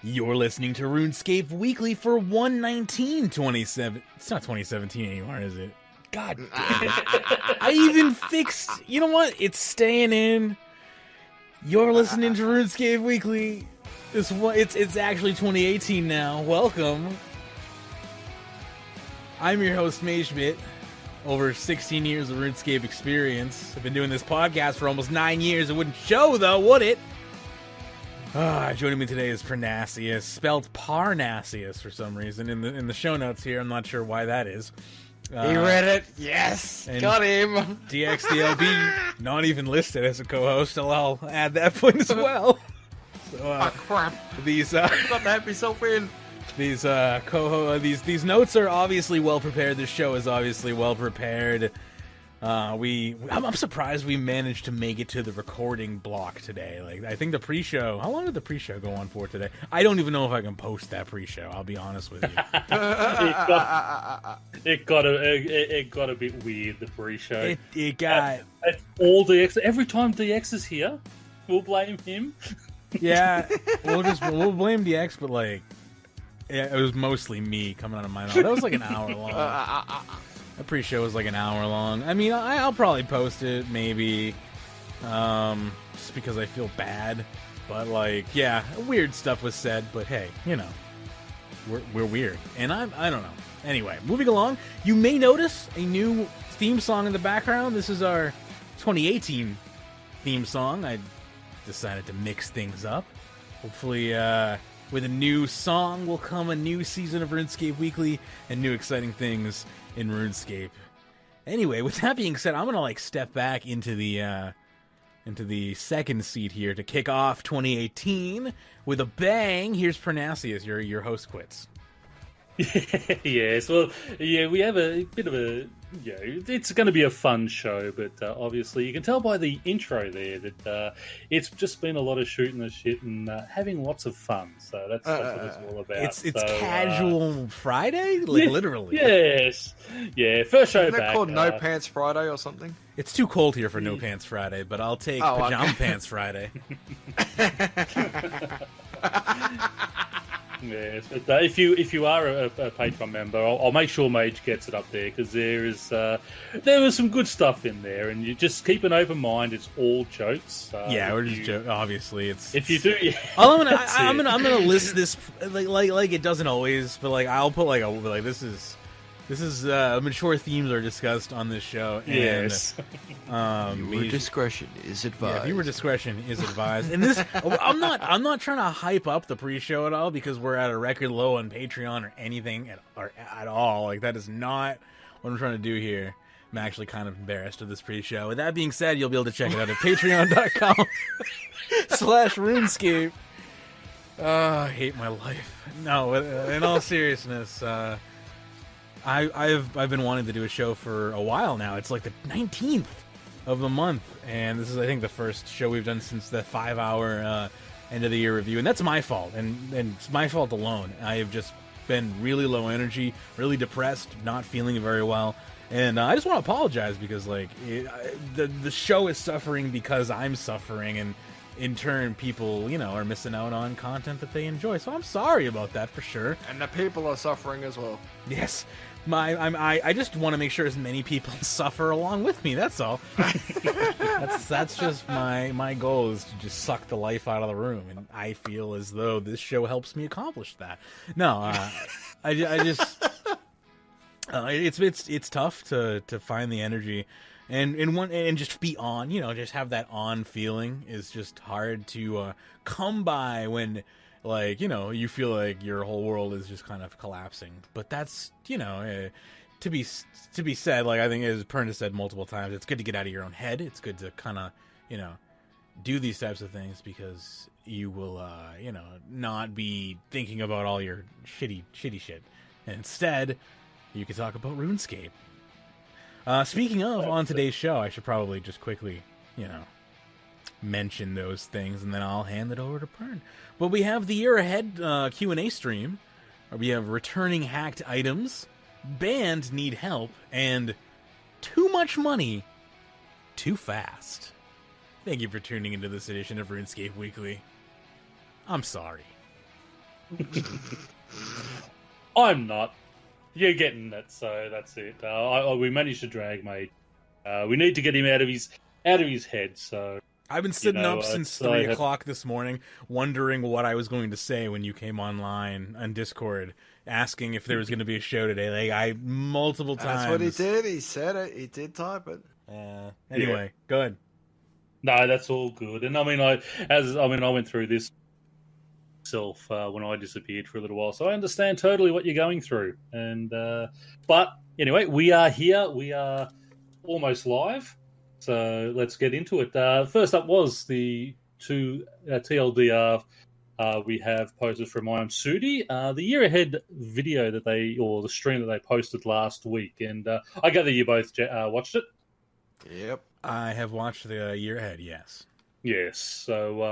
You're listening to Runescape Weekly for 1/19/27. It's not 2017 anymore, is it? God damn it. I even fixed... You know what? It's staying in. You're listening to Runescape Weekly. It's actually 2018 now. Welcome. I'm your host, MageBit. Over 16 years of RuneScape experience. I've been doing this podcast for almost 9 years. It wouldn't show, though, would it? Joining me today is Parnassius, spelled Parnassius for some reason in the show notes here. I'm not sure why that is. He read it. Yes, got him. DXDLB, not even listed as a co-host. So I'll add that point as well. So, Crap! These got to have myself in. These these notes are obviously well prepared. This show is obviously well prepared. I'm surprised we managed to make it to the recording block today. Like, I think the pre-show. How long did the pre-show go on for today? I don't even know if I can post that pre-show. I'll be honest with you. It got a bit weird. The pre-show. It got all DX. Every time DX is here, we'll blame him. Yeah, we'll blame DX, but like, yeah, it was mostly me coming out of my mouth. That was like an hour long. The pre-show was like an hour long. I mean, I'll probably post it, maybe, just because I feel bad. But, like, yeah, weird stuff was said. But, hey, you know, we're weird. And I don't know. Anyway, moving along, you may notice a new theme song in the background. This is our 2018 theme song. I decided to mix things up. Hopefully, with a new song will come a new season of RuneScape Weekly and new exciting things in RuneScape. Anyway, with that being said, I'm gonna step back into the second seat here to kick off 2018 with a bang. Here's Parnassius, your host quits. Yes, well, yeah, we have a bit of a, it's going to be a fun show, but obviously you can tell by the intro there that it's just been a lot of shooting the shit and having lots of fun. So that's what it's all about. It's casual Friday, literally. Yes, yeah. First show Isn't that back. called No Pants Friday or something? It's too cold here for No Pants Friday, but I'll take Pajama Pants Friday. Yes, but if you are a Patreon member, I'll make sure Mage gets it up there because there was some good stuff in there, and you just keep an open mind. It's all jokes. Yeah, we're just joking. Obviously, it's if you do. Yeah, I'm gonna list this like it doesn't always, but I'll put this is mature themes are discussed on this show. And, yes. Viewer discretion is advised. Yeah, viewer discretion is advised. And this, I'm not trying to hype up the pre-show at all because we're at a record low on Patreon or anything at all. Like, that is not what I'm trying to do here. I'm actually kind of embarrassed of this pre-show. With that being said, you'll be able to check it out at patreon.com/RuneScape. I hate my life. No, in all seriousness, I've been wanting to do a show for a while now. It's like the 19th of the month, and this is, I think, the first show we've done since the 5-hour end of the year review, and that's my fault, and it's my fault alone. I have just been really low energy, really depressed, not feeling very well, and I just want to apologize because the show is suffering because I'm suffering, and in turn, people, are missing out on content that they enjoy. So I'm sorry about that for sure. And the people are suffering as well. Yes. I just want to make sure as many people suffer along with me. That's all. that's just my goal, is to just suck the life out of the room, and I feel as though this show helps me accomplish that. No, I just it's tough to find the energy, and just be on. Just have that on feeling is just hard to come by when. You feel like your whole world is just kind of collapsing. But that's, to be said, I think as Perna said multiple times, it's good to get out of your own head. It's good to kind of, do these types of things because you will, not be thinking about all your shitty shit. And instead, you can talk about RuneScape. Speaking of, on today's show, I should probably just quickly, mention those things, and then I'll hand it over to Pern. But we have the year ahead Q&A stream, where we have returning hacked items, banned need help, and too much money too fast. Thank you for tuning into this edition of RuneScape Weekly. I'm sorry. I'm not. You're getting it, so that's it. We managed to drag mate. We need to get him out of his head. So I've been sitting up since 3 o'clock this morning, wondering what I was going to say when you came online on Discord, asking if there was going to be a show today. Like multiple times. That's what he did. He said it. He did type it. Anyway, go ahead. No, that's all good. And I mean, I went through this myself when I disappeared for a little while, so I understand totally what you're going through. And but anyway, we are here. We are almost live. So let's get into it. First up was the two TLDR we have posted from I Am Sudi, the year ahead video the stream that they posted last week, and I gather you both watched it. Yep, I have watched the year ahead. Yes. Yes. So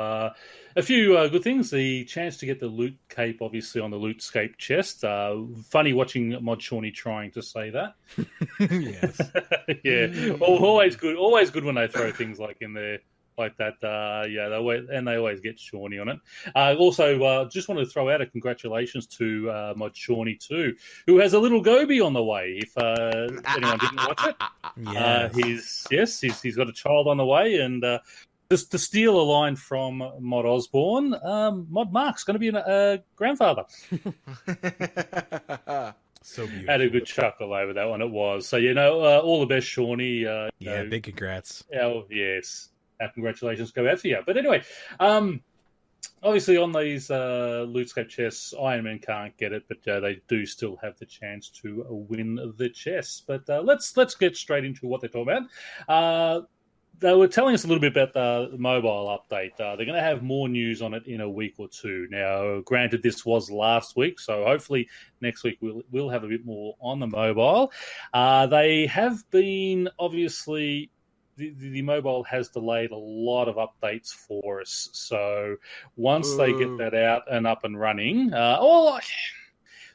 a few good things. The chance to get the loot cape, obviously, on the Lootcape chest. Funny watching Mod Shawnee trying to say that. Yes. Yeah. Always good. Always good when they throw things like in there like that. They always get Shawnee on it. Also, just wanted to throw out a congratulations to Mod Shawnee too, who has a little Goby on the way. If anyone didn't watch it, he's got a child on the way, and just to steal a line from Mod Osborne, Mod Mark's going to be a grandfather. So beautiful. Had a good chuckle over that one. It was so all the best, Shawnee. Big congrats. Yes. Congratulations go out to you. But anyway, obviously on these Lootcape chests, Iron Man can't get it, but they do still have the chance to win the chest. But let's get straight into what they're talking about. They were telling us a little bit about the mobile update. They're going to have more news on it in a week or two. Now, granted, this was last week, so hopefully next week we'll have a bit more on the mobile. They have been, obviously, the mobile has delayed a lot of updates for us. So once they get that out and up and running,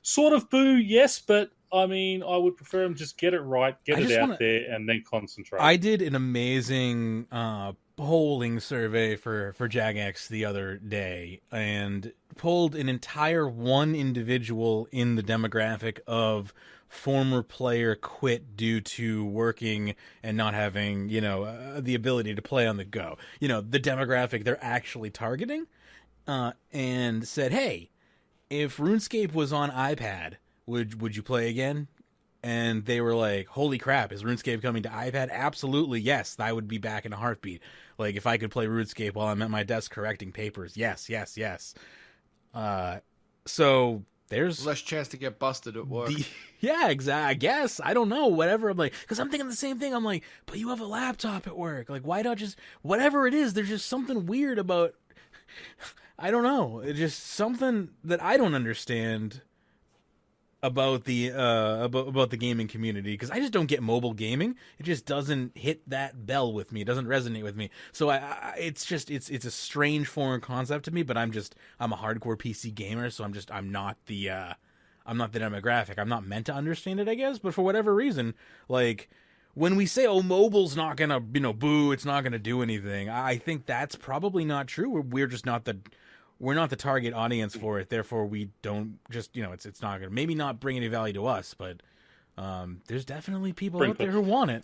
sort of boo, yes, but I mean, I would prefer them just get it right, get it out there, and then concentrate. I did an amazing polling survey for Jagex the other day, and polled an entire one individual in the demographic of former player quit due to working and not having, the ability to play on the go. The demographic they're actually targeting, and said, hey, if RuneScape was on iPad, would you play again? And they were like, holy crap, is RuneScape coming to iPad? Absolutely, yes. I would be back in a heartbeat. Like, if I could play RuneScape while I'm at my desk correcting papers. Yes. So there's less chance to get busted at work. Yeah, exactly. I guess. I don't know. Whatever. I'm like, because I'm thinking the same thing. I'm like, but you have a laptop at work. Like, why not just, whatever it is, there's just something weird about, I don't know. It's just something that I don't understand about the about the gaming community, because I just don't get mobile gaming. It just doesn't hit that bell with me. It doesn't resonate with me. So it's a strange foreign concept to me. But I'm a hardcore PC gamer, so I'm not the demographic. I'm not meant to understand it, I guess. But for whatever reason, like when we say, "Oh, mobile's not gonna boo, it's not gonna do anything," I think that's probably not true. We're just not the target audience for it, therefore we don't just, it's not going to maybe not bring any value to us, but there's definitely people out there who want it.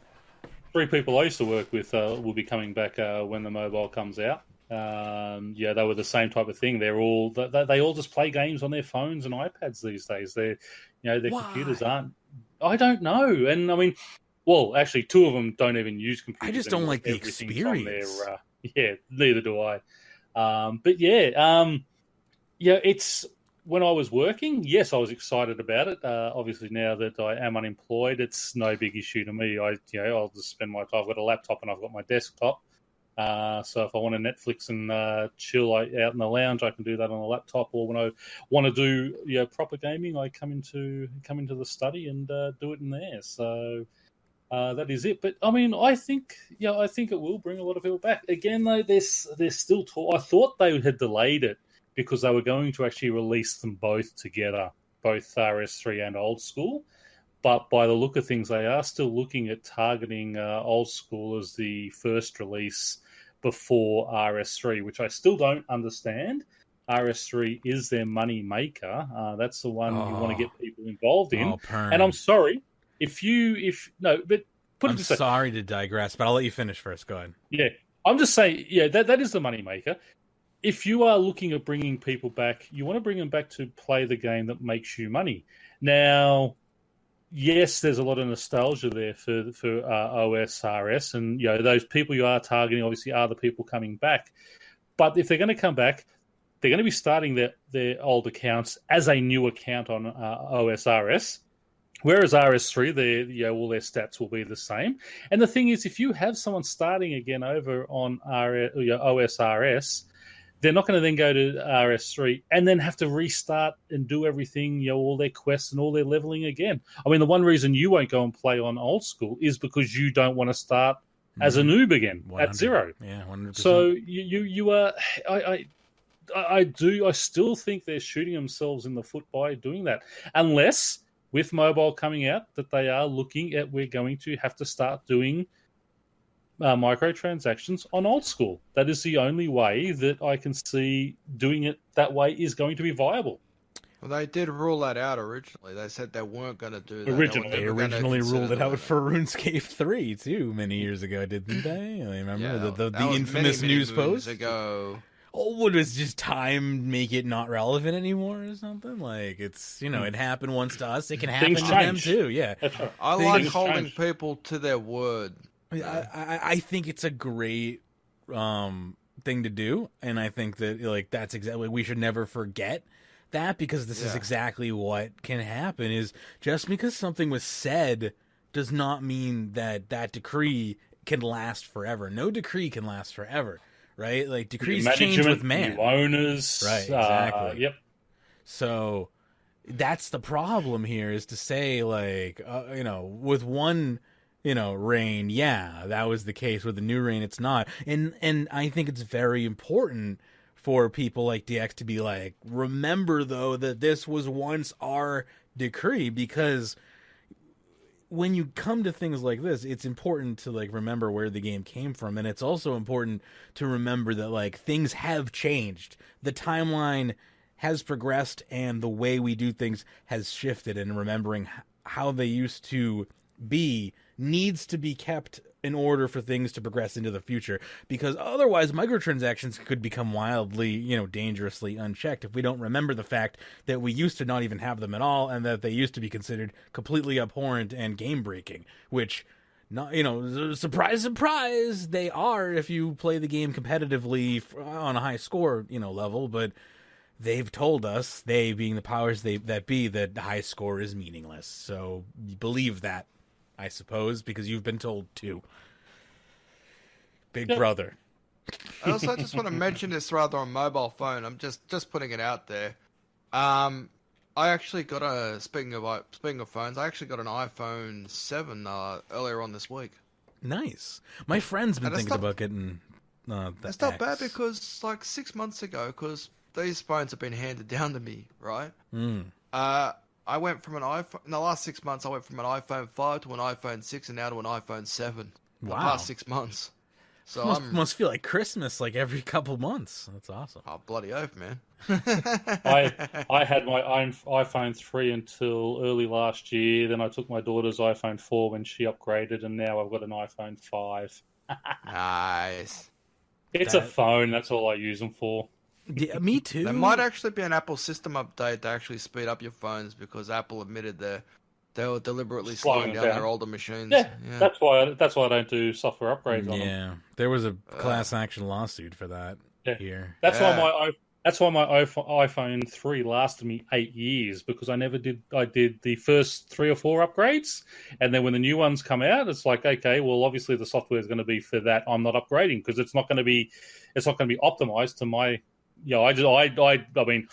3 people I used to work with will be coming back when the mobile comes out. They were the same type of thing. They all just play games on their phones and iPads these days. Their computers aren't. I don't know, and I mean, well, actually, 2 of them don't even use computers. I just don't like the experience. Neither do I. It's when I was working, yes, I was excited about it. Obviously, now that I am unemployed, it's no big issue to me. I'll just spend my time. I've got a laptop and I've got my desktop. So if I want to Netflix and chill out in the lounge, I can do that on a laptop. Or when I want to do proper gaming, I come into the study and do it in there. So. That is it. But I mean, I think it will bring a lot of people back. Again, though, there's still talk. I thought they had delayed it because they were going to actually release them both together, both RS3 and Old School. But by the look of things, they are still looking at targeting Old School as the first release before RS3, which I still don't understand. RS3 is their money maker. That's the one you want to get people involved in. Perm. And I'm sorry but put it I'm this way. sorry to digress, but I'll let you finish first. Go ahead. Yeah, I'm just saying. Yeah, that is the money maker. If you are looking at bringing people back, you want to bring them back to play the game that makes you money. Now, yes, there's a lot of nostalgia there for OSRS, and those people you are targeting obviously are the people coming back. But if they're going to come back, they're going to be starting their old accounts as a new account on OSRS. Whereas RS3, all their stats will be the same. And the thing is, if you have someone starting again over on OSRS, they're not going to then go to RS3 and then have to restart and do everything, all their quests and all their leveling again. I mean, the one reason you won't go and play on old school is because you don't want to start as a noob again 100. at 0. Yeah, 100%. So you are. I still think they're shooting themselves in the foot by doing that, unless with mobile coming out that they are looking at we're going to have to start doing microtransactions on old school. That is the only way that I can see doing it that way is going to be viable. Well, they did rule that out originally. They said they weren't going to do that. They originally ruled it out for RuneScape 3 too many years ago, didn't they? I remember the infamous news post ago. Oh, would it just time make it not relevant anymore or something? Like, it's, it happened once to us. It can happen to them too. Yeah. Right. I like holding people to their word. I think it's a great thing to do. And I think that, that's exactly, we should never forget that, because this is exactly what can happen is just because something was said does not mean that decree can last forever. No decree can last forever. Right, like decrees change with man. New owners, right? Exactly. Yep. So that's the problem here, is to say with one, reign, that was the case. With the new reign, it's not. And I think it's very important for people like DX to be like, remember though that this was once our decree, because when you come to things like this, it's important to remember where the game came from, and it's also important to remember that things have changed. The timeline has progressed, and the way we do things has shifted. And remembering how they used to be needs to be kept in order for things to progress into the future, because otherwise microtransactions could become wildly, dangerously unchecked if we don't remember the fact that we used to not even have them at all, and that they used to be considered completely abhorrent and game breaking, which, not, surprise, surprise, they are if you play the game competitively on a high score, level, but they've told us, they being the powers that be, that high score is meaningless. So believe that, I suppose, because you've been told to. Big brother. I also just want to mention this rather on mobile phone. I'm just putting it out there. I actually got speaking of phones, I actually got an iPhone 7 earlier on this week. Nice. My friend's been thinking about getting It's not bad, because 6 months ago, because these phones have been handed down to me, right? I went from an iPhone, in the last 6 months, I went from an iPhone 5 to an iPhone 6 and now to an iPhone 7. Wow. The past 6 months. So must feel like Christmas every couple months. That's awesome. Oh, bloody oath, man. I had my own iPhone 3 until early last year. Then I took my daughter's iPhone 4 when she upgraded, and now I've got an iPhone 5. Nice. It's a phone. That's all I use them for. Yeah, me too. There might actually be an Apple system update to actually speed up your phones, because Apple admitted they were deliberately slowing down their older machines. Yeah. That's why I don't do software upgrades on them. Yeah, there was a class action lawsuit for that here. That's why my iPhone 3 lasted me 8 years, because I did the first 3 or 4 upgrades, and then when the new ones come out, it's like, okay, well, obviously the software is going to be for that. I'm not upgrading, because it's not going to be optimized to my. I mean,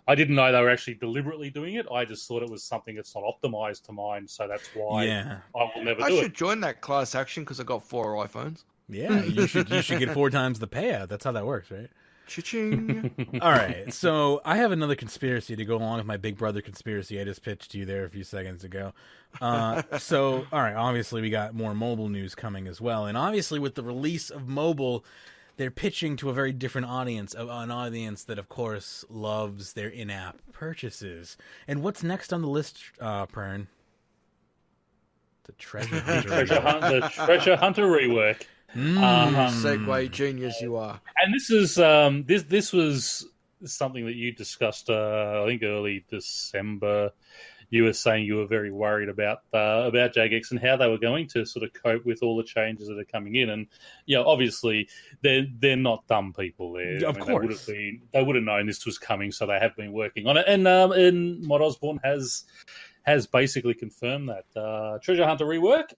I didn't know they were actually deliberately doing it. I just thought it was something that's not optimized to mine, so that's why I will never do it. I should join that class action, because I got 4 iPhones. Yeah, you should get 4 times the payout. That's how that works, right? Cha-ching. All right, so I have another conspiracy to go along with my Big Brother conspiracy I just pitched to you there a few seconds ago. So, all right, obviously we got more mobile news coming as well, and obviously with the release of mobile, they're pitching to a very different audience, an audience that, of course, loves their in-app purchases. And what's next on the list, Pern? The Treasure Hunter. The Treasure Hunter rework. Segway genius you are. And this is this was something that you discussed, I think, early December. You were saying you were very worried about Jagex and how they were going to sort of cope with all the changes that are coming in. And obviously they're not dumb people. Of course, they would have known this was coming, so they have been working on it. And Mod Osborne has basically confirmed that Treasure Hunter rework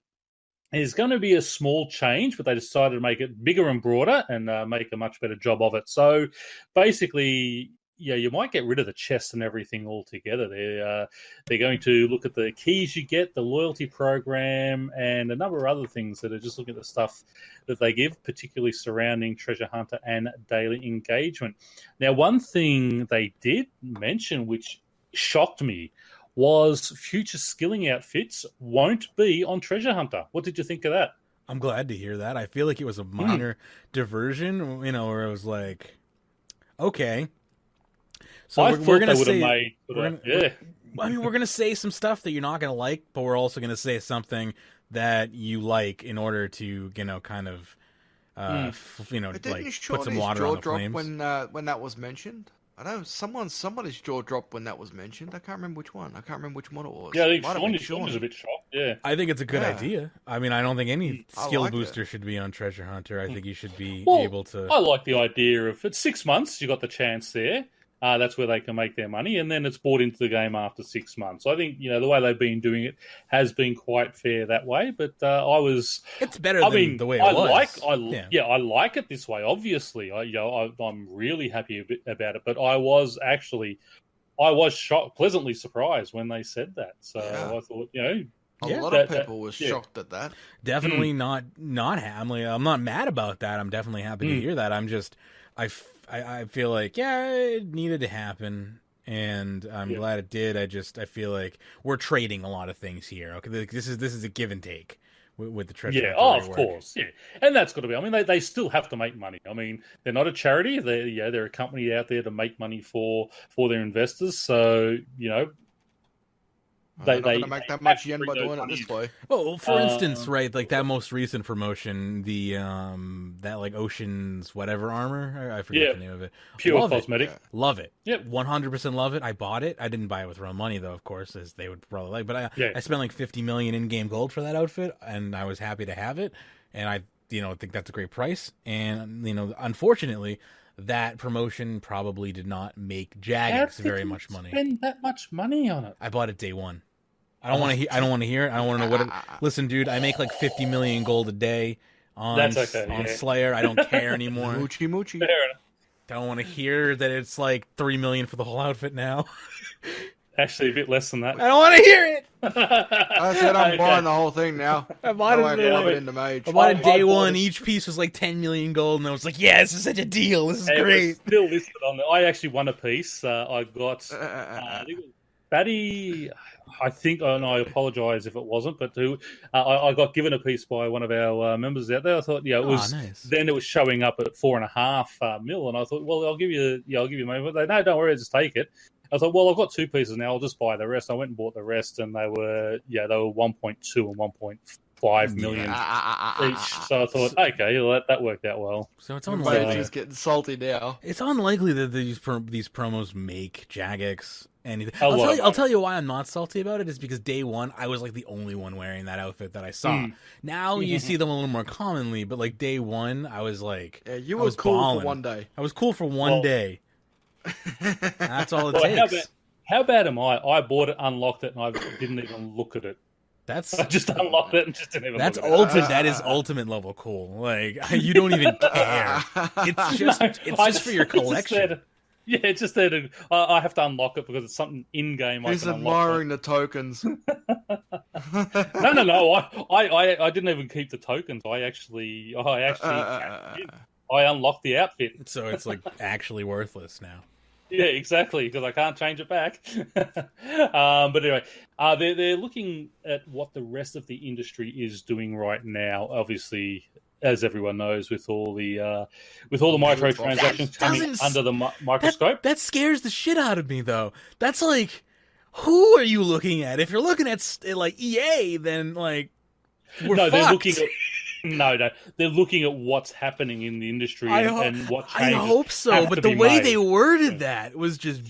is going to be a small change, but they decided to make it bigger and broader and make a much better job of it. So basically, you might get rid of the chest and everything altogether. They're going to look at the keys you get, the loyalty program, and a number of other things that are just looking at the stuff that they give, particularly surrounding Treasure Hunter and daily engagement. Now, one thing they did mention, which shocked me, was future skilling outfits won't be on Treasure Hunter. What did you think of that? I'm glad to hear that. I feel like it was a minor diversion, where it was like, okay. So we're going to say, we're going to say some stuff that you're not going to like, but we're also going to say something that you like in order to, kind of, put some water on the flames. When that was mentioned? I know somebody's jaw dropped when that was mentioned. I can't remember which one. I can't remember which one it was. Yeah, I think Sean was a bit shocked. Yeah, I think it's a good idea. I mean, I don't think any skill booster should be on Treasure Hunter. I think you should be able to. I like the idea of it's 6 months. You got the chance there. That's where they can make their money, and then it's bought into the game after 6 months. So I think the way they've been doing it has been quite fair that way. But it's better than the way it was. I like it this way. Obviously, I'm really happy about it. But I was shocked, pleasantly surprised when they said that. So I thought, a lot of people were shocked at that. Definitely not happy. I'm not mad about that. I'm definitely happy to hear that. I'm just I feel like, it needed to happen, and I'm glad it did. I feel like we're trading a lot of things here. Okay, this is a give and take with the Treasure. Yeah, of course. Yeah, and that's got to be. I mean, they still have to make money. I mean, they're not a charity. They're a company out there to make money for their investors. So they're not going to make that much yen by doing it this way. Oh, for instance, right, like that most recent promotion, the that like Ocean's whatever armor, I forget the name of it. Pure cosmetic. Love it. Yep. 100% love it. I bought it. I didn't buy it with real money though, of course, as they would probably like. But I spent like 50 million in-game gold for that outfit, and I was happy to have it. And I think that's a great price. And unfortunately, that promotion probably did not make Jagex very much money. Spend that much money on it? I bought it day one. I don't want to hear it. I don't want to know what it... Listen, dude, I make like 50 million gold a day on Slayer. I don't care anymore. Moochie. Don't want to hear that it's like 3 million for the whole outfit now. Actually, a bit less than that. I don't want to hear it. I said I'm buying the whole thing now. I bought it day one. Each piece was like 10 million gold, and I was like, "Yeah, this is such a deal. This is great." It was still listed on there. I actually won a piece. I got Batty. I think, and I apologise if it wasn't, but I got given a piece by one of our members out there. I thought, it was nice. Then it was showing up at 4.5 mil, and I thought, well, I'll give you money. But no, don't worry, just take it. I thought, well, I've got 2 pieces now. I'll just buy the rest. I went and bought the rest, and they were 1.2 and 1.5 million each. So I thought, okay, that worked out well. So it's unlikely. Just getting salty now. It's unlikely that these promos make Jagex anything. I'll tell you why I'm not salty about it is because day one I was like the only one wearing that outfit that I saw. Now you see them a little more commonly, but like day one I was like, you were cool for one day. I was cool for one day. That's all it takes. How bad am I? I bought it, unlocked it, and I didn't even look at it. I just unlocked it and just didn't even look at it. That is ultimate level cool. Like, you don't even care. It's just for your collection. It's just there to... I have to unlock it because it's something in-game. He's admiring the tokens. No. I didn't even keep the tokens. I actually I unlocked the outfit. So it's like actually worthless now. Yeah, exactly, because I can't change it back. But anyway, they're looking at what the rest of the industry is doing right now. Obviously, as everyone knows, with all the microtransactions coming under the microscope. That scares the shit out of me, though. That's like, who are you looking at? If you're looking at like EA, then like we're fucked. They're looking at. No, they're looking at what's happening in the industry and what changes. I hope so, but the way they worded that was just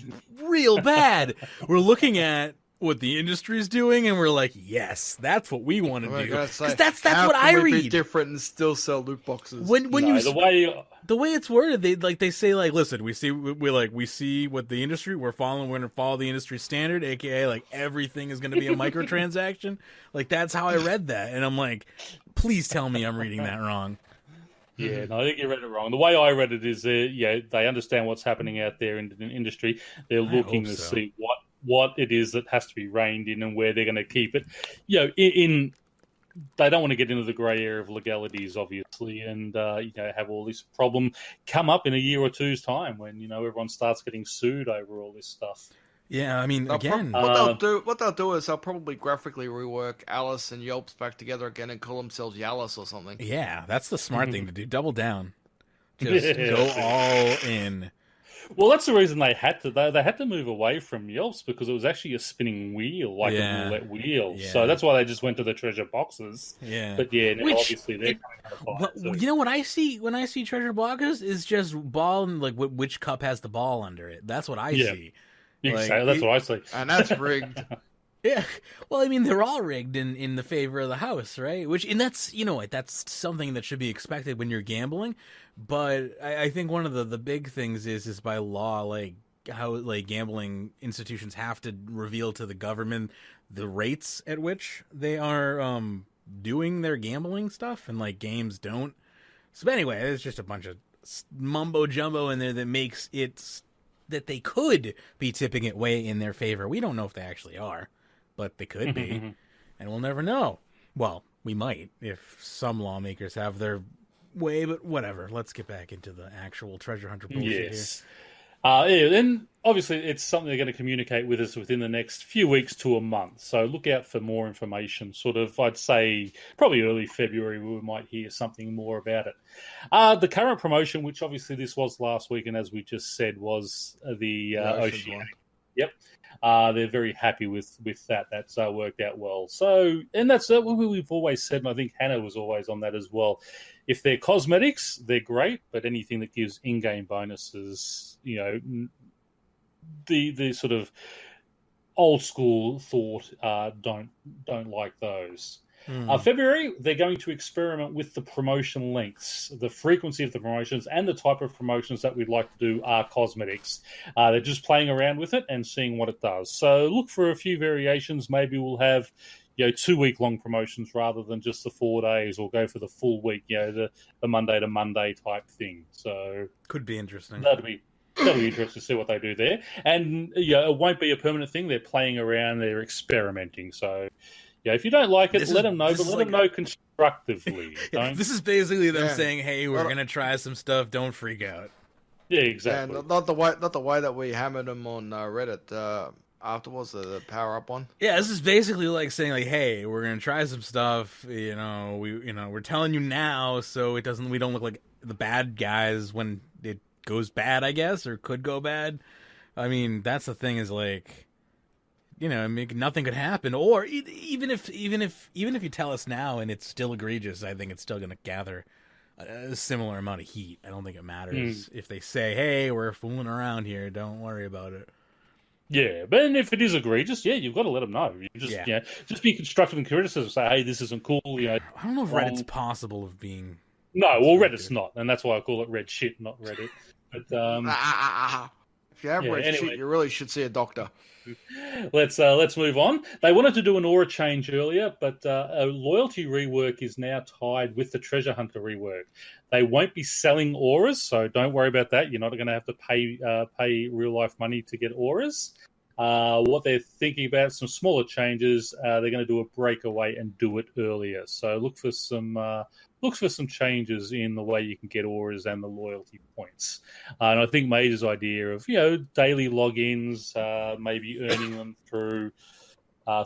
real bad. We're looking at what the industry is doing, and we're like, yes, that's what we want to do. Because that's what I read. Be different and still sell loot boxes. The way it's worded, they say like, listen, we see what the industry we're going to follow the industry standard, aka like everything is going to be a microtransaction. Like that's how I read that, and I'm like, please tell me I'm reading that wrong. Yeah, no, I think you read it wrong. The way I read it is, they understand what's happening out there in the industry. They're looking to see what it is that has to be reined in and where they're going to keep it. They don't want to get into the grey area of legalities, obviously, and have all this problem come up in a year or two's time when everyone starts getting sued over all this stuff. Yeah, I mean, again, what they'll do is they'll probably graphically rework Alice and Yelps back together again and call themselves Yalis or something. Yeah, that's the smart thing to do. Double down, just go all in. Well, that's the reason they had to. They had to move away from Yelps because it was actually a spinning wheel, like a roulette wheel. Yeah. So that's why they just went to the treasure boxes. Yeah, but obviously they're coming out of so. You know what I see when I see treasure boxes is just ball and like which cup has the ball under it. That's what I see. Exactly. That's what I see. And that's rigged. Yeah. Well, I mean, they're all rigged in the favor of the house, right? That's that's something that should be expected when you're gambling. But I think one of the big things is by law, like how like gambling institutions have to reveal to the government the rates at which they are doing their gambling stuff, and like games don't. So anyway, there's just a bunch of mumbo jumbo in there that makes it that they could be tipping it way in their favor. We don't know if they actually are, but they could be, and we'll never know. Well, we might if some lawmakers have their way, but whatever. Let's get back into the actual treasure hunter bullshit here. Then obviously it's something they're going to communicate with us within the next few weeks to a month. So look out for more information. Sort of, I'd say probably early February we might hear something more about it. The current promotion, which obviously this was last week, and as we just said, was the Oceanic. Yep. They're very happy with that. That's worked out well. So, and that's what we've always said, and I think Hannah was always on that as well. If they're cosmetics, they're great, but anything that gives in-game bonuses, the sort of old school thought don't like those. February, they're going to experiment with the promotion lengths, the frequency of the promotions, and the type of promotions that we'd like to do are cosmetics. They're just playing around with it and seeing what it does. So look for a few variations. Maybe we'll have 2-week-long promotions rather than just the 4 days, or go for the full week, the Monday to Monday type thing. So could be interesting. That'll be interesting to see what they do there. And it won't be a permanent thing. They're playing around. They're experimenting. So if you don't like it, let them know, but let them know constructively. This is basically them saying, "Hey, we're gonna try some stuff. Don't freak out." Yeah, exactly. And not the way that we hammered them on Reddit afterwards, the power up one. Yeah, this is basically like saying, like, "Hey, we're gonna try some stuff. We're telling you now, so we don't look like the bad guys when it goes bad, I guess, or could go bad." I mean, that's the thing is like, nothing could happen. Or even if you tell us now and it's still egregious, I think it's still going to gather a similar amount of heat. I don't think it matters if they say, "Hey, we're fooling around here. Don't worry about it." Yeah, but if it is egregious, you've got to let them know. You just be constructive and criticism. Say, "Hey, this isn't cool." I don't know if Reddit's possible of being. No, well, Reddit's not, and that's why I call it Red Shit, not Reddit. But if you have red shit, you really should see a doctor. Let's move on. They wanted to do an aura change earlier, but a loyalty rework is now tied with the treasure hunter rework. They won't be selling auras, so don't worry about that. You're not going to have to pay real life money to get auras. What they're thinking about, some smaller changes. They're going to do a breakaway and do it earlier. So look for some changes in the way you can get auras and the loyalty points. And I think Major's idea of daily logins, maybe earning them through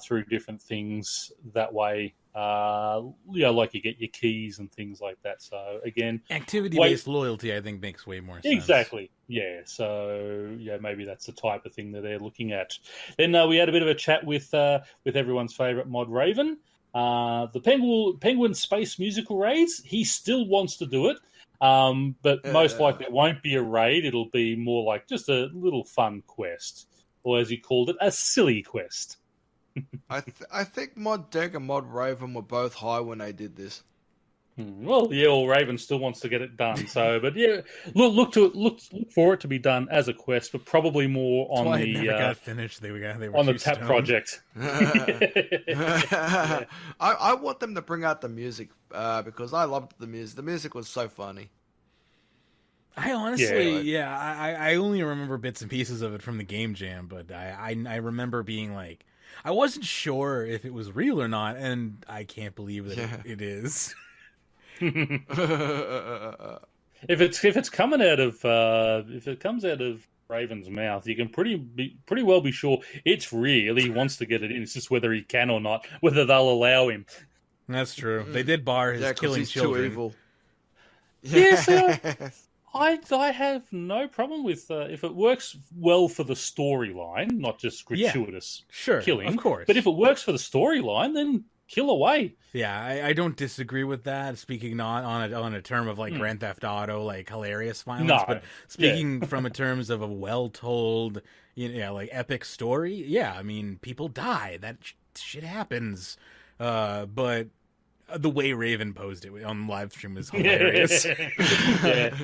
through different things that way. Like you get your keys and things like that. So again, activity-based loyalty, I think, makes way more sense. Exactly. Yeah. So maybe that's the type of thing that they're looking at. Then we had a bit of a chat with everyone's favorite mod Raven, the Penguin Space Musical Raids. He still wants to do it, but most likely it won't be a raid. It'll be more like just a little fun quest, or as he called it, a silly quest. I think Mod Deck and Mod Raven were both high when they did this. Well, Raven still wants to get it done. So, but look for it to be done as a quest, but probably more on the. It never got finished. They were on the TAP project. I want them to bring out the music because I loved the music. The music was so funny. I honestly, I only remember bits and pieces of it from the Game Jam, but I remember being like, I wasn't sure if it was real or not, and I can't believe that it is. If it's coming out of if it comes out of Raven's mouth, you can pretty well be sure it's real. He wants to get it in. It's just whether he can or not, whether they'll allow him. That's true. They did bar his killing he's children. Too evil. Yes. I have no problem with if it works well for the storyline, not just gratuitous killing. Of course. But if it works for the storyline, then kill away. Yeah, I don't disagree with that. Speaking not on a term of like Grand Theft Auto, like hilarious violence, but speaking from a terms of a well-told, like epic story. Yeah, I mean, people die. That shit happens. But the way Raven posed it on live stream was hilarious. Yeah.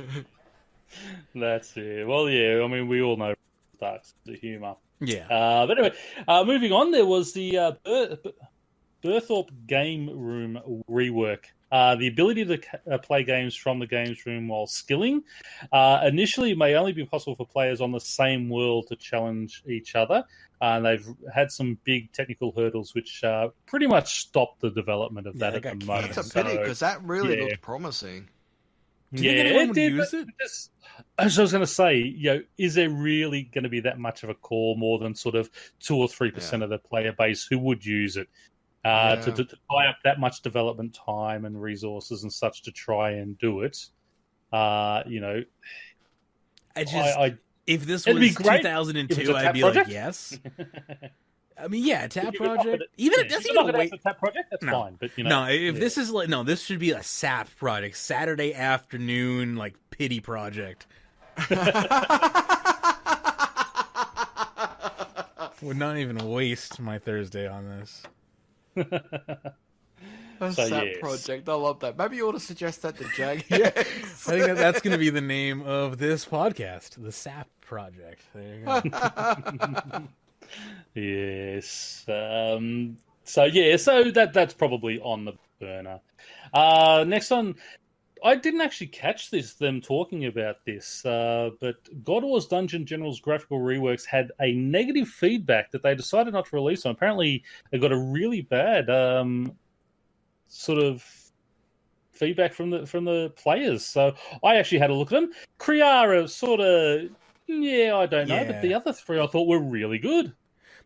That's it. Well, I mean, we all know that's the humor. Yeah. But anyway, moving on, there was the Berthorpe Game Room rework. The ability to play games from the games room while skilling. Initially, may only be possible for players on the same world to challenge each other. And they've had some big technical hurdles, which pretty much stopped the development of that at the moment. It's a pity because that really looked promising. Do you think anyone would use it? As I was going to say, is there really going to be that much of a core, more than sort of 2 or 3% of the player base who would use it? To tie up that much development time and resources and such to try and do it, if this was 2002, I'd be like, yes. I mean, TAP project. Even if this even wait, a TAP project, that's fine. But this is like this should be a SAP project, Saturday afternoon like pity project. Would not even waste my Thursday on this. SAP project. I love that. Maybe you ought to suggest that to Jag. I think that's going to be the name of this podcast, the SAP project. There you go. Yes. So that's probably on the burner. Next on, I didn't actually catch them talking about this, but God of War's Dungeon General's graphical reworks had a negative feedback that they decided not to release on. Apparently, they got a really bad sort of feedback from the players. So I actually had a look at them. Kriara sort of, I don't know, but the other three I thought were really good.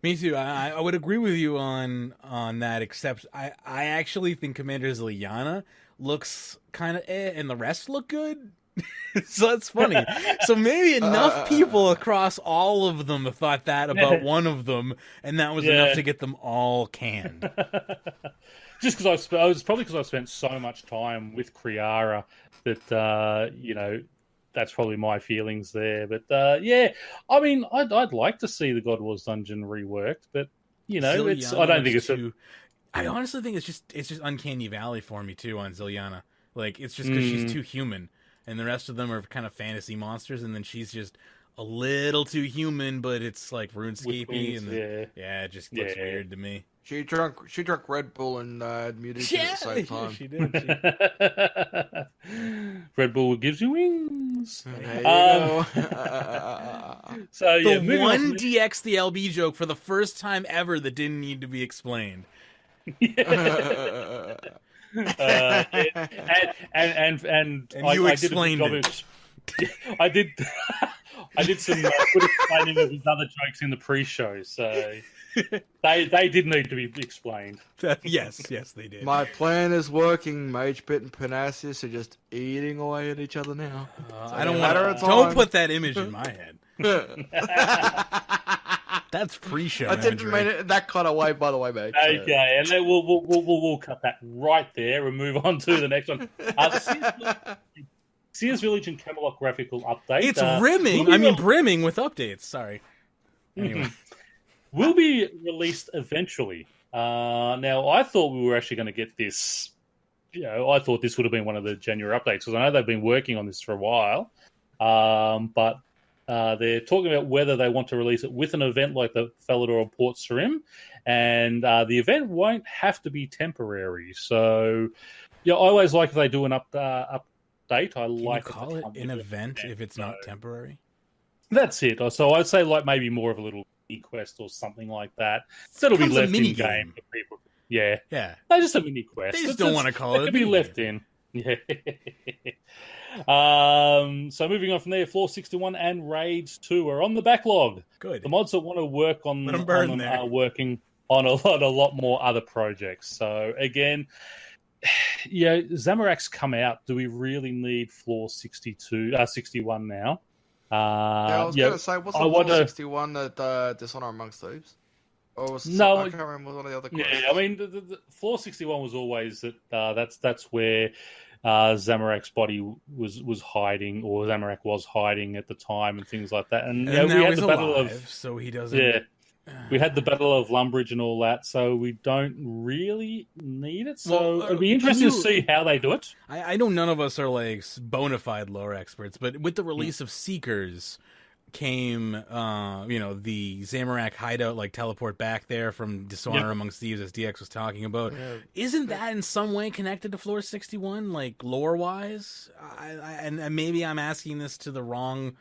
Me too. I would agree with you on that, except I actually think Commander Ziliana looks kind of and the rest look good. So that's funny. So maybe enough people across all of them thought that about one of them, and that was enough to get them all canned. Just because I've spent so much time with Kriara that that's probably my feelings there. But I mean, I'd like to see the God of War's Dungeon reworked, but I don't think it's I honestly think it's just Uncanny Valley for me too on Ziliana. Like it's just because she's too human, and the rest of them are kind of fantasy monsters, and then she's just a little too human, but it's like RuneScape-y, and it just looks weird to me. She drank Red Bull and muted at the same time. She did. Red Bull gives you wings. There you go. So the one DX the LB joke for the first time ever that didn't need to be explained. And you explained it. I did. I did some good explaining of his other jokes in the pre-show, so they did need to be explained. Yes, they did. My plan is working. Mage Pit and Panasius are just eating away at each other now. I don't want to. Don't put that image in my head. That's pre-show. I didn't mean it that kind of way, by the way, mate. Okay, and then we'll cut that right there and move on to the next one. Sears Village and Camelot graphical update. It's brimming with updates. Sorry. Anyway. Will be released eventually. Now, I thought we were actually going to get this. I thought this would have been one of the January updates because I know they've been working on this for a while. But they're talking about whether they want to release it with an event like the Falador or Port Sarim, and the event won't have to be temporary. So, I always like if they do an update. I like to call it an event if it's not temporary. That's it. So I'd say like maybe more of a little quest or something like that. That'll be left in game for people. Yeah. No, just a mini quest. They just don't want to call it. It could be left in. Yeah. So moving on from there, Floor 61 and Raids 2 are on the backlog. Good. The mods that want to work on them are working on a lot more other projects. So again, Zamorak's come out. Do we really need Floor 61 now? I was going to say, wasn't Floor 61 at Dishonor Amongst Thieves? Or was I can't remember one of the other questions. Yeah, I mean, the Floor 61 was always that's where Zamorak's body was hiding, or Zamorak was hiding at the time, and things like that. And we had the battle of, so he doesn't. Yeah, we had the Battle of Lumbridge and all that, so we don't really need it. So it'd be interesting to see how they do it. I know none of us are like bona fide lore experts, but with the release of Seekers came, the Zamorak hideout, like teleport back there from Dishonor Amongst Thieves, as DX was talking about. Yeah. Isn't that in some way connected to Floor 61, like lore-wise? And maybe I'm asking this to the wrong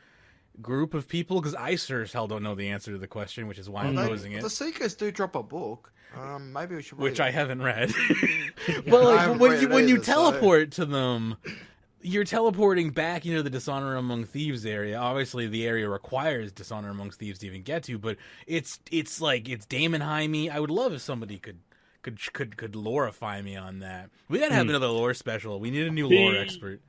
group of people, because I sure as hell don't know the answer to the question, which is why I'm posing it. The Seekers do drop a book. Maybe we should read which it. I haven't read. But like when you teleport to them, you're teleporting back into the Dishonor Among Thieves area. Obviously, the area requires Dishonor Amongst Thieves to even get to, but it's Damon Jaime. I would love if somebody could lorify me on that. We gotta have another lore special. We need a new lore expert.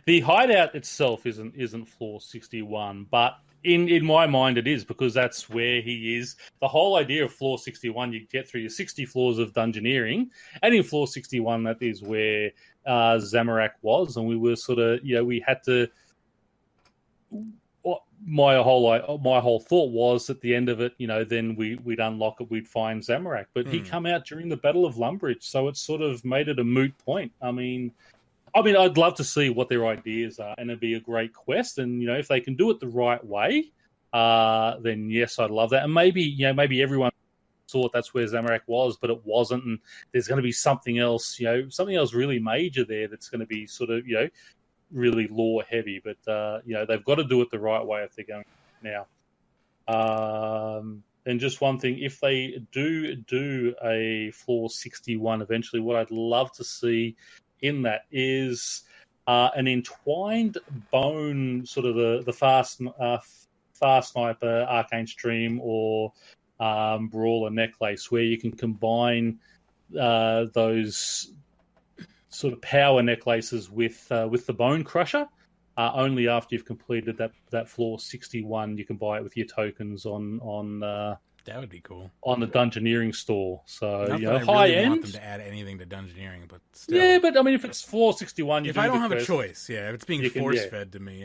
The hideout itself isn't Floor 61, but in my mind it is, because that's where he is. The whole idea of Floor 61, you get through your 60 floors of dungeoneering, and in Floor 61, that is where Zamorak was, and we were sort of, we had to. My whole thought was at the end of it, then we'd unlock it, we'd find Zamorak, but he come out during the Battle of Lumbridge, so it sort of made it a moot point. I mean, I'd love to see what their ideas are, and it'd be a great quest. And if they can do it the right way, then yes, I'd love that. And maybe everyone thought that's where Zamorak was, but it wasn't. And there's going to be something else, something else really major there that's going to be sort of, really lore heavy. But they've got to do it the right way if they're going now. And just one thing, if they do a Floor 61 eventually, what I'd love to see in that is an entwined bone, sort of the fast sniper arcane stream or brawler necklace, where you can combine those sort of power necklaces with the bone crusher. Only after you've completed that Floor 61, you can buy it with your tokens on that would be cool on the dungeoneering store. So high end. Want them to add anything to dungeoneering, but still. Yeah, but I mean, if it's Floor 61, if I don't have a choice, if it's being force fed to me,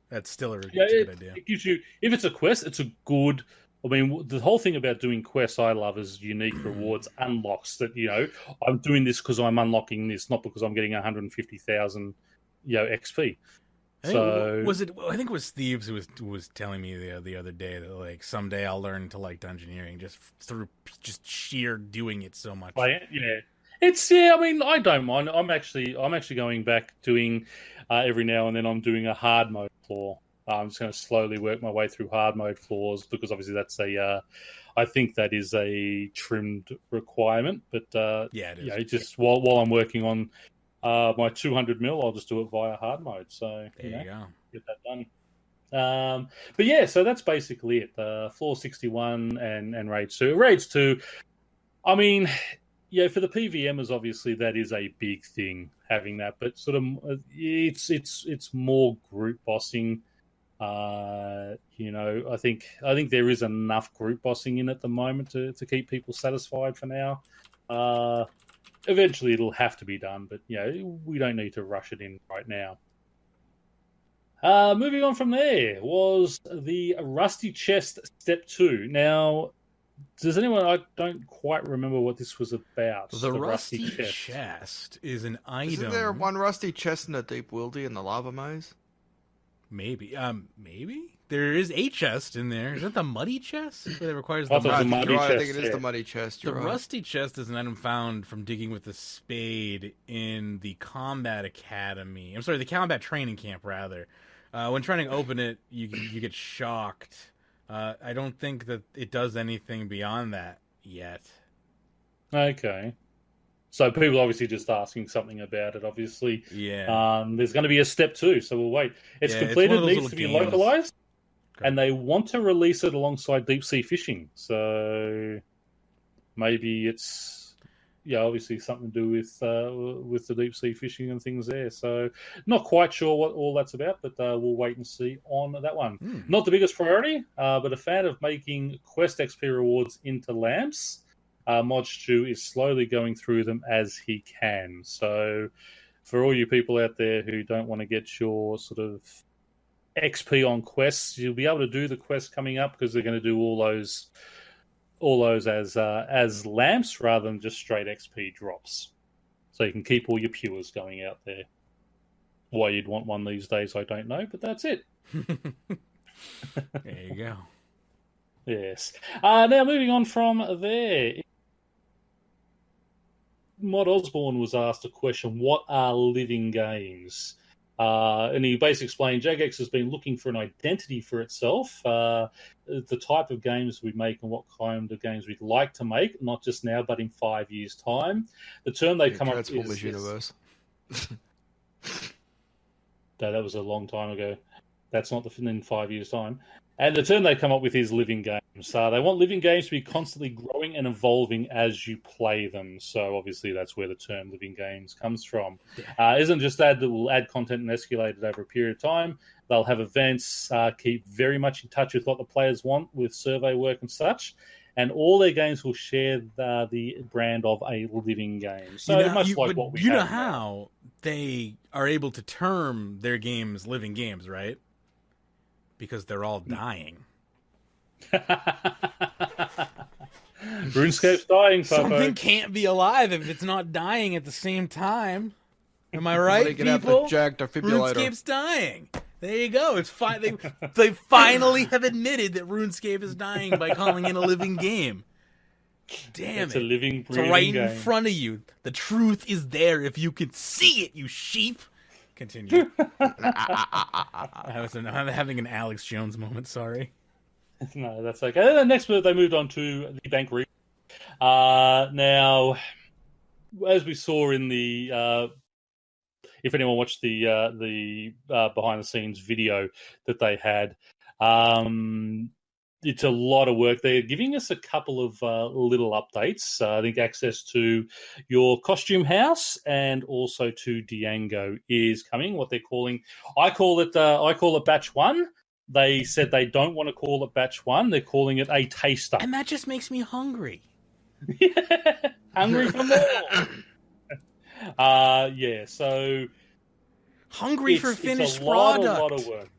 that's still a good idea. It gives you, if it's a quest, it's a good. I mean, the whole thing about doing quests I love is unique rewards, unlocks that I'm doing this because I'm unlocking this, not because I'm getting 150,000 XP. I think it was Thieves who was telling me the other day that like someday I'll learn to like dungeoneering just through just sheer doing it so much. I mean, I don't mind. I'm actually going back doing every now and then I'm doing a hard mode floor. I'm just going to slowly work my way through hard mode floors, because obviously that's I think that is a trimmed requirement. But it is. Just while I'm working on my 200 mil, I'll just do it via hard mode. So There you go. Get that done. But yeah, so that's basically it. Floor 61 and Raids 2. Raids 2, I mean, yeah, for the PVMers, obviously that is a big thing having that, but sort of it's more group bossing. You know, I think there is enough group bossing in at the moment to keep people satisfied for now. Eventually it'll have to be done, but you know, we don't need to rush it in right now. Moving on from there was the Rusty Chest Step 2. Now, does anyone... I don't quite remember what this was about. The Rusty Chest is an item... Isn't there one Rusty Chest in the Deep Wildy in the Lava Maze? Maybe. Maybe? There is a chest in there. Is that the Muddy Chest? That requires the Muddy chest. I think it is the Muddy Chest. The Rusty Chest is an item found from digging with the spade in the Combat Academy. I'm sorry, the Combat Training Camp, rather. When trying to open it, you get shocked. I don't think that it does anything beyond that yet. Okay. So people are obviously just asking something about it, obviously. Yeah. There's going to be a Step 2, so we'll wait. It's completed, needs to be localized, and they want to release it alongside deep sea fishing. So maybe it's... Yeah, obviously something to do with the deep sea fishing and things there. So not quite sure what all that's about, but we'll wait and see on that one. Not the biggest priority, but a fan of making Quest XP rewards into lamps. Mod Stu is slowly going through them as he can. So for all you people out there who don't want to get your sort of XP on quests, you'll be able to do the quest coming up because they're going to do all those as lamps rather than just straight XP drops. So you can keep all your pures going out there. Why you'd want one these days, I don't know, but that's it. There you go. Yes. Now moving on from there. Mod Osborne was asked a question, what are living games? And he basically explained Jagex has been looking for an identity for itself, the type of games we make and what kind of games we'd like to make, not just now, but in 5 years' time. The term they come up with is... Universe. No, that was a long time ago. That's not in 5 years' time. And the term they come up with is living games. They want living games to be constantly growing and evolving as you play them. So obviously that's where the term living games comes from. Isn't just that will add content and escalate it over a period of time. They'll have events, keep very much in touch with what the players want with survey work and such. And all their games will share the brand of a living game. So much like what we have. You know how they are able to term their games living games, right? Because they're all dying. RuneScape's dying, Papa. Something can't be alive if it's not dying at the same time. Am I right, people? RuneScape's dying. There you go. It's fine. They finally have admitted that RuneScape is dying by calling it a living game. Damn it's a living, breathing it's right game. In front of you. The truth is there if you can see it, you sheep. Continue. I'm having an Alex Jones moment, sorry. No, that's okay. And then next they moved on to the bank re. Now, as we saw in the... if anyone watched the behind the scenes video that they had, it's a lot of work. They're giving us a couple of little updates. I think access to your costume house and also to Diango is coming. What they're calling, I call it batch 1. They said they don't want to call it batch 1. They're calling it a taster, and that just makes me hungry. Hungry for more. Yeah, so hungry for finished product. A lot of work.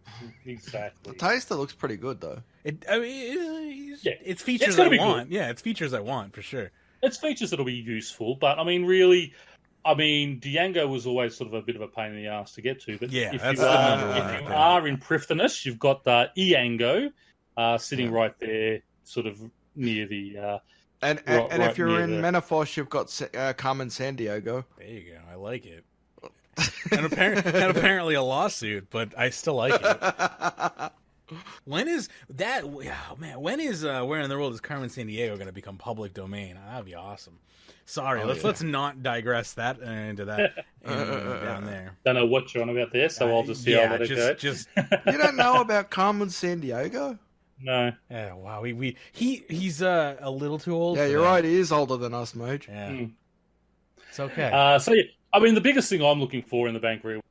Exactly. The taster looks pretty good, though. It's features I want. Good. Yeah, it's features I want for sure. It's features that'll be useful, but I mean, really, Diango was always sort of a bit of a pain in the ass to get to. But yeah, if you are in Prifddinas, you've got Iango sitting right there, sort of near the. And if you're in Menaforce, you've got Carmen Sandiego. There you go. I like it. and apparently a lawsuit, but I still like it. When is that? Oh, man, when is Where in the World is Carmen Sandiego going to become public domain? That'd be awesome. Sorry, let's not digress that into that down there. Don't know what you're on about there, so I'll just I'll let it go. Just You don't know about Carmen Sandiego? No. Yeah, wow. He's a little too old. Yeah, for you're that. right. He is older than us, Mage. Yeah, it's okay. So yeah, I mean, the biggest thing I'm looking for in the bank rework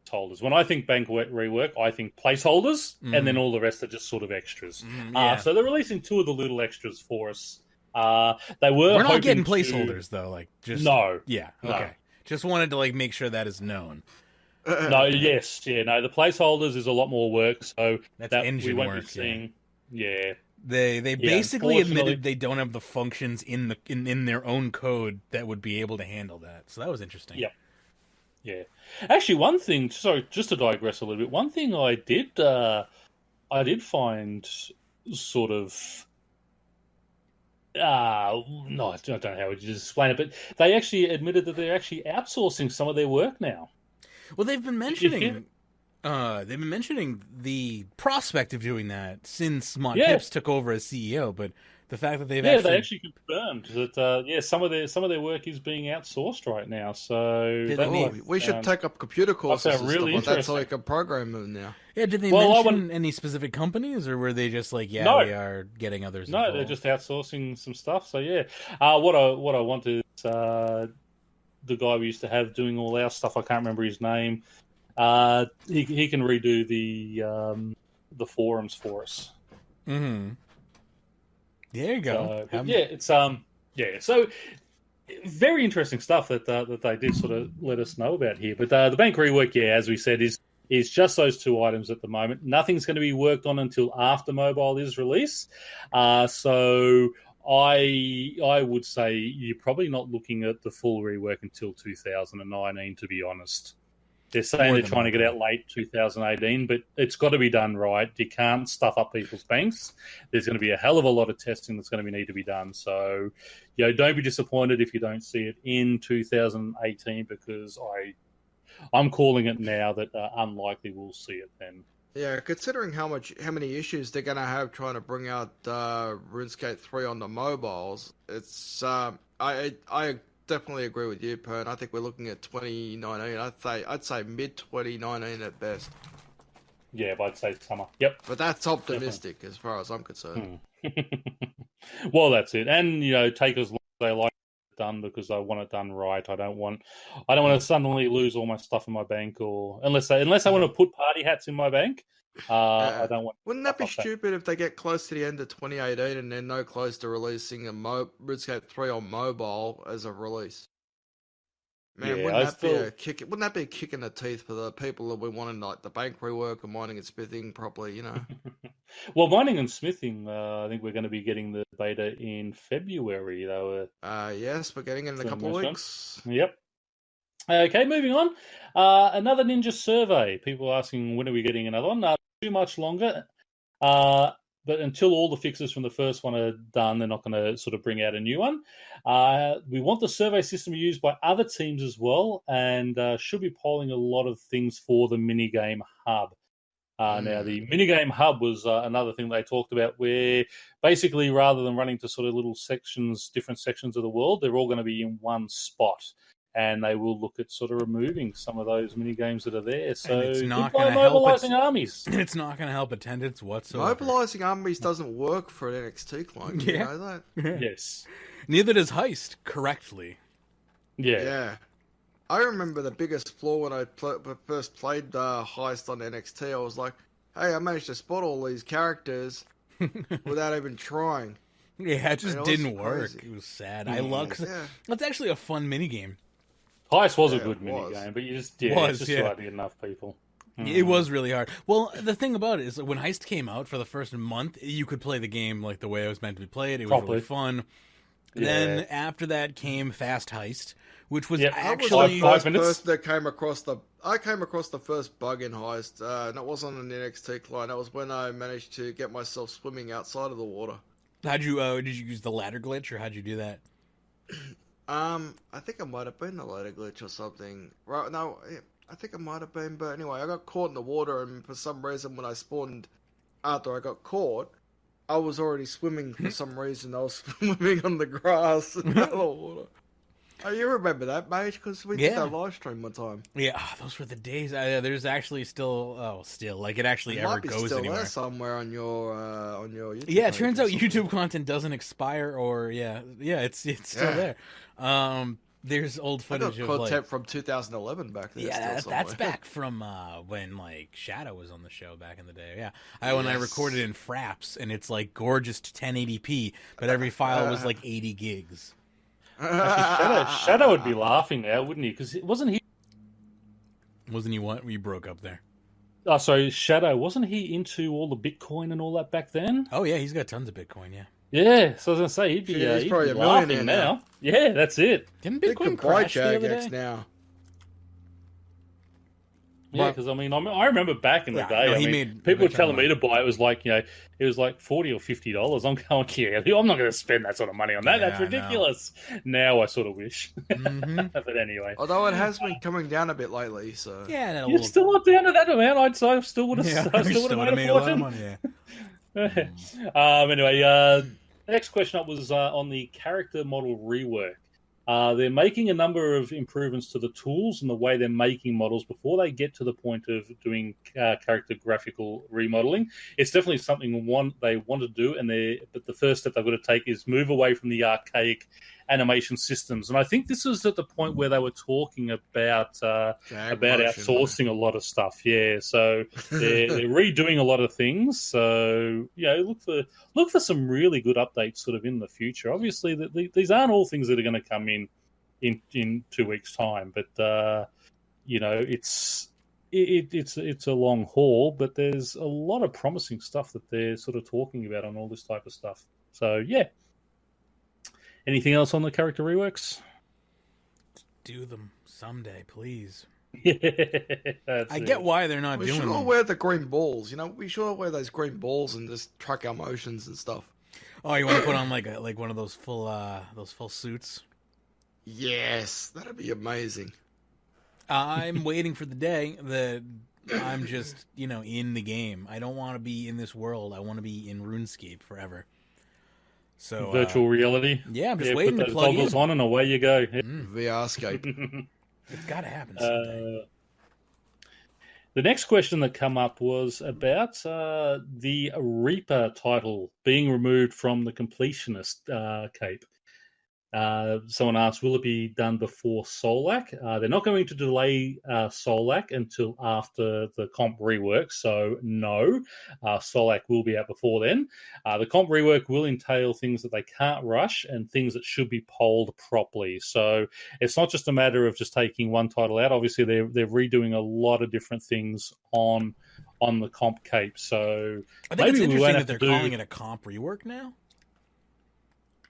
holders. When I think bank rework, I think placeholders, and then all the rest are just sort of extras. So they're releasing 2 of the little extras for us. We're not getting placeholders though. Like just no. Yeah. No. Okay. Just wanted to make sure that is known. The placeholders is a lot more work. So That's that engine we won't work. be seeing. Yeah. They basically admitted unfortunately- they don't have the functions in their own code that would be able to handle that. So that was interesting. Yep. Yeah. Actually, one thing. Sorry, just to digress a little bit. One thing I did find sort of. No, I don't know how would you explain it, but they actually admitted that they're actually outsourcing some of their work now. Well, they've been mentioning the prospect of doing that since Pips took over as CEO, but the fact that they actually confirmed that some of their work is being outsourced right now. So we should take up computer courses. Really and stuff. That's how we can program them now. Yeah, did they mention any specific companies, or were they just like, we are getting others involved? No, they're just outsourcing some stuff. So yeah, what I want is the guy we used to have doing all our stuff. I can't remember his name. He can redo the forums for us. Mm-hmm. There you go. So very interesting stuff that they did sort of let us know about here. But the bank rework, as we said, is just those 2 items at the moment. Nothing's going to be worked on until after mobile is released. So I would say you're probably not looking at the full rework until 2019, to be honest. They're saying they're trying to get out late 2018, but it's got to be done right. You can't stuff up people's banks. There's going to be a hell of a lot of testing that's going to need to be done. So, don't be disappointed if you don't see it in 2018, because I'm calling it now that unlikely we'll see it then. Yeah, considering how many issues they're going to have trying to bring out RuneScape 3 on the mobiles, it's I definitely agree with you, Pern. I think we're looking at 2019. I'd say mid 2019 at best. Yeah, but I'd say summer. Yep. But that's optimistic as far as I'm concerned. Well, that's it. And take as long as they like it done, because I want it done right. I don't want to suddenly lose all my stuff in my bank, or unless I want to put party hats in my bank. I don't want. Wouldn't that be stupid if they get close to the end of 2018 and they're no close to releasing a RuneScape 3 on mobile as a release? Man, wouldn't that be a kick in the teeth for the people that we wanted, like the bank rework and mining and smithing properly, Well, mining and smithing, I think we're going to be getting the beta in February, though. Yes, we're getting it in a couple of weeks. Yep. Okay, moving on. Another Ninja survey. People asking, when are we getting another one? Too much longer. But until all the fixes from the first one are done, they're not going to sort of bring out a new one. We want the survey system used by other teams as well, and should be polling a lot of things for the minigame hub. Now, the minigame hub was another thing they talked about, where basically rather than running to sort of little sections, different sections of the world, they're all going to be in one spot. And they will look at sort of removing some of those mini games that are there. So it's not going to mobilizing armies. It's not going to help attendance whatsoever. Mobilizing armies doesn't work for an NXT client. You know that? Yes. Neither does Heist correctly. Yeah. I remember the biggest flaw when I first played Heist on NXT. I was like, hey, I managed to spot all these characters without even trying. Yeah, it just didn't work. It was sad. I love that's actually a fun minigame. Heist was a good minigame, but it's just hard to get enough people. It was really hard. Well, the thing about it is that when Heist came out for the first month, you could play the game like the way it was meant to be played. It was really fun. Yeah. Then after that came Fast Heist, which was actually I came across the first bug in Heist, and it wasn't an NXT client. That was when I managed to get myself swimming outside of the water. How'd you did you use the ladder glitch, or how'd you do that? I think it might have been the ladder glitch or something. Right? No, I think it might have been. But anyway, I got caught in the water, and for some reason, when I spawned after I got caught, I was already swimming for some reason. I was swimming on the grass in the water. Oh, you remember that, mate? Because we did that live stream one time. Yeah, those were the days. There's actually still, like it actually ever goes still anywhere. There somewhere on your YouTube. Yeah, it turns out YouTube content doesn't expire, or it's still there. There's old footage of content from 2011 back there. Yeah, that's back from when like Shadow was on the show back in the day. Yeah, when I recorded in Fraps, and it's like gorgeous to 1080p, but every file was like 80 gigs. Shadow would be laughing now, wouldn't he? Because wasn't he what? You broke up there. Oh, sorry, Shadow. Wasn't he into all the Bitcoin and all that back then? Oh yeah, he's got tons of Bitcoin. Yeah. Yeah, so I was gonna say he'd be probably be a millionaire now. Yeah, that's it. Didn't Bitcoin crash the other day? Now. Yeah, because I remember back in the day. People were telling me to buy. It was like it was like $40 or $50. I'm going, I'm not going to spend that sort of money on that. That's ridiculous. Now I sort of wish. Mm-hmm. But anyway, although it has been coming down a bit lately, so you're still not down to that amount. I'd say I still would have. I still would have made a fortune. Anyway, next question up was on the character model rework. They're making a number of improvements to the tools and the way they're making models before they get to the point of doing character graphical remodeling. It's definitely something they want to do, but the first step they've got to take is move away from the archaic animation systems. And I think this was at the point where they were talking about outsourcing a lot of stuff. Yeah, so they're redoing a lot of things. So look for some really good updates sort of in the future. Obviously, these aren't all things that are going to come in 2 weeks' time, but it's a long haul. But there's a lot of promising stuff that they're sort of talking about on all this type of stuff. So yeah. Anything else on the character reworks? Do them someday, please. Yeah, I get why they're not doing them. We should all wear the green balls. We should all wear those green balls and just track our motions and stuff. Oh, you want to put on like one of those full suits? Yes, that'd be amazing. I'm waiting for the day that I'm just in the game. I don't want to be in this world. I want to be in RuneScape forever. So virtual reality. Yeah, I'm just waiting to plug goggles on and away you go. VRscape. It's got to happen someday. The next question that come up was about the Reaper title being removed from the completionist cape. Someone asked, will it be done before Solak? They're not going to delay Solak until after the comp rework, so no, Solak will be out before then. The comp rework will entail things that they can't rush and things that should be polled properly. So it's not just a matter of just taking one title out. Obviously, they're redoing a lot of different things on the comp cape. So I think it's interesting that they're calling it a comp rework now.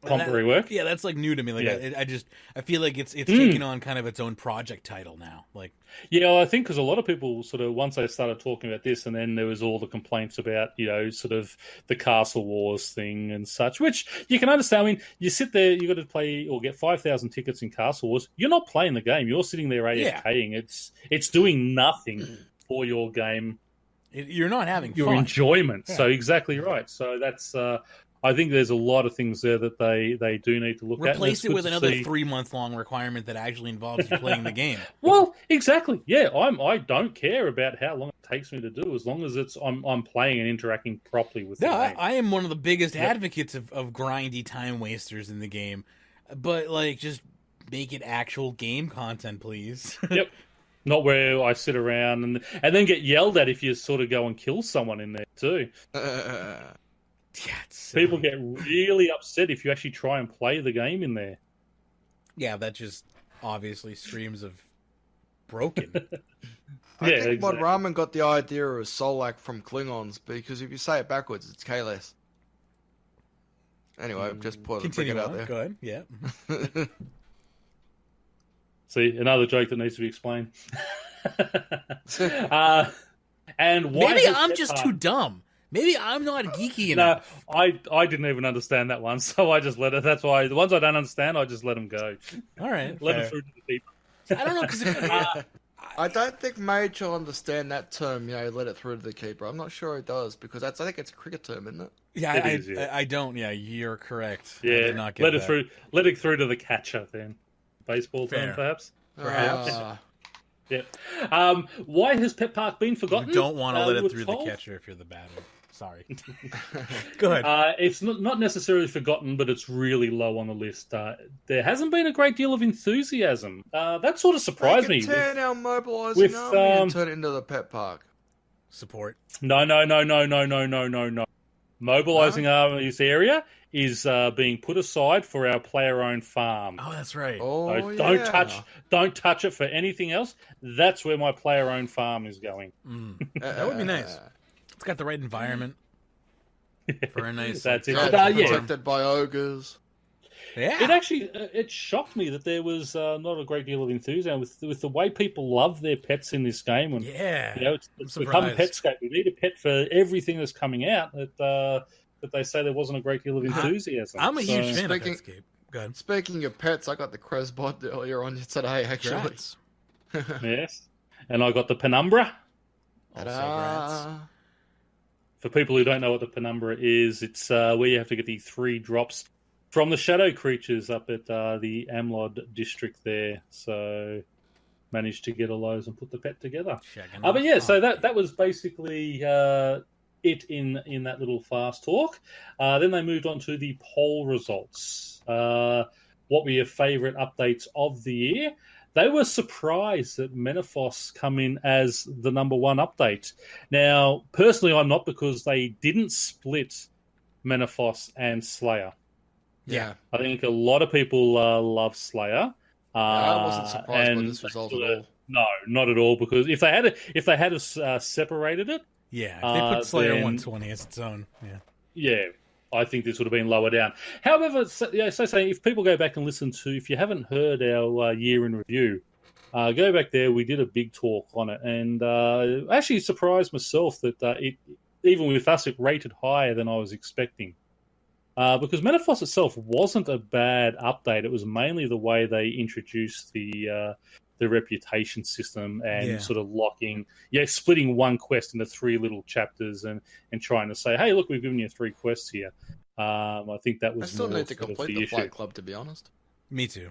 Comp rework? Yeah, that's like new to me. I feel like it's taking on kind of its own project title now. I think because a lot of people sort of once they started talking about this, and then there was all the complaints about sort of the Castle Wars thing and such, which you can understand. I mean, you sit there, you got to play or get 5,000 tickets in Castle Wars. You're not playing the game. You're sitting there AFKing. It's doing nothing for your game. You're not having your fun. Enjoyment. Yeah. So exactly right. So that's. I think there's a lot of things there that they do need to look at. Replace it with another 3-month-long requirement that actually involves you playing the game. Well, exactly. Yeah, I don't care about how long it takes me to do, as long as I'm playing and interacting properly with the game. I am one of the biggest advocates of grindy time wasters in the game, but just make it actual game content, please. Yep. Not where I sit around and then get yelled at if you sort of go and kill someone in there too. Yeah, people get really upset if you actually try and play the game in there. Yeah, that just obviously screams of broken. I think Mod Ramen got the idea of Solak from Klingons, because if you say it backwards, it's Kalis. Anyway, just put it out there. Go ahead. Yeah. See, another joke that needs to be explained. And why maybe I'm just too dumb. Maybe I'm not geeky enough. No, I didn't even understand that one, so I just let it. That's why the ones I don't understand, I just let them go. All right, let them through to the deep. I don't know, because I don't think Mage will understand that term, let it through to the keeper. I'm not sure he does, because I think it's a cricket term, isn't it? Yeah, yeah. I don't. Yeah, you're correct. Yeah, I did not get let it that. through. Let it through to the catcher then. Baseball Fair. term, perhaps. Perhaps. Yeah. Why has Pet Park been forgotten? You don't want to let it through told? the catcher if you're the batter. Sorry. Go ahead. It's not necessarily forgotten, but it's really low on the list. There hasn't been a great deal of enthusiasm. That sort of surprised me. Turn our mobilising army and turn it into the Pet Park. Support. No. Mobilising armies area is being put aside for our player-owned farm. Oh, that's right. Oh, so don't touch it for anything else. That's where my player-owned farm is going. That would be nice. It's got the right environment for a nice. That's it. Protected by ogres. Yeah. It actually it shocked me that there was not a great deal of enthusiasm with the way people love their pets in this game. And, it's become Petscape. We need a pet for everything that's coming out. That they say there wasn't a great deal of enthusiasm. I'm a huge fan of Petscape. Go ahead. Speaking of pets, I got the Cresbot earlier on today, actually. Yes, and I got the Penumbra. For people who don't know what the Penumbra is, it's where you have to get the 3 drops from the shadow creatures up at the Amlod district there. So managed to get all those and put the pet together. But yeah, so that was basically it in that little fast talk. Then they moved on to the poll results. What were your favourite updates of the year? They were surprised that Menaphos come in as the number 1 update. Now, personally, I'm not, because they didn't split Menaphos and Slayer. Yeah. I think a lot of people love Slayer. I wasn't surprised by this result at all. No, not at all, because if they had separated it... Yeah, if they put Slayer 120 as its own. Yeah, I think this would have been lower down. However, saying, if people go back and listen to, if you haven't heard our year in review, go back there. We did a big talk on it, and actually surprised myself that even with us, it rated higher than I was expecting. Because Menaphos itself wasn't a bad update. It was mainly the way they introduced the reputation system and sort of splitting one quest into 3 little chapters and trying to say, hey, look, we've given you 3 quests here. I think that was I still need to complete the Flight Club, to be honest. Me too.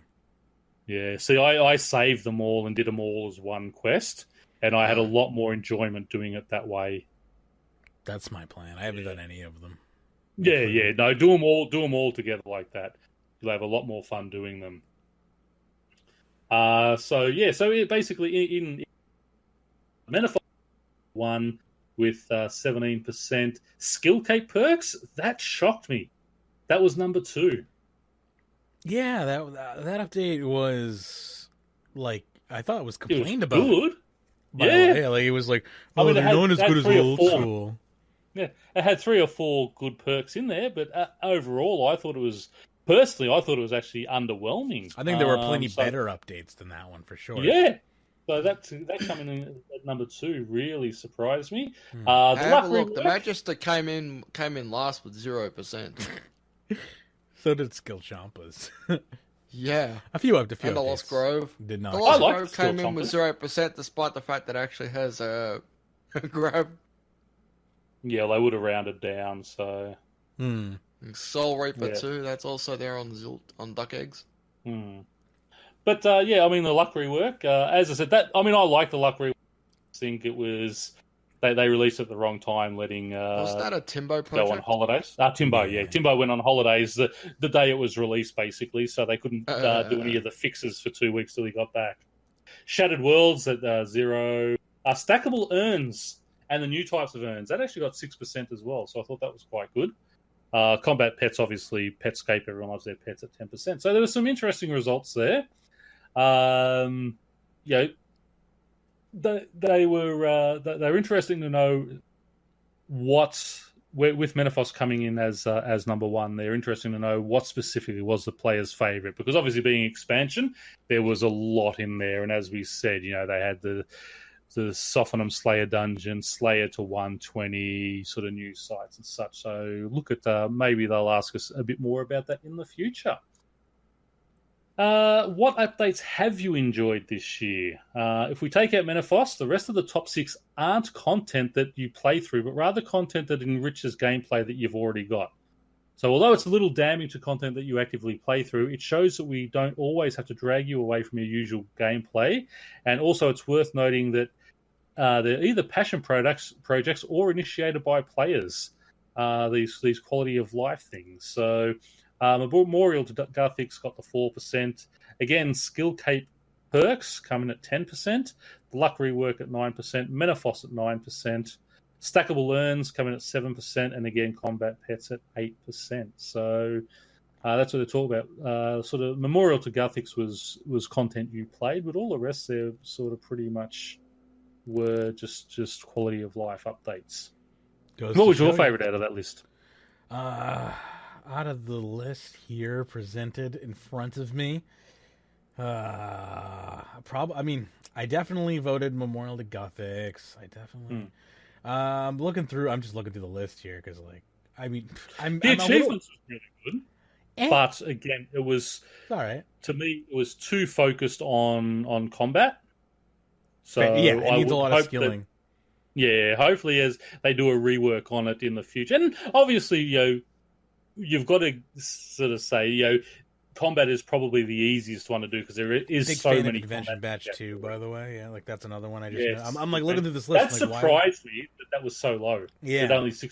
Yeah, see, I saved them all and did them all as one quest, and I had a lot more enjoyment doing it that way. That's my plan. I haven't done any of them. Yeah. No, do them all together like that. You'll have a lot more fun doing them. So it basically in Menaphos 1 with 17% skill cape perks. That shocked me. That was number 2. Yeah, that update was like, I thought it was complained about. Good. Yeah, like it was like, they're not as good as old school. Yeah, it had 3 or 4 good perks in there, but overall, I thought it was actually underwhelming. I think there were plenty better updates than that one for sure. Yeah, so that coming in at number 2 really surprised me. Have a look. The Magister came in last with 0%. So did Skill Champas. Yeah, a few updates. And the Lost Grove did not. The Lost Grove came in with 0%, despite the fact that it actually has a grab. Yeah, they would have rounded down. So, Soul Reaper too. That's also there on Duck Eggs. But I mean the luck rework. As I said, I like the luck rework. I think it was they released it at the wrong time, letting was that a Timbo project? Go on holidays. Timbo, yeah. Timbo went on holidays the day it was released, basically, so they couldn't do any of the fixes for 2 weeks till he got back. Shattered Worlds at 0. Stackable urns. And the new types of urns, that actually got 6% as well. So I thought that was quite good. Combat pets, obviously, Petscape, everyone loves their pets at 10%. So there were some interesting results there. They were interesting to know with Menaphos coming in as number 1. They're interesting to know what specifically was the player's favorite, because obviously being expansion, there was a lot in there. And as we said, they had the Sophanum Slayer dungeon, Slayer to 120, sort of new sites and such. So look at maybe they'll ask us a bit more about that in the future. What updates have you enjoyed this year? If we take out Menopause, the rest of the top 6 aren't content that you play through, but rather content that enriches gameplay that you've already got. So although it's a little damning to content that you actively play through, it shows that we don't always have to drag you away from your usual gameplay. And also it's worth noting that they're either passion projects or initiated by players, these quality of life things. So Memorial to Guthix got the 4%. Again, Skill Cape perks coming at 10%. Luck rework at 9%. Menopause at 9%. Stackable earns coming at 7%. And again, combat pets at 8%. So that's what they're talking about. Sort of Memorial to Guthix was content you played, but all the rest there sort of pretty much were just quality of life updates. What was your favourite out of that list? Out of the list here presented in front of me, I definitely voted Memorial to Guthix. I definitely. Looking through, I'm just looking through the list here because, the achievements was really good, but again, it was all right. To me, it was too focused on combat. So yeah, it needs a lot of skilling. Hopefully, as they do a rework on it in the future, and obviously, you've got to sort of say, combat is probably the easiest one to do because there is big so fan many. Of Convention Batch 2, by the way. Yeah, that's another one I just. Yes. I'm looking through this list. That surprised me that was so low. Yeah, at only 6%.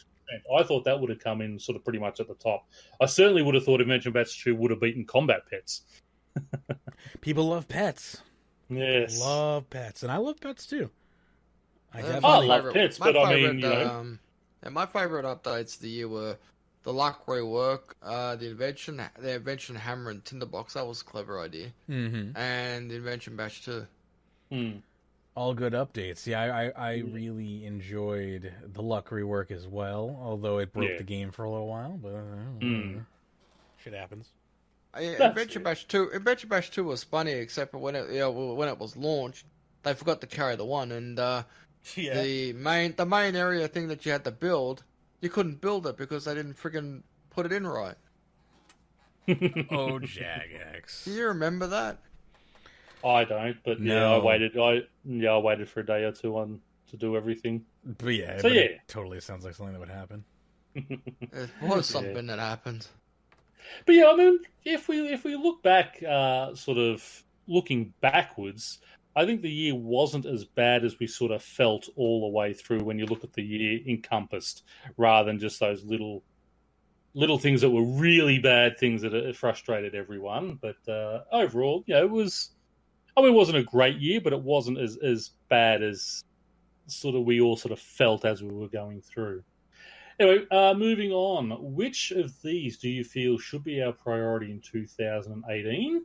I thought that would have come in sort of pretty much at the top. I certainly would have thought Convention Batch 2 would have beaten combat pets. People love pets. Yes, love pets, and I love pets too. I love pets, but I mean, my favorite updates of the year were the luck rework, the invention hammer and tinderbox. That was a clever idea, and the invention batch 2. All good updates. Yeah, I really enjoyed the luck rework as well, although it broke the game for a little while. But shit happens. Invention Batch 2 was funny, except for when it was launched, they forgot to carry the 1, and the main area thing that you had to build, you couldn't build it because they didn't friggin' put it in right. Oh, Jagex. Do you remember that? I don't, but no. I waited for a day or two to do everything. But it totally sounds like something that would happen. It was something that happened. But yeah, I mean, if we look back, sort of looking backwards, I think the year wasn't as bad as we sort of felt all the way through when you look at the year encompassed, rather than just those little things that were really bad things that frustrated everyone. But overall, it was. I mean, it wasn't a great year, but it wasn't as bad as sort of we all sort of felt as we were going through. Anyway, moving on. Which of these do you feel should be our priority in 2018?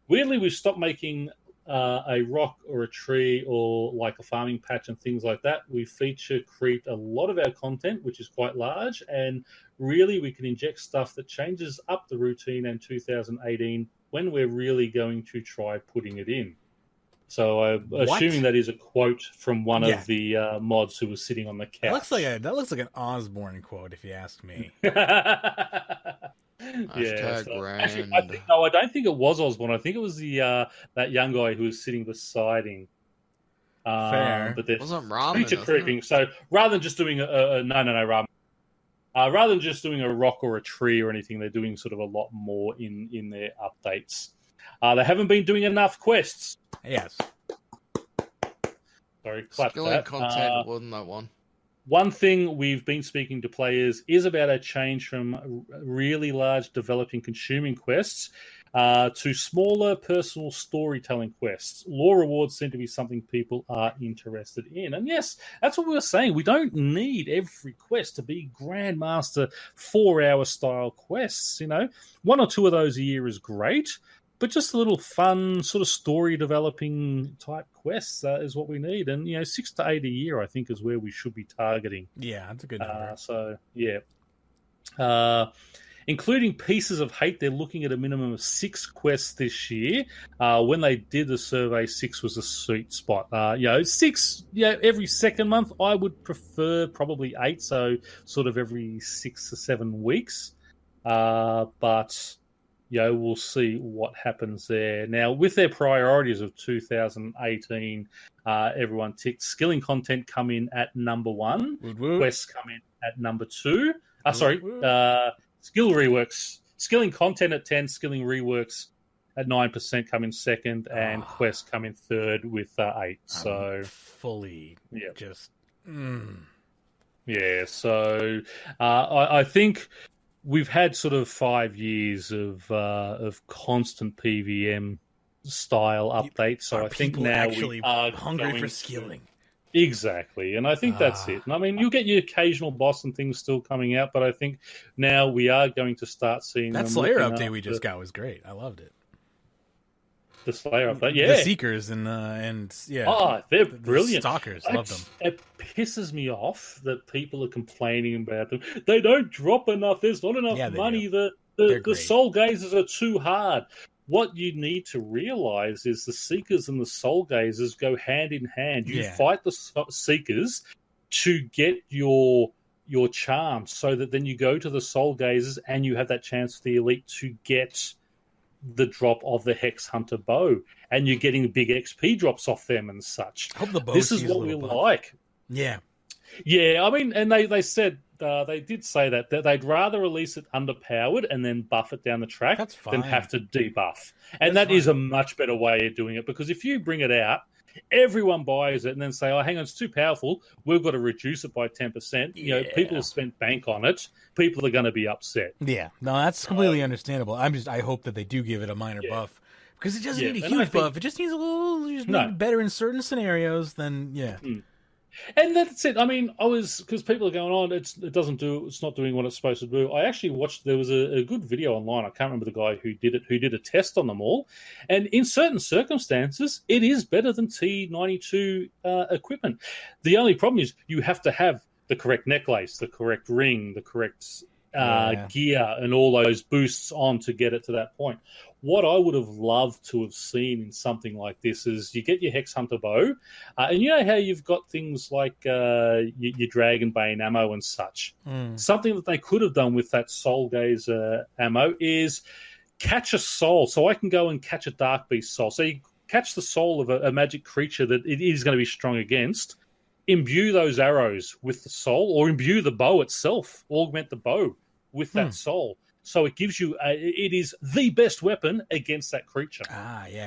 Weirdly, we've stopped making a rock or a tree or like a farming patch and things like that. We feature creep a lot of our content, which is quite large, and really we can inject stuff that changes up the routine in 2018 when we're really going to try putting it in. So I'm assuming that is a quote from one of the mods who was sitting on the couch. That looks like an Osborne quote, if you ask me. Actually, I don't think it was Osborne. I think it was the that young guy who was sitting beside him. Fair. But there's wasn't Ramen, creature creeping. So rather than just doing Ramen. Rather than just doing a rock or a tree or anything, they're doing sort of a lot more in their updates. They haven't been doing enough quests. Yes. Sorry, clap Skilling that. content wasn't that one. One thing we've been speaking to players is about a change from really large developing consuming quests to smaller personal storytelling quests. Lore rewards seem to be something people are interested in. And yes, that's what we were saying. We don't need every quest to be Grandmaster 4-hour style quests. 1 or 2 of those a year is great, but just a little fun sort of story developing type quests is what we need. And 6 to 8 a year, I think, is where we should be targeting. Yeah, that's a good number. So yeah. Including Pieces of Hate, they're looking at a minimum of 6 quests this year. When they did the survey, 6 was a sweet spot. 6, every second month. I would prefer probably 8, so sort of every 6 to 7 weeks. But we'll see what happens there. Now, with their priorities of 2018, everyone ticked. Skilling content come in at number 1. Quests come in at number 2. Skill reworks. Skilling content at 10, skilling reworks at 9% come in second, and quests come in third with 8. So fully just... Yeah, so I think we've had sort of 5 years of constant PVM style updates. So I think now we are hungry for skilling. Exactly, and I think that's it. And I mean, you'll get your occasional boss and things still coming out, but I think now we are going to start seeing that Slayer update we just got was great. I loved it. The Slayer update, the Seekers and they're brilliant. Stalkers, love them. It pisses me off that people are complaining about them. They don't drop enough. There's not enough money. The soul gazers are too hard. What you need to realize is the Seekers and the soul gazers go hand in hand. You fight the Seekers to get your charm, so that then you go to the soul gazers and you have that chance for the elite to get the drop of the Hex Hunter bow, and you're getting big XP drops off them and such. This is what we like. Yeah. I mean, and they said they did say that they'd rather release it underpowered and then buff it down the track than have to debuff. And that is a much better way of doing it, because if you bring it out, everyone buys it and then say, "Oh, hang on, it's too powerful. We've got to reduce it by 10%." People have spent bank on it. People are going to be upset. Yeah, no, that's completely understandable. I hope that they do give it a minor buff, because it doesn't need a huge buff. It just needs a little better in certain scenarios. Then And that's it. I mean, because people are going on, it's not doing what it's supposed to do. I actually watched, there was a good video online. I can't remember the guy who did a test on them all. And in certain circumstances, it is better than T92 equipment. The only problem is you have to have the correct necklace, the correct ring, the correct gear, and all those boosts on to get it to that point. What I would have loved to have seen in something like this is you get your Hex Hunter bow, and you know how you've got things like your Dragonbane ammo and such. Something that they could have done with that Soul Gazer ammo is catch a soul. So I can go and catch a Dark Beast soul. So you catch the soul of a magic creature that it is going to be strong against, imbue those arrows with the soul, or imbue the bow itself, augment the bow with that soul. So it gives you, it is the best weapon against that creature.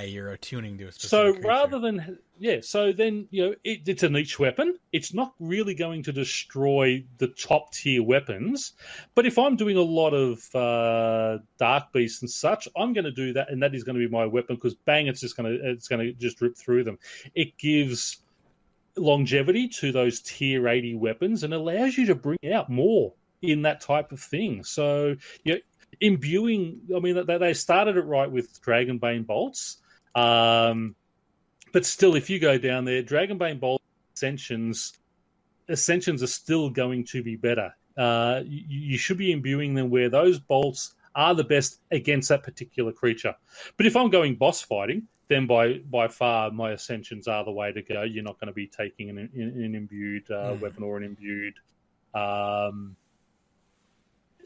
You're attuning to a specific creature. Rather than, so then, it's a niche weapon. It's not really going to destroy the top tier weapons. But if I'm doing a lot of Dark Beasts and such, I'm going to do that, and that is going to be my weapon, because bang, it's going to just rip through them. It gives longevity to those tier 80 weapons and allows you to bring out more in that type of thing. So, imbuing, I mean, they started it right with Dragonbane bolts, but still, if you go down there, Dragonbane bolt ascensions are still going to be better. You should be imbuing them where those bolts are the best against that particular creature. But if I'm going boss fighting, then by far my ascensions are the way to go. You're not going to be taking an imbued weapon or an imbued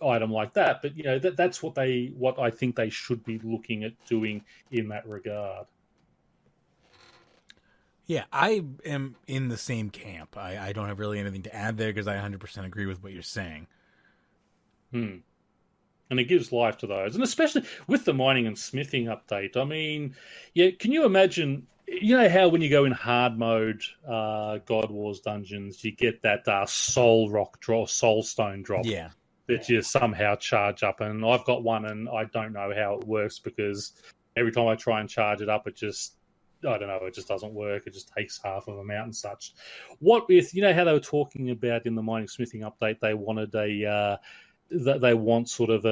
item like that. But that's what I think they should be looking at doing in that regard. Yeah, I am in the same camp. I don't have really anything to add there, because I 100% agree with what you're saying. And it gives life to those. And especially with the mining and smithing update. I mean, can you imagine, how when you go in hard mode God Wars dungeons, you get that soul rock draw, soul stone drop. Yeah. That you somehow charge up. And I've got one, and I don't know how it works, because every time I try and charge it up, it just doesn't work. It just takes half of them out and such. What if, how they were talking about in the mining smithing update, they wanted they want sort of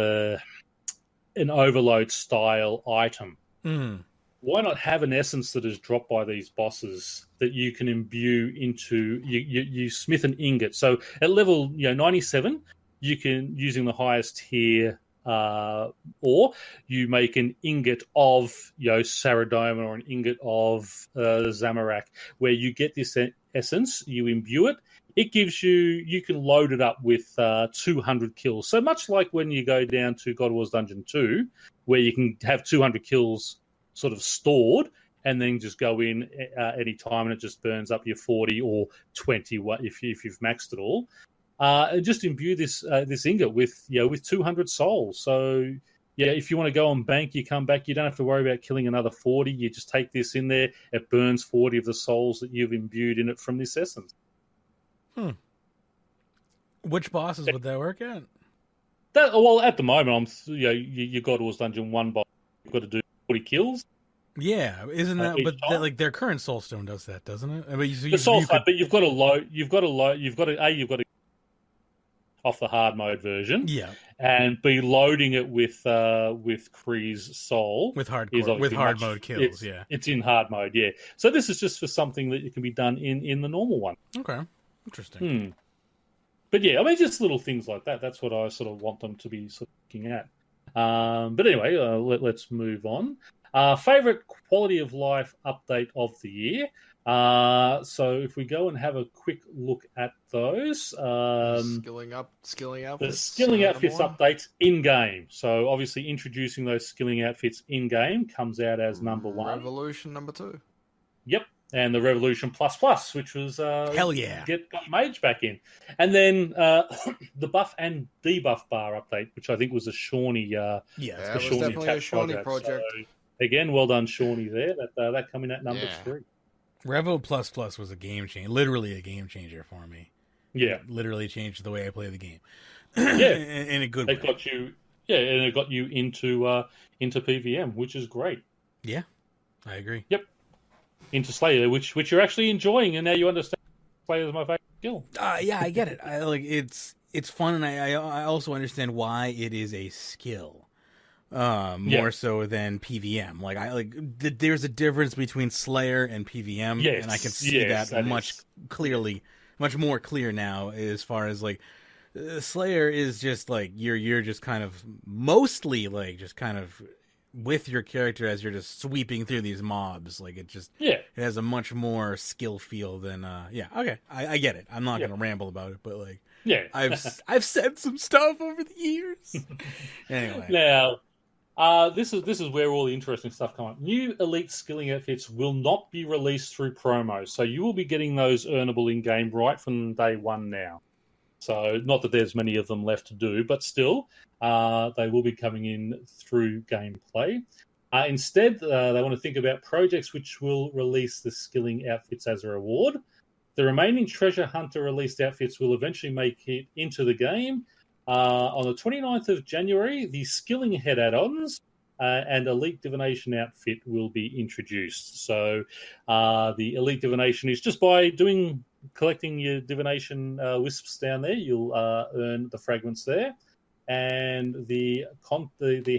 an overload style item. Why not have an essence that is dropped by these bosses that you can imbue into? You smith an ingot. So at level 97, you can, using the highest tier, or you make an ingot of Saradoma, or an ingot of Zamorak, where you get this essence, you imbue it, it gives you can load it up with 200 kills. So much like when you go down to God of War's Dungeon 2, where you can have 200 kills sort of stored, and then just go in any time, and it just burns up your 40 or 20 if you've maxed it all. And just imbue this ingot with 200 souls. So if you want to go on bank, you come back. You don't have to worry about killing another 40. You just take this in there. It burns 40 of the souls that you've imbued in it from this essence. Which bosses would that work at? Well, at the moment, you God of War's Dungeon 1 boss. You've got to do 40 kills. Yeah, isn't that? But like their current Soulstone does that, doesn't it? I mean, the Soulstone, but you've got to load. You've got to off the hard mode version. Yeah, and be loading it with Kree's soul with hard mode kills. It's in hard mode. Yeah, so this is just for something that can be done in the normal one. Okay, interesting. But yeah, I mean, just little things like that. That's what I sort of want them to be sort of looking at. But anyway, let's move on. Favorite quality of life update of the year. So if we go and have a quick look at those, skilling outfits. The skilling outfits updates in game. So obviously introducing those skilling outfits in game comes out as number 1. Revolution number 2. Yep. And the Revolution Plus, which was hell yeah, got Mage back in, and then the buff and debuff bar update, which I think was a Shawnee. It was definitely a Shawnee project. So, again, well done, Shawnee. There, that coming at number 3. Revo Plus was a game changer, literally a game changer for me. Yeah, it literally changed the way I play the game. Yeah, in a good way. Got you. Yeah, and it got you into PVM, which is great. Yeah, I agree. Yep. Into Slayer, which you're actually enjoying, and now you understand Slayer is my favorite skill. Yeah, I get it. I like it's fun, and I also understand why it is a skill. More so than PVM. There's a difference between Slayer and PVM, and I can see that much more clear now. As far as Slayer is just you're just kind of mostly just kind of with your character as you're just sweeping through these mobs. It has a much more skill feel than okay. I get it. I'm not gonna ramble about it, but I've said some stuff over the years. Anyway. Now this is where all the interesting stuff comes up. New elite skilling outfits will not be released through promos, so you will be getting those earnable in game right from day 1 now. So not that there's many of them left to do, but still, they will be coming in through gameplay. Instead, they want to think about projects which will release the skilling outfits as a reward. The remaining Treasure Hunter released outfits will eventually make it into the game. On the 29th of January, the Skilling Head add-ons and Elite Divination outfit will be introduced. So the Elite Divination is just by collecting your Divination wisps down there, you'll earn the fragments there. And the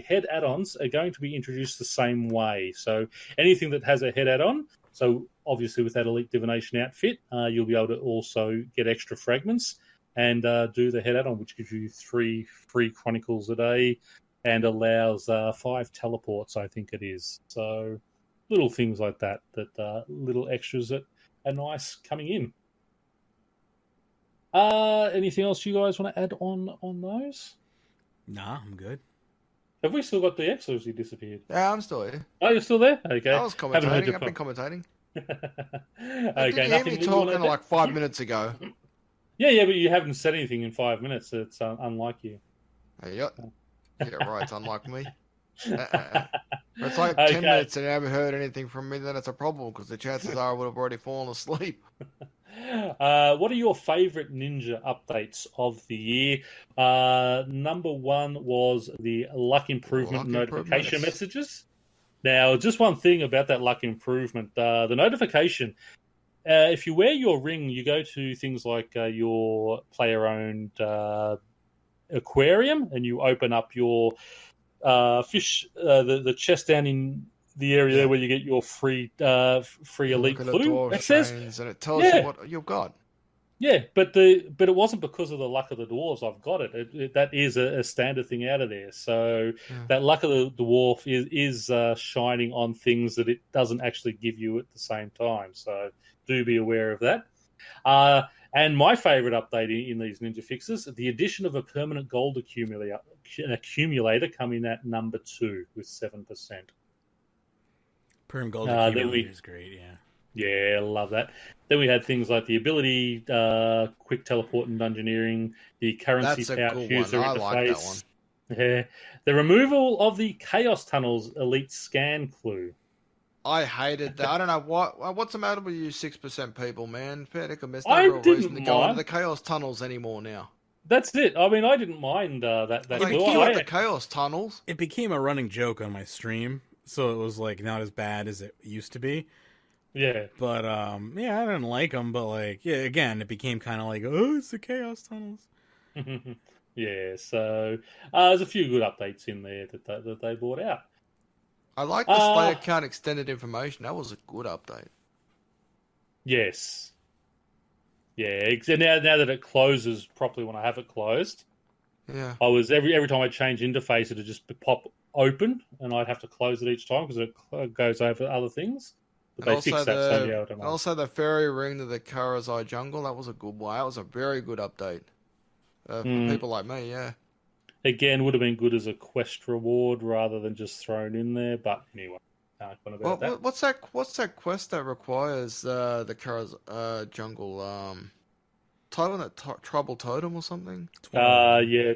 head add-ons are going to be introduced the same way. So anything that has a head add-on, so obviously with that Elite Divination outfit, you'll be able to also get extra fragments and do the head add-on, which gives you 3 free Chronicles a day and allows 5 teleports, I think it is. So little things like that little extras that are nice coming in. Anything else you guys want to add on those? Nah, I'm good. Have we still got DX, or has he disappeared? Yeah, I'm still here. Oh, you're still there? Okay. I was commentating. I've been commentating. Okay, did you hear me talking 5 minutes ago? Yeah, but you haven't said anything in 5 minutes. It's unlike you. Yeah, right. It's unlike me. It's like 10 minutes and you haven't heard anything from me, then it's a problem, because the chances are I would have already fallen asleep. What are your favourite Ninja updates of the year? Number 1 was the luck improvement notification messages. Now, just one thing about that luck improvement. The notification, if you wear your ring, you go to things like your player-owned aquarium, and you open up your fish, the chest down in the area there where you get your free elite clue. It says, and it tells you what you've got. Yeah, but it wasn't because of the luck of the dwarves I've got it. That is a standard thing out of there. So that luck of the dwarf is shining on things that it doesn't actually give you at the same time. So do be aware of that. And my favourite update in these Ninja fixes, the addition of a permanent gold accumulator coming at number 2 with 7%. Perm gold accumulator is great, yeah. Yeah, I love that. Then we had things like the ability, quick teleport and dungeoneering, the currency pouch user interface. I like that one. Yeah. The removal of the Chaos Tunnels elite scan clue. I hated that. I don't know what's the matter with you 6% people, man. Fair dinkum. There's no I real didn't reason to go mind. into the Chaos Tunnels anymore now. That's it. I mean, I didn't mind that. Like, the Chaos Tunnels. It became a running joke on my stream, so it was like not as bad as it used to be. Yeah. But yeah, I didn't like them, but like, yeah, again, it became kind of like, oh, it's the Chaos Tunnels. Yeah, so there's a few good updates in there that they brought out. I like the Slayer count extended information. That was a good update. Yes. Yeah, now that it closes properly when I have it closed, yeah, I was every time I change interface, it'd just pop open, and I'd have to close it each time because it goes over other things. But they fixed that, so yeah, I don't know. Also, the fairy ring to the Karazai jungle, that was a good one. That was a very good update. For people like me, yeah. Again, would have been good as a quest reward rather than just thrown in there, but anyway. That. What's that quest that requires the Karaz jungle? Tribal Totem or something? Yeah.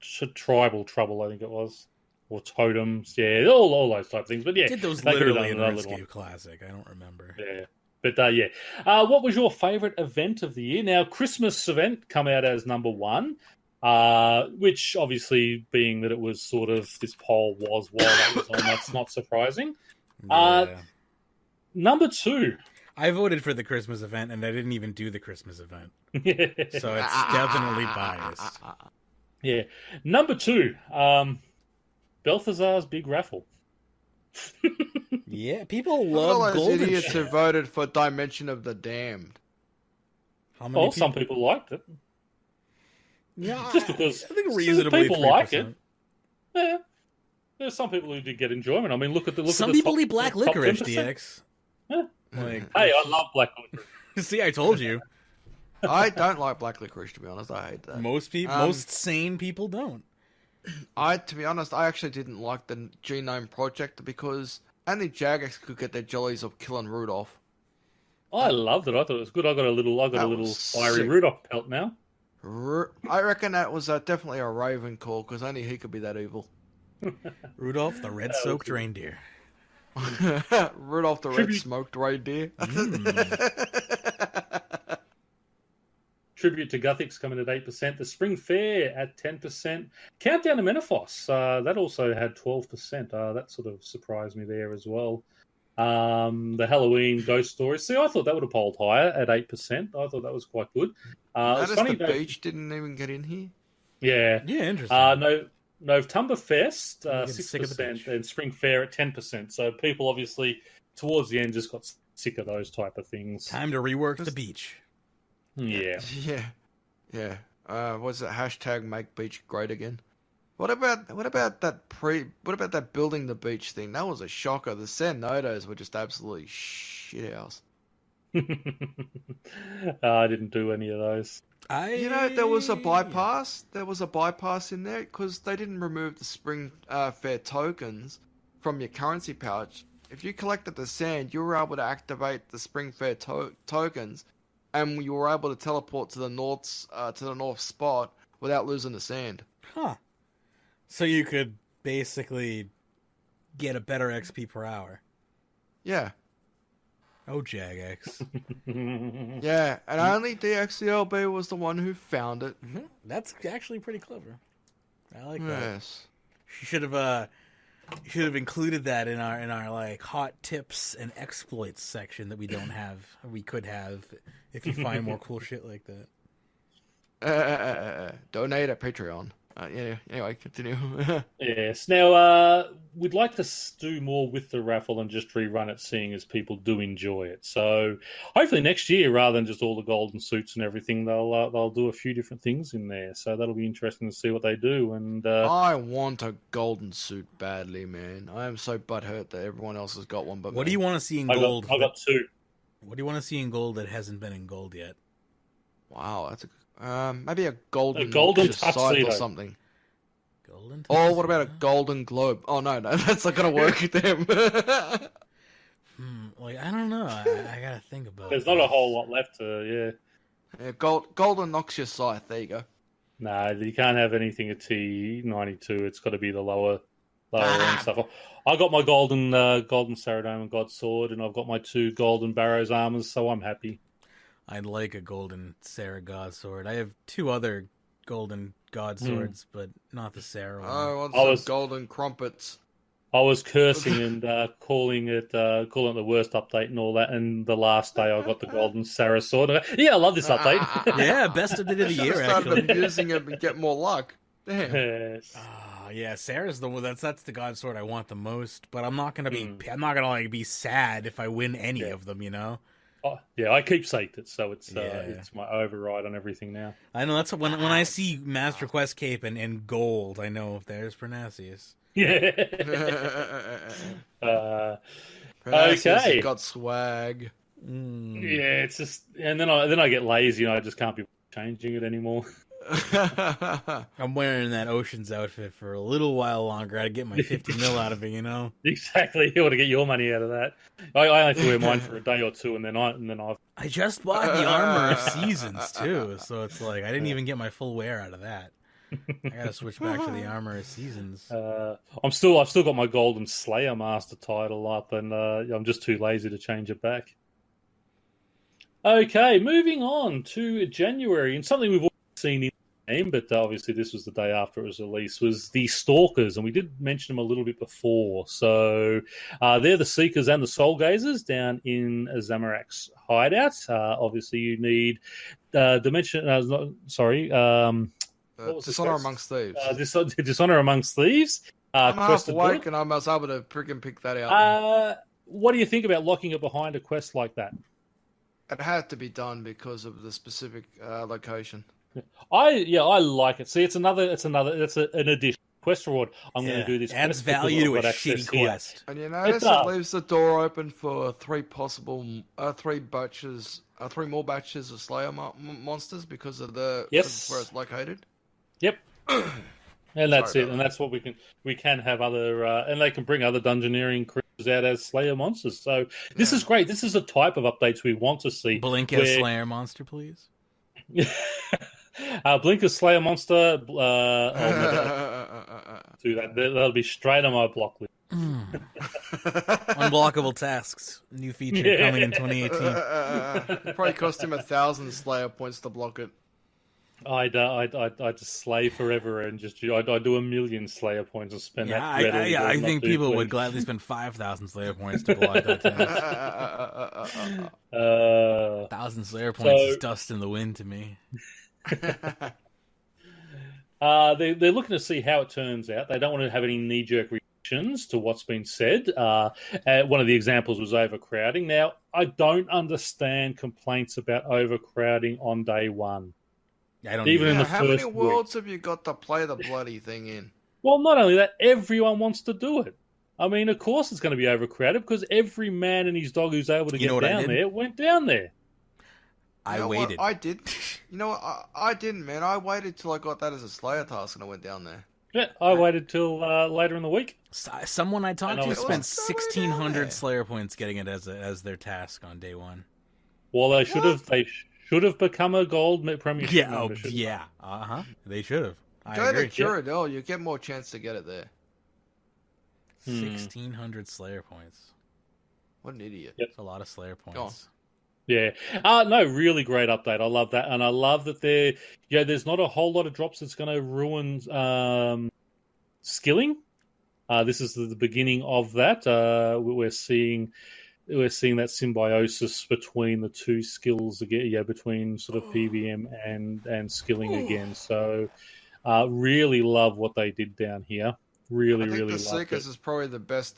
Tribal Trouble, I think it was. Or Totems, yeah, all those type of things. But yeah, did those literally in Runescape Classic? I don't remember. Yeah. But yeah, what was your favourite event of the year? Now, Christmas event come out as number 1, which obviously, being that it was sort of this poll was while that was on, that's not surprising. Yeah. Number 2, I voted for the Christmas event, and I didn't even do the Christmas event, so it's definitely biased. Yeah, number 2, Balthazar's Big Raffle. Yeah, people love all those idiots shit. who voted for Dimension of the Damned. How many people? Some people liked it. Yeah, just because I think reasonably people 3%. like it. Yeah, there's some people who did get enjoyment. I mean, look at the some at the people top, eat black licorice, DX. Yeah. Like, hey, I love black licorice. See, I told you. I don't like black licorice, to be honest. I hate that. Most sane people don't. To be honest, I actually didn't like the Genome Project because only Jagex could get their jollies of killing Rudolph. I loved it. I thought it was good. I got a little fiery Rudolph pelt now. I reckon that was definitely a Raven call because only he could be that evil. Rudolph the red-soaked reindeer. Rudolph the red-smoked reindeer. Tribute to Guthix coming at 8%. The Spring Fair at 10%. Countdown to Menaphos, that also had 12%. That sort of surprised me there as well. The Halloween Ghost Story. See, I thought that would have polled higher at 8%. I thought that was quite good. Notice the beach didn't even get in here? Yeah. Yeah, interesting. November Fest, 6%, and Spring Fair at 10%. So people obviously, towards the end, just got sick of those type of things. Time to rework the beach. Yeah. Was it hashtag make beach great again? What about that building the beach thing? That was a shocker. The Sanodos were just absolutely shit house. I didn't do any of those. There was a bypass. There was a bypass in there because they didn't remove the Spring Fair tokens from your currency pouch. If you collected the sand, you were able to activate the Spring Fair tokens. And you were able to teleport to the north spot without losing the sand. Huh. So you could basically get a better XP per hour. Yeah. Oh, Jagex. Yeah, and only DXCLB was the one who found it. Mm-hmm. That's actually pretty clever. I like that. Yes. She should have included that in our like hot tips and exploits section that we don't have. We could have if you find more cool shit like that. Donate at Patreon. Anyway, continue. Yes. Now, we'd like to do more with the raffle and just rerun it, seeing as people do enjoy it. So, hopefully next year, rather than just all the golden suits and everything, they'll do a few different things in there. So that'll be interesting to see what they do. And I want a golden suit badly, man. I am so butthurt that everyone else has got one. But what do you want to see in gold? I got 2. What do you want to see in gold that hasn't been in gold yet? Wow, that's a maybe a golden tuxedo scythe or something. Golden. Oh, what about a golden globe? Oh no, that's not gonna work with them. Like I don't know. I gotta think about. There's not a whole lot left to Yeah, golden Noxious Scythe. There you go. Nah, you can't have anything at T92. It's got to be the lower end stuff. I got my golden Saradomin God Sword, and I've got my 2 golden Barrows armors, so I'm happy. I'd like a golden Sarah God Sword. I have 2 other golden God Swords, but not the Sarah one. I want some golden crumpets. I was cursing and calling it the worst update and all that, and the last day I got the golden Sarah sword. Yeah, I love this update. Yeah, best update of the year, actually. Started abusing it and get more luck. Damn. Yes. Yeah, Sarah's the one. That's the God Sword I want the most. But I'm not gonna be. I'm not gonna like be sad if I win any of them. You know. Oh, yeah, I keep saked it, so it's my override on everything now. I know that's when I see Master Quest Cape and gold, I know there's Pernasius. Yeah. Okay. Got swag. Yeah, it's just, and then I get lazy and I just can't be changing it anymore. I'm wearing that Ocean's outfit for a little while longer. I'd get my 50 mil out of it, you know. Exactly, you want to get your money out of that. I only have to wear mine for a day or two, and then I just bought the Armor of Seasons too, so it's like I didn't even get my full wear out of that. I gotta switch back to the Armor of Seasons. I've still got my Golden Slayer Master title up, and I'm just too lazy to change it back. Okay, moving on to January, and something we've already seen in the game, but obviously this was the day after it was released, was the Stalkers, and we did mention them a little bit before. So they're the Seekers and the Soul Gazers down in Zamorak's hideout. Obviously you need Dishonor Amongst Thieves. Dishonor Amongst Thieves. I'm half awake and I was able to freaking pick that out. What do you think about locking it behind a quest like that? It had to be done because of the specific location. I like it. See, it's an addition. Quest reward. I'm going to do this. Adds value to a shitty quest. And you notice it leaves the door open for 3 more batches of Slayer monsters because of where it's located. Yep. And that's it. And that's what we can have other, and they can bring other dungeoneering creatures out as Slayer monsters. So this is great. This is the type of updates we want to see. Blink as Slayer monster, please. Blink as Slayer monster. Do that. That'll be straight on my block list. Unblockable tasks. New feature coming in 2018. It probably cost him 1,000 Slayer points to block it. I'd just slay forever and just I'd do 1,000,000 Slayer points and spend that. I think people would gladly spend 5,000 Slayer points to block that task. 1,000 Slayer points is dust in the wind to me. They're looking to see how it turns out. They don't want to have any knee-jerk reactions to what's been said. One of the examples was overcrowding. Now, I don't understand complaints about overcrowding on day one. I don't even in the how first many worlds have you got to play the bloody thing in? Well, not only that, everyone wants to do it. I mean, of course it's going to be overcrowded because every man and his dog who's able to get down there went down there. I waited. I did. You know what? I didn't, man. I waited till I got that as a Slayer task and I went down there. Yeah, I waited till later in the week. Someone I talked to spent 1,600 Slayer points getting it as their task on day one. Well, they should have. They should have become a gold premiership. Yeah. They should have. Go to Curador. You get more chance to get it there. 1,600 Slayer points. What an idiot! Yep. That's a lot of Slayer points. Yeah. No, really great update. I love that. And I love that there's not a whole lot of drops that's going to ruin skilling. This is the beginning of that. We're seeing that symbiosis between the two skills again, between sort of PVM and skilling again. So really love what they did down here. Really love it. I think the Seekers is probably the best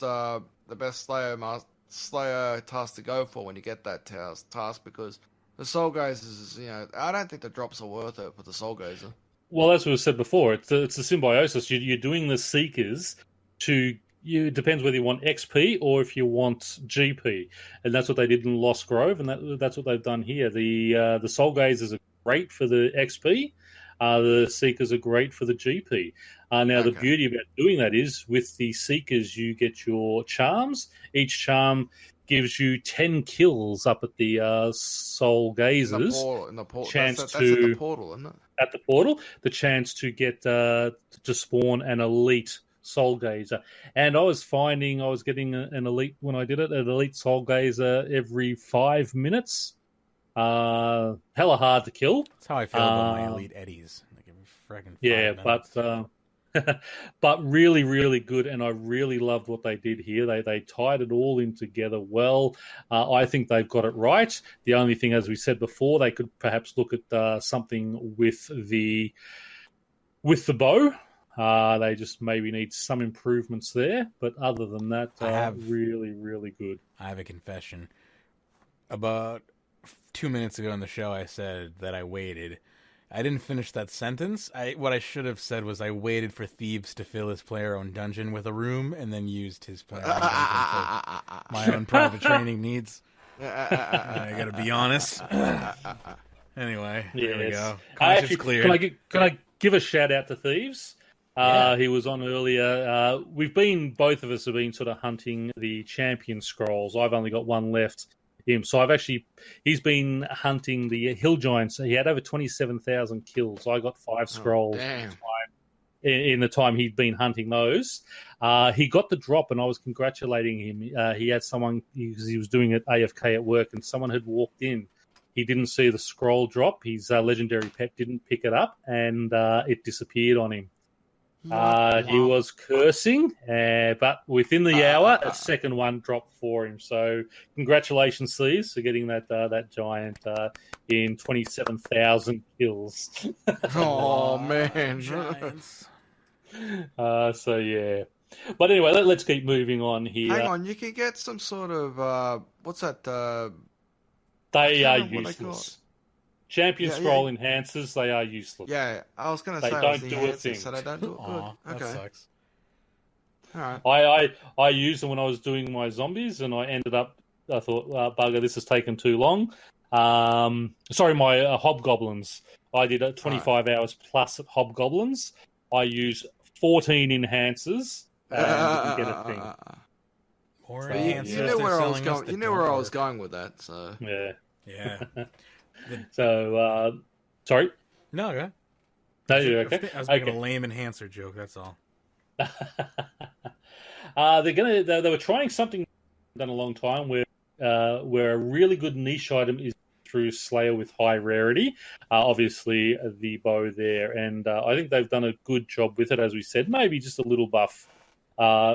Slayer task to go for when you get that task because the Soul Gazer is, I don't think the drops are worth it for the Soul Gazer. Well, as we said before, it's the symbiosis. You're doing the Seekers to it depends whether you want XP or if you want GP, and that's what they did in Lost Grove, and that's what they've done here. The Soul Gazers are great for the XP. The Seekers are great for the GP. Now, the beauty about doing that is with the Seekers, you get your charms. Each charm gives you 10 kills up at the Soul Gazers. In the portal. Chance That's to, at the portal, isn't it? At the portal, the chance to get to spawn an elite Soul Gazer. And I was getting an elite when I did it, an elite Soul Gazer every 5 minutes. Hella hard to kill. That's how I feel about my elite eddies. Like every freaking 5 minutes. But really, really good, and I really loved what they did here. They tied it all in together well. I think they've got it right. The only thing, as we said before, they could perhaps look at something with the bow. They just maybe need some improvements there, but other than that, really, really good. I have a confession. About 2 minutes ago in the show, I said that I waited. I didn't finish that sentence. What I should have said was I waited for Thebes to fill his player-owned dungeon with a room and then used his player-owned dungeon for my own private training needs. I gotta be honest. Anyway, there we go. Conscience cleared. Can I give a shout-out to Thebes? Yeah. He was on earlier. Both of us have been sort of hunting the champion scrolls. I've only got one left. So he's been hunting the hill giants. He had over 27,000 kills. I got 5 scrolls in the time he'd been hunting those. He got the drop, and I was congratulating him. He had someone, he was doing it AFK at work, and someone had walked in. He didn't see the scroll drop. His legendary pet didn't pick it up, and it disappeared on him. He was cursing, but within the hour, a second one dropped for him. So, congratulations, Thieves, for getting that giant in 27,000 kills. Oh man, Giants. So yeah, but anyway, let's keep moving on here. Hang on, you can get some sort of what's that? They are useless. Champion scroll enhancers, they are useless. Yeah, I was going to say they don't do a thing. So they don't do it good. That sucks. All right. I used them when I was doing my zombies, and I thought, bugger, this has taken too long. My hobgoblins. I did 25 hours plus at hobgoblins. I use 14 enhancers, and you get a thing. More enhancers. You knew where I was going. You knew where I was going with that. So yeah. So, sorry? No, go ahead. No, you're okay. I was making a lame enhancer joke, that's all. They were trying something done a long time where a really good niche item is through Slayer with high rarity. Obviously, the bow there, and I think they've done a good job with it, as we said. Maybe just a little buff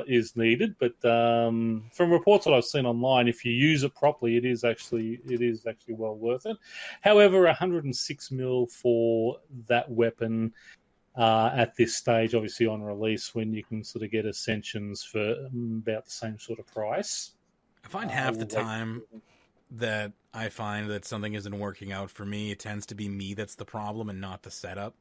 is needed, but from reports that I've seen online, if you use it properly, it is actually well worth it. However, 106 mil for that weapon at this stage, obviously on release, when you can sort of get Ascensions for about the same sort of price. I find half the time that I find that something isn't working out for me, it tends to be me that's the problem and not the setup.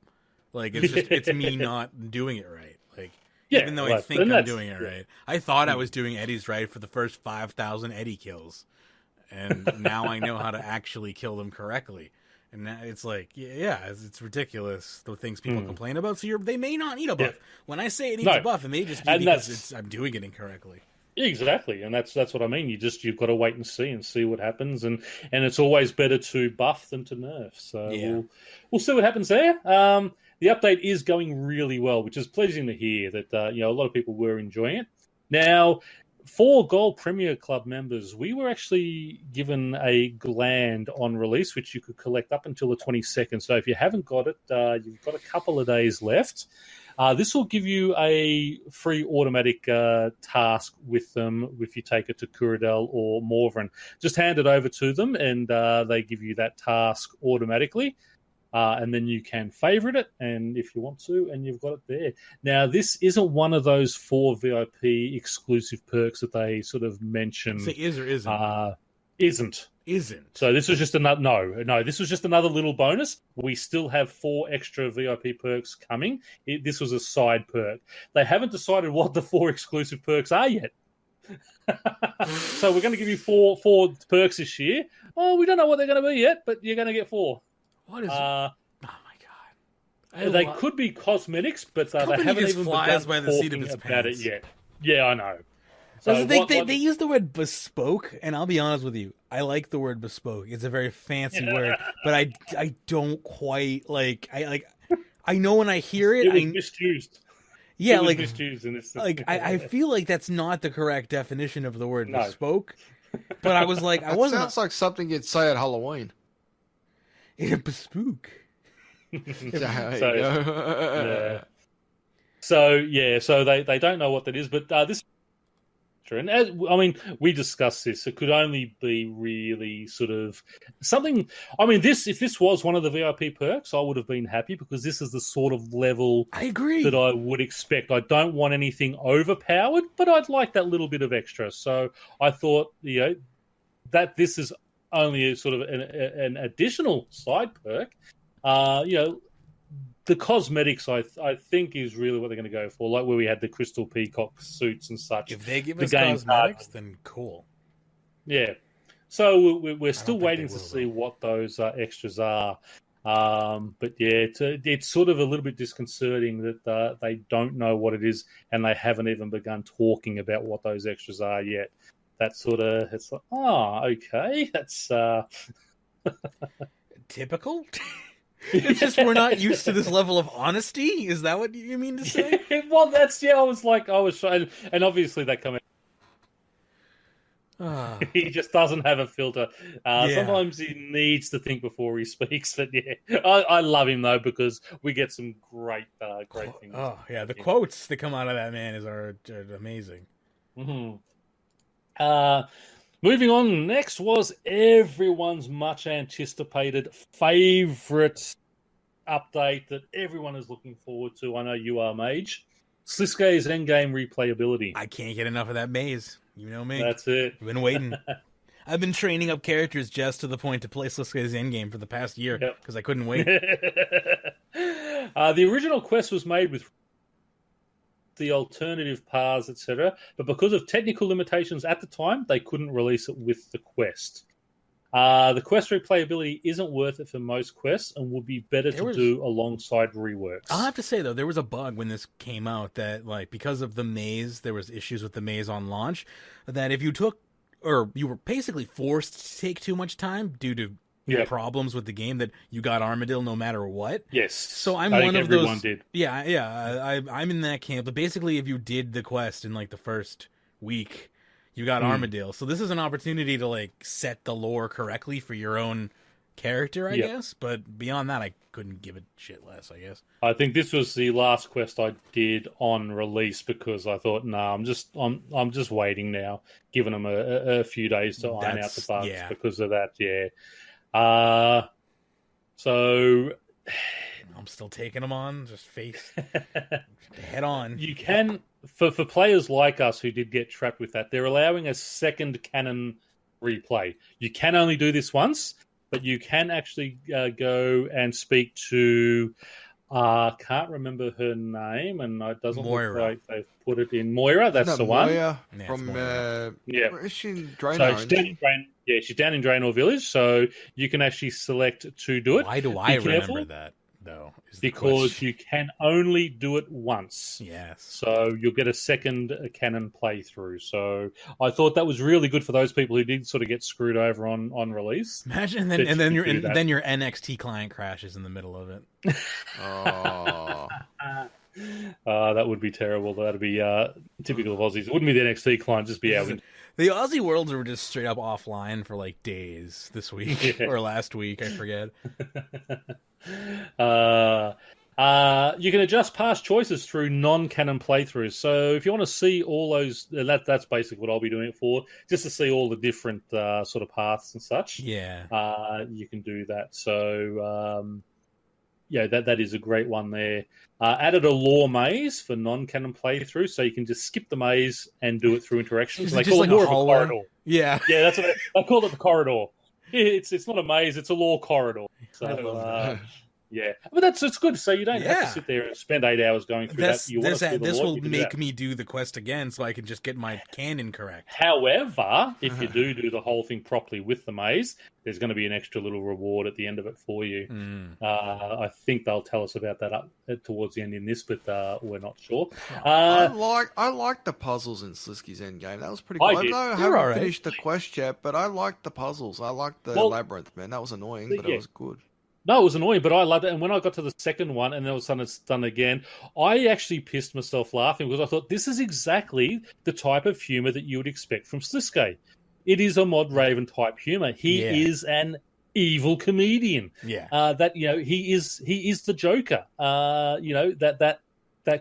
Like it's me not doing it right. Like. Yeah, even though I think I'm doing it right. I thought I was doing Eddies right for the first 5,000 Eddie kills. And now I know how to actually kill them correctly. And now it's like, it's ridiculous, the things people complain about. So they may not need a buff. When I say it needs a buff, it may just be because I'm doing it incorrectly. Exactly, and that's what I mean. You've got to wait and see what happens. And it's always better to buff than to nerf. So we'll see what happens there. The update is going really well, which is pleasing to hear that a lot of people were enjoying it. Now, for Gold Premier Club members, we were actually given a gland on release, which you could collect up until the 22nd. So if you haven't got it, you've got a couple of days left. This will give you a free automatic task with them if you take it to Kuradel or Morven. Just hand it over to them, and they give you that task automatically. And then you can favorite it, and if you want to, and you've got it there. Now, this isn't one of those 4 VIP exclusive perks that they sort of mention. Say is or isn't. Isn't. So this was just another this was just another little bonus. We still have 4 extra VIP perks coming. This was a side perk. They haven't decided what the 4 exclusive perks are yet. So we're going to give you four perks this year. Oh, we don't know what they're going to be yet, but you're going to get 4. What is? Oh my god! They could be cosmetics, but they haven't even begun talking about it yet. Yeah, I know. So they use the word bespoke, and I'll be honest with you, I like the word bespoke. It's a very fancy word, but I don't quite like. I know when I hear it, it was misused. Yeah, it was misused in this. I feel like that's not the correct definition of the word bespoke. But I was like, I wasn't. Sounds like something you'd say at Halloween. Yeah, bespoke. So they don't know what that is, but this. And we discussed this. It could only be really sort of something. If this was one of the VIP perks, I would have been happy because this is the sort of level I agree that I would expect. I don't want anything overpowered, but I'd like that little bit of extra. So I thought, that this is only a sort of an additional side perk. The cosmetics, I think, is really what they're going to go for, like where we had the Crystal Peacock suits and such. If they give us cosmetics, then cool. Yeah. So we're still waiting to see what those extras are. But yeah, it's sort of a little bit disconcerting that they don't know what it is and they haven't even begun talking about what those extras are yet. That's sort of, it's like, okay, that's... Typical? It's just we're not used to this level of honesty? Is that what you mean to say? Well, I was trying, and obviously they come out. He just doesn't have a filter. Sometimes he needs to think before he speaks. But yeah, I love him though because we get some great things. Oh yeah, the quotes that come out of that man are amazing. Mm-hmm. Moving on, next was everyone's much anticipated favourite update that everyone is looking forward to. I know you are, Mage. Sliske's endgame replayability. I can't get enough of that maze. You know me. That's it. I've been waiting. I've been training up characters just to the point to play Sliske's endgame for the past year because I couldn't wait. The original quest was made with the alternative paths, etc. But because of technical limitations at the time, they couldn't release it with the quest. The quest replayability isn't worth it for most quests and would be better to do alongside reworks. I'll have to say, though, there was a bug when this came out that, because of the maze, there was issues with the maze on launch, that if you took, or you were basically forced to take too much time due to problems with the game, that you got Armadillo no matter what. Yes. So I'm one of those. Did. Yeah. I'm in that camp. But basically, if you did the quest in the first week, you got Armadillo. So this is an opportunity to set the lore correctly for your own character, I guess. But beyond that, I couldn't give a shit less, I guess. I think this was the last quest I did on release because I thought, I'm just waiting now, giving them a few days to iron out the bugs because of that. Yeah. So I'm still taking them on, just head on. You can, for players like us who did get trapped with that, they're allowing a second canon replay. You can only do this once, but you can actually go and speak to, can't remember her name, and it doesn't look like they've put it in. Moira, that's the one. Moira from, where is she in Draenor? So she's down in Draenor Village, so you can actually select to do it. Why do I remember that, though? Because you can only do it once. Yes. So you'll get a second canon playthrough. So I thought that was really good for those people who did sort of get screwed over on release. Imagine, then your NXT client crashes in the middle of it. That would be terrible. That'd be typical of Aussies. It wouldn't be the NXT client, just be our. The Aussie worlds were just straight up offline for days this week or last week, I forget. You can adjust past choices through non-canon playthroughs. So if you want to see all those, that's basically what I'll be doing it for, just to see all the different sort of paths and such. Yeah. You can do that. So that is a great one there. Added a lore maze for non-canon playthrough, so you can just skip the maze and do it through interactions. Is it just like a hallway? Yeah. Yeah, that's what I call it, the corridor. It's not a maze, it's a lore corridor. So, I love that. Yeah, but it's good. So you don't have to Yeah. sit there and spend 8 hours going through that. You want to see the This lore, will you can do make that. me do the quest again, so I can just get my canon correct. However, if you do the whole thing properly with the maze, there's going to be an extra little reward at the end of it for you. I think they'll tell us about that up towards the end in this, but we're not sure. I like the puzzles in Slisky's Endgame. That was pretty cool. I did. know I haven't finished the quest yet, but I liked the puzzles. I liked the labyrinth, man. That was annoying, but it was good. No, it was annoying, but I loved it. And when I got to the second one, and then all of a sudden it's done again, I actually pissed myself laughing because I thought this is exactly the type of humor that you would expect from Sliske. It is a Mod Raven type humor. He is an evil comedian. Yeah, he is the Joker. That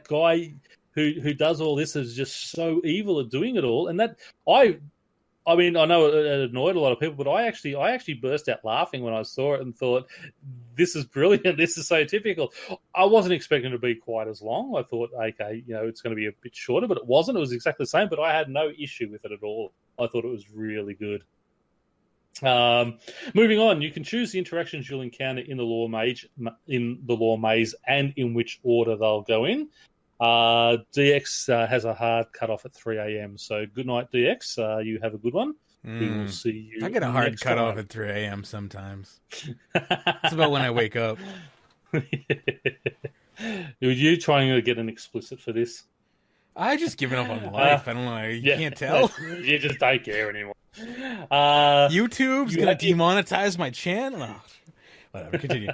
guy who does all this is just so evil at doing it all, and that I mean, I know it annoyed a lot of people, but I actually burst out laughing when I saw it and thought, this is brilliant. This is so typical. I wasn't expecting it to be quite as long. I thought, okay, it's going to be a bit shorter, but it wasn't. It was exactly the same, but I had no issue with it at all. I thought it was really good. Moving on, you can choose the interactions you'll encounter in the lore maze and in which order they'll go in. DX has a hard cutoff at 3 a.m. So good night, DX. You have a good one. We will see you. I get a hard cutoff at 3 a.m. sometimes. It's about when I wake up. Were you trying to get an explicit for this? I just given up on life. I don't know. You can't tell. You just don't care anymore. YouTube's going to demonetize my channel. Oh, whatever. Continue.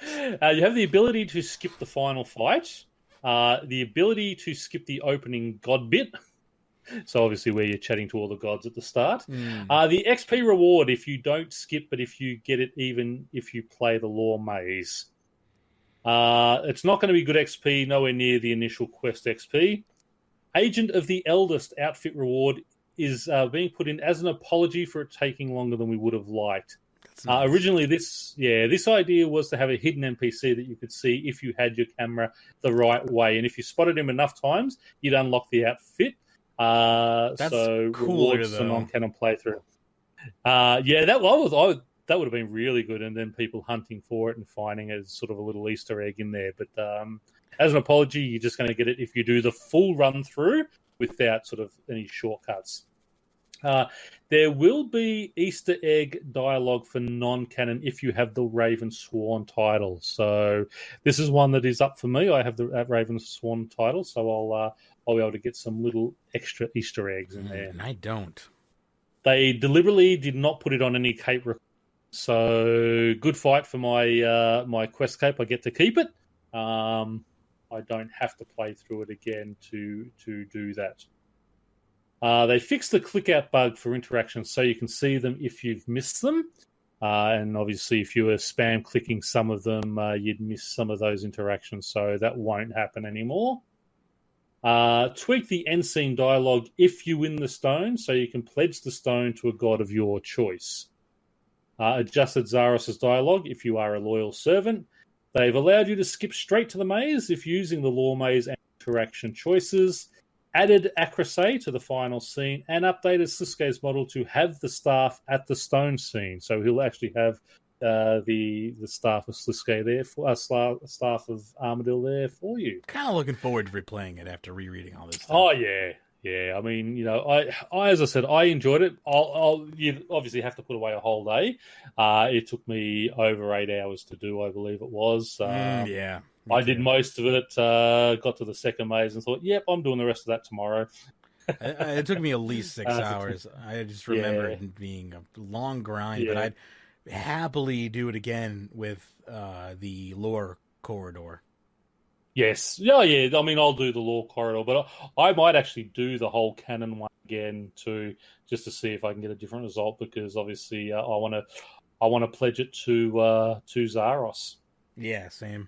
You have the ability to skip the final fight. The ability to skip the opening god bit, so obviously where you're chatting to all the gods at the start. The XP reward if you don't skip, but if you get it even if you play the lore maze. It's not going to be good XP, nowhere near the initial quest XP. Agent of the Eldest outfit reward is being put in as an apology for it taking longer than we would have liked. Nice. Originally, this idea was to have a hidden NPC that you could see if you had your camera the right way, and if you spotted him enough times, you'd unlock the outfit. That's so cooler, rewards the non-canon playthrough. That would have been really good, and then people hunting for it and finding it as sort of a little Easter egg in there. But as an apology, you're just going to get it if you do the full run through without sort of any shortcuts. There will be Easter egg dialogue for non-canon if you have the Raven Sworn title. So this is one that is up for me. I have the Raven Sworn title, so I'll be able to get some little extra Easter eggs in there. And I don't. They deliberately did not put it on any cape. So good fight for my my quest cape. I get to keep it. I don't have to play through it again to do that. They fixed the click-out bug for interactions so you can see them if you've missed them. And obviously, if you were spam clicking some of them, you'd miss some of those interactions, so that won't happen anymore. Tweak the end scene dialogue if you win the stone, so you can pledge the stone to a god of your choice. Adjusted Zaros' dialogue if you are a loyal servant. They've allowed you to skip straight to the maze if using the lore maze and interaction choices. Added Acrosay to the final scene and updated Sliske's model to have the staff at the stone scene. So he'll actually have the staff of Sliske there, staff of Armadillo there for you. Kind of looking forward to replaying it after rereading all this stuff. Oh, yeah. Yeah, I mean, I as I said, I enjoyed it. You obviously have to put away a whole day. It took me over 8 hours to do, I believe it was. Yeah. I did most of it, got to the second maze and thought, yep, I'm doing the rest of that tomorrow. It took me at least 6 hours. I just remember it being a long grind, but I'd happily do it again with the lore corridor. Yes. Yeah. I mean, I'll do the lore corridor, but I might actually do the whole canon one again too, just to see if I can get a different result, because obviously I want to pledge it to Zaros. Yeah, same.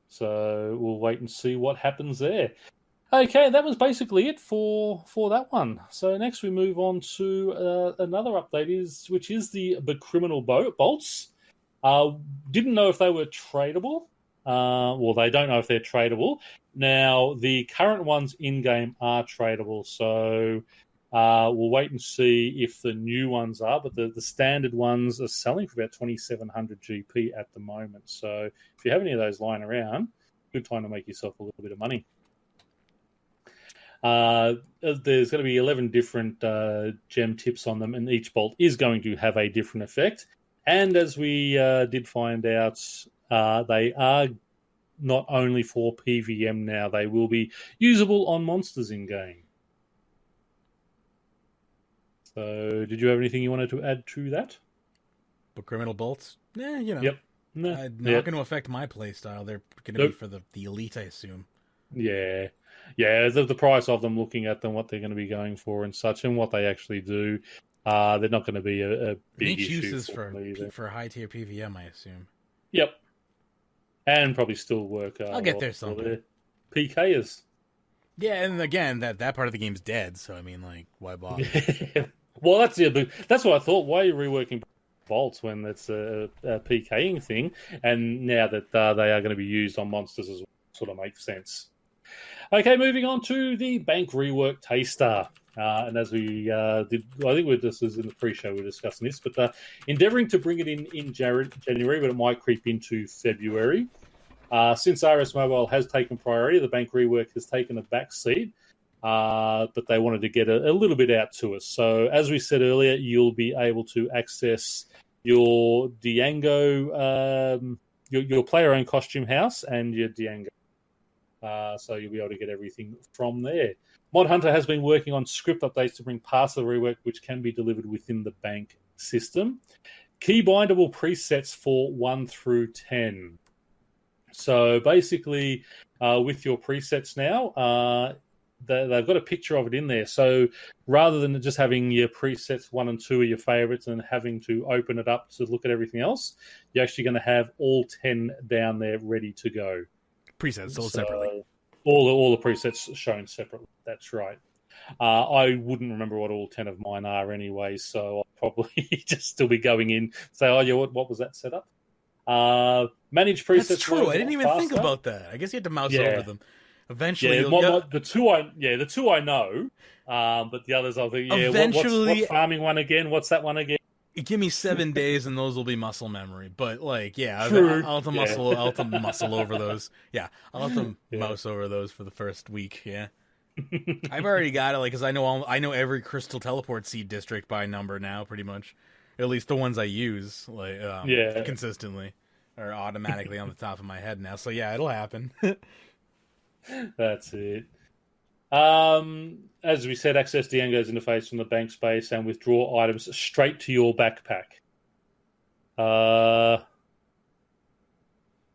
So we'll wait and see what happens there. Okay, that was basically it for that one. So next we move on to another update, which is the criminal bolts. Didn't know if they were tradable. Well, they don't know if they're tradable. Now, the current ones in-game are tradable. So We'll wait and see if the new ones are, but the standard ones are selling for about 2,700 GP at the moment. So if you have any of those lying around, good time to make yourself a little bit of money. There's going to be 11 different gem tips on them, and each bolt is going to have a different effect. And as we did find out, they are not only for PVM now, they will be usable on monsters in-game. So, did you have anything you wanted to add to that? But criminal bolts? You know. Yep. Not going to affect my playstyle. They're going to be for the elite, I assume. Yeah. Yeah, the price of them, looking at them, what they're going to be going for and such, and what they actually do, they're not going to be a big issue. Uses for high-tier PVM, I assume. Yep. And probably still work. I'll get there someday. PKers. Yeah, and again, that part of the game's dead, so I mean, like, why bother? Well, that's what I thought. Why are you reworking bolts when that's a PKing thing? And now that they are going to be used on monsters as well, sort of makes sense. Okay, moving on to the bank rework taster. And as we did, I think this was in the pre-show we were discussing this, but endeavouring to bring it in January, but it might creep into February. Since RS Mobile has taken priority, the bank rework has taken a back seat, but they wanted to get a little bit out to us. So as we said earlier, you'll be able to access your Diango, your player-owned costume house and your Diango. So you'll be able to get everything from there. Mod Hunter has been working on script updates to bring parts of the rework which can be delivered within the bank system. Key bindable presets for 1 through 10. So basically, with your presets now, they've got a picture of it in there. So rather than just having your presets 1 and 2 are your favorites and having to open it up to look at everything else, you're actually going to have all 10 down there ready to go. Presets sold separately. All the presets shown separately. That's right. I wouldn't remember what all 10 of mine are anyway, so I'll probably just still be going in, say, oh, yeah, what was that setup? Manage presets. That's true. I didn't even think about that. I guess you had to mouse over them. Eventually, the two I know, but the others I'll think, eventually, what's farming one again? What's that one again? Give me 7 days and those will be muscle memory. But like, yeah, I'll have to muscle over those. Yeah, I'll have to mouse over those for the first week. Yeah, I've already got it. Like, because I know every Crystal Teleport Seed district by number now, pretty much. At least the ones I use, like, consistently, are automatically on the top of my head now. So yeah, it'll happen. That's it. As we said, access Diango's interface from the bank space and withdraw items straight to your backpack.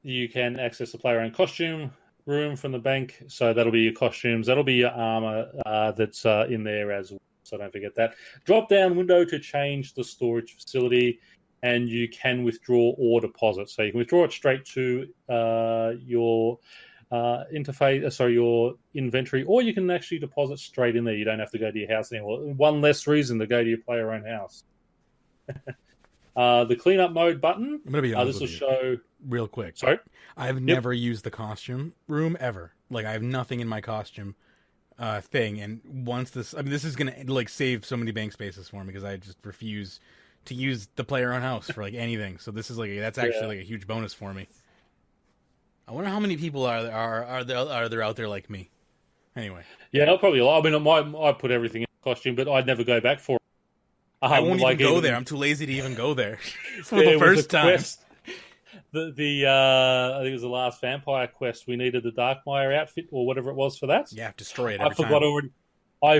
You can access the player-owned costume room from the bank, so that'll be your costumes, that'll be your armor that's in there as well, so don't forget that. Drop-down window to change the storage facility, and you can withdraw or deposit. So you can withdraw it straight to your your inventory, or you can actually deposit straight in there. You don't have to go to your house anymore. One less reason to go to your player-owned house. The cleanup mode button. I'm gonna be honest this will show real quick. Sorry, I've never used the costume room ever. Like, I have nothing in my costume thing, and once this is gonna like save so many bank spaces for me because I just refuse to use the player-owned house for like anything. So this is that's actually like a huge bonus for me. I wonder how many people are there out there like me. Anyway, yeah, probably a lot. I mean, I put everything in the costume, but I'd never go back for it. I won't even go there. I'm too lazy to even go there for the first time. Quest, I think it was the last vampire quest. We needed the Darkmire outfit or whatever it was for that. Yeah, destroy it. I forgot already. I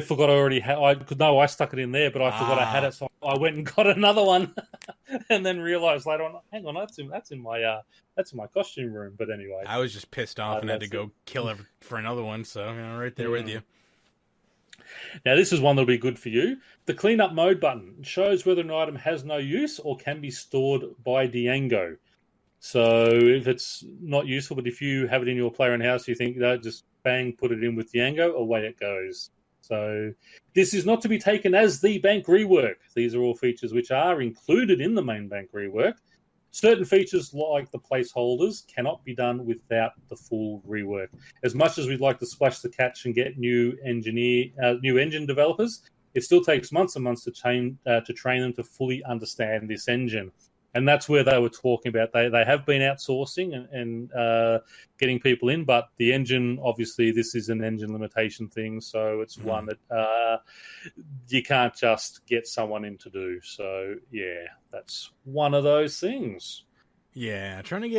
stuck it in there, but I forgot I had it, so I went and got another one, and then realized later on, hang on, that's in my costume room. But anyway, I was just pissed off and had to go kill for another one. So right there with you. Now this is one that'll be good for you. The cleanup mode button shows whether an item has no use or can be stored by Diango. So if it's not useful, but if you have it in your player-owned house, you think, just bang, put it in with Diango, away it goes. So this is not to be taken as the bank rework. These are all features which are included in the main bank rework. Certain features like the placeholders cannot be done without the full rework. As much as we'd like to splash the catch and get new engine developers, it still takes months and months to train them to fully understand this engine. And that's where they were talking about. They have been outsourcing and getting people in, but the engine, obviously, this is an engine limitation thing, so it's one that you can't just get someone in to do. So, yeah, that's one of those things. Yeah, trying to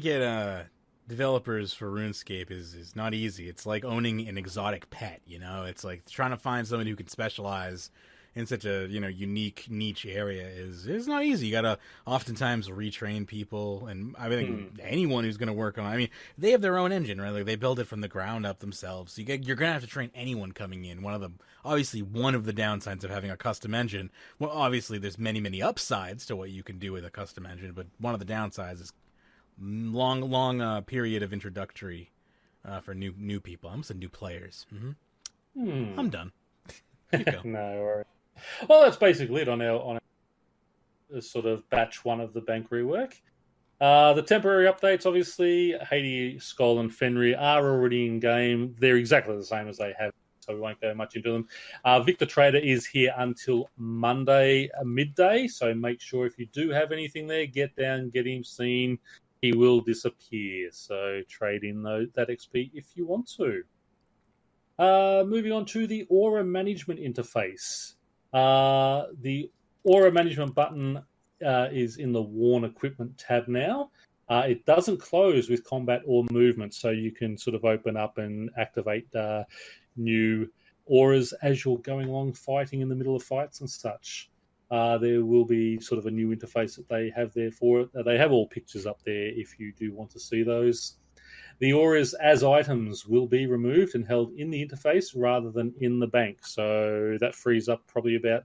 get developers for RuneScape is not easy. It's like owning an exotic pet, you know? It's like trying to find someone who can specialize in such a, unique niche area is not easy. You gotta oftentimes retrain people, and I think anyone who's gonna work on. I mean, they have their own engine, right? Like they build it from the ground up themselves. So you're gonna have to train anyone coming in. One of the downsides of having a custom engine. Well, obviously there's many upsides to what you can do with a custom engine, but one of the downsides is long period of introductory for new people. I almost said new players. I'm done. You go. No worries. Well, that's basically it on our sort of batch one of the bank rework. The temporary updates, obviously, Haiti, Skull, and Fenrir are already in game. They're exactly the same as they have, so we won't go much into them. Victor Trader is here until Monday midday, so make sure if you do have anything there, get down, get him seen. He will disappear, so trade in that XP if you want to. Moving on to the Aura Management interface. The Aura Management button is in the Worn Equipment tab now. It doesn't close with combat or movement, so you can sort of open up and activate new auras as you're going along fighting in the middle of fights and such. There will be sort of a new interface that they have there for it. They have all pictures up there if you do want to see those. The auras as items will be removed and held in the interface rather than in the bank. So that frees up probably about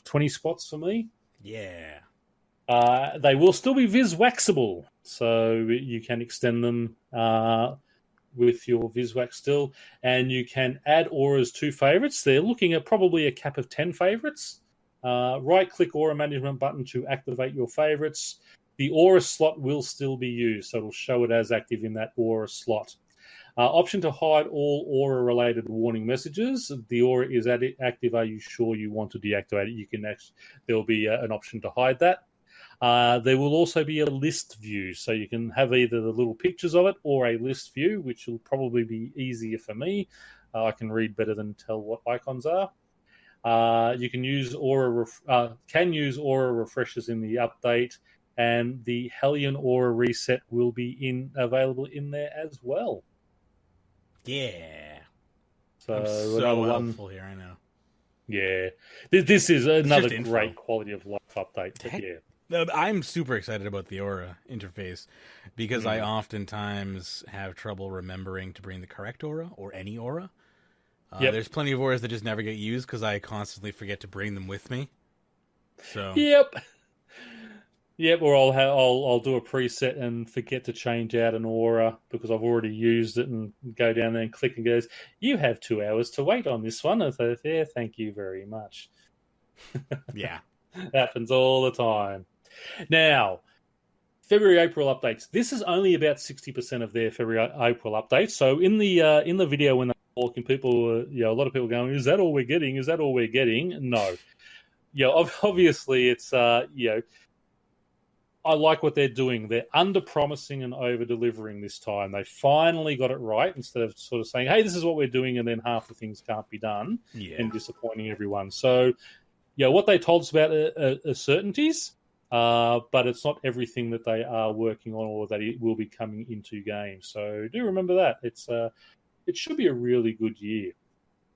20 spots for me. Yeah. They will still be Viswaxable, so you can extend them with your Viswax still. And you can add auras to favorites. They're looking at probably a cap of 10 favorites. Right-click Aura Management button to activate your favorites. The aura slot will still be used, so it'll show it as active in that aura slot. Option to hide all aura-related warning messages. The aura is active. Are you sure you want to deactivate it? There will be an option to hide that. There will also be a list view, so you can have either the little pictures of it or a list view, which will probably be easier for me. I can read better than tell what icons are. You can use aura refreshers in the update. And the Hellion Aura reset will be available in there as well. Yeah. So another helpful here, I know. Yeah. This is another great quality of life update. Yeah. I'm super excited about the Aura interface because I oftentimes have trouble remembering to bring the correct Aura or any Aura. There's plenty of Auras that just never get used because I constantly forget to bring them with me. So. Yep, or I'll do a preset and forget to change out an aura because I've already used it and go down there and click and goes, you have 2 hours to wait on this one. I thought, yeah, thank you very much. Yeah. Happens all the time. Now, February-April updates. This is only about 60% of their February-April updates. So in the video when they're talking, people, a lot of people going, is that all we're getting? Is that all we're getting? No. Obviously it's, I like what they're doing. They're under-promising and over-delivering this time. They finally got it right instead of sort of saying, hey, this is what we're doing, and then half the things can't be done and disappointing everyone. So, what they told us about are certainties, but it's not everything that they are working on or that it will be coming into game. So do remember that. It should be a really good year.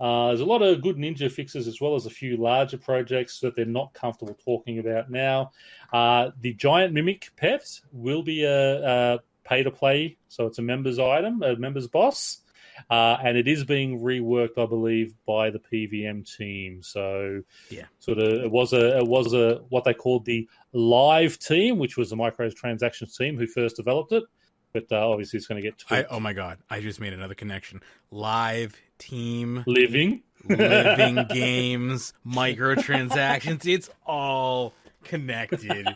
There's a lot of good ninja fixes as well as a few larger projects that they're not comfortable talking about now. The giant mimic pet will be a pay-to-play, so it's a members item, a members boss, and it is being reworked, I believe, by the PVM team. So, sort of, it was a what they called the live team, which was the microtransactions team who first developed it. But obviously, it's going to get tweaked. Oh my god! I just made another connection. Live team, living games, microtransactions. It's all connected.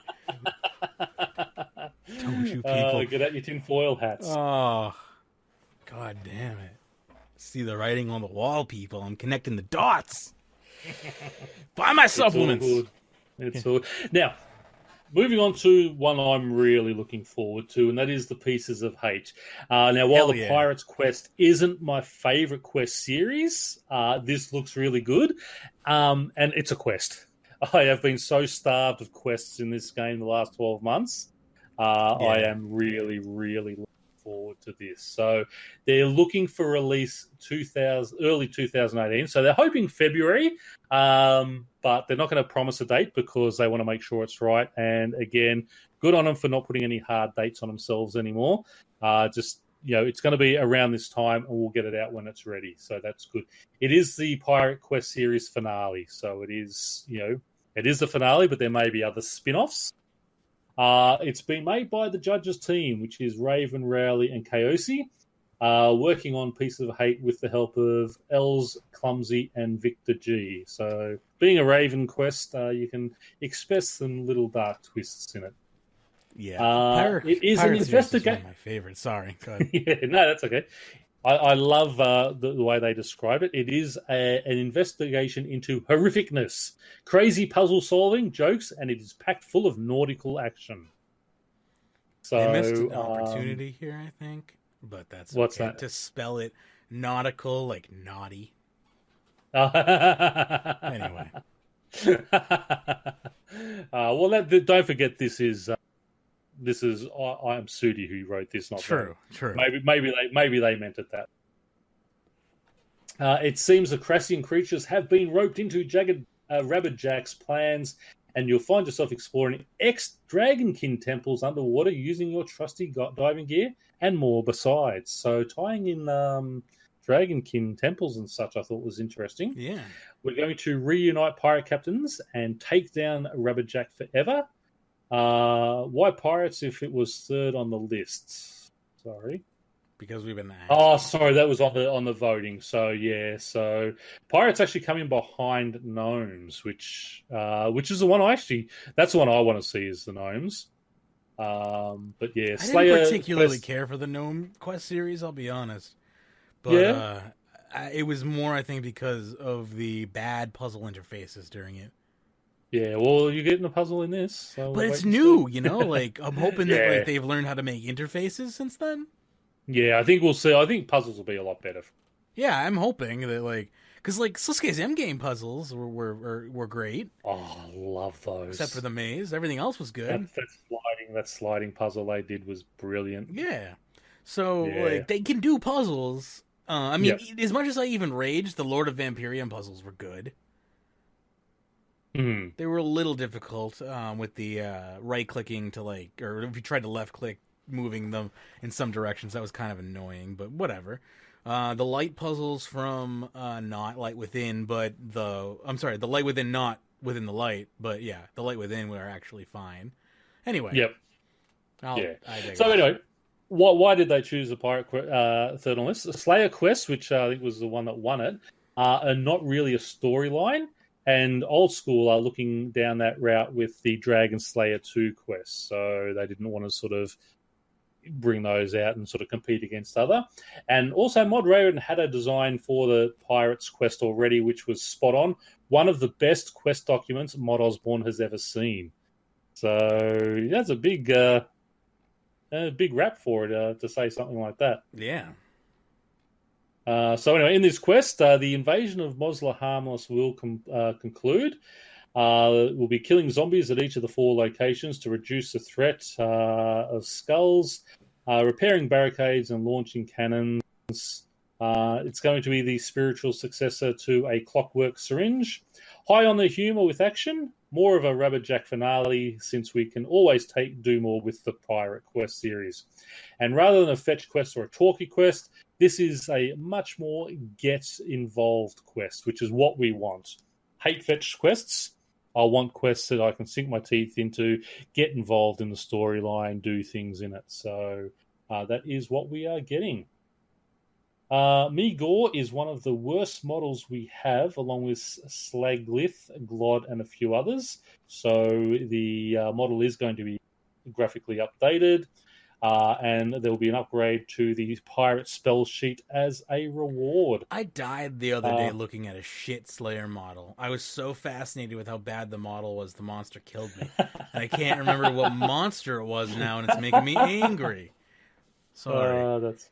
Don't you people get out your tinfoil hats? Oh, god damn it! See the writing on the wall, people. I'm connecting the dots. Buy my supplements. It's all good. Now, moving on to one I'm really looking forward to, and that is the Pieces of Hate. Now, while the Pirates Quest isn't my favorite quest series, this looks really good, and it's a quest. I have been so starved of quests in this game the last 12 months. I am really, really looking forward to this. So they're looking for release early 2018. So they're hoping February, but they're not going to promise a date because they want to make sure it's right. And again, good on them for not putting any hard dates on themselves anymore. It's going to be around this time, and we'll get it out when it's ready. So that's good. It is the Pirate Quest series finale, so it is the finale, but there may be other spin-offs. It's been made by the Judges team, which is Raven, Rowley, and Kaosi, working on Pieces of Hate with the help of Els, Clumsy, and Victor G. So, being a Raven quest, you can expect some little dark twists in it. Yeah, it is an investigation. One of my favorites. Sorry, go ahead. Yeah, no, that's okay. I love the way they describe it. It is an investigation into horrificness, crazy puzzle solving, jokes, and it is packed full of nautical action. So they missed an opportunity here, I think, but that's what's okay. That? To spell it nautical, like naughty. Anyway. Don't forget this is I am Sudi who wrote this. Not true. Maybe they meant it that. It seems the Crassian creatures have been roped into jagged Rabberjack's plans, and you'll find yourself exploring ex-Dragonkin temples underwater using your trusty diving gear and more besides. So tying in Dragonkin temples and such, I thought was interesting. Yeah, we're going to reunite pirate captains and take down Rabberjack forever. Why Pirates if it was third on the list? Sorry. Because we've been sorry, that was on the voting. So Pirates actually come in behind Gnomes, which is the one that's the one I want to see is the Gnomes. But yeah, Slayer. I didn't particularly care for the Gnome Quest series, I'll be honest. But it was more, I think, because of the bad puzzle interfaces during it. Yeah, well, you're getting a puzzle in this. So but it's new, like, I'm hoping that they've learned how to make interfaces since then. Yeah, I think we'll see. I think puzzles will be a lot better. Yeah, I'm hoping that, because, Sasuke's endgame puzzles were great. Oh, I love those. Except for the maze. Everything else was good. That sliding puzzle they did was brilliant. Yeah. So, they can do puzzles. As much as I even raged, the Lord of Vampirium puzzles were good. Mm-hmm. They were a little difficult with the right-clicking to, or if you tried to left-click, moving them in some directions. That was kind of annoying, but whatever. The light puzzles from not Light Within, but the Light Within, not within the light, but yeah, the Light Within were actually fine. Anyway. Yep. So anyway, why did they choose the Pirate third on list? The Slayer Quest, which I think was the one that won it, are not really a storyline. And Old School are looking down that route with the Dragon Slayer 2 quest. So they didn't want to sort of bring those out and sort of compete against other. And also Mod Raven had a design for the Pirates quest already, which was spot on. One of the best quest documents Mod Osborne has ever seen. So that's a big rap for it to say something like that. Yeah. So anyway, in this quest, the invasion of Mosler Harmless will conclude. We'll be killing zombies at each of the 4 locations to reduce the threat of skulls, repairing barricades and launching cannons. It's going to be the spiritual successor to A Clockwork Syringe. High on the humour with action, more of a Rabberjack finale since we can always do more with the Pirate Quest series. And rather than a fetch quest or a talkie quest, this is a much more get-involved quest, which is what we want. Hate fetch quests. I want quests that I can sink my teeth into, get involved in the storyline, do things in it. So that is what we are getting. Meegor is one of the worst models we have, along with Slaglith, Glod, and a few others. So the model is going to be graphically updated. and there will be an upgrade to the pirate spell sheet as a reward. I died the other day looking at a shit Slayer model. I was so fascinated with how bad the model was. The monster killed me, and I can't remember what monster it was now, and it's making me angry. Sorry. That's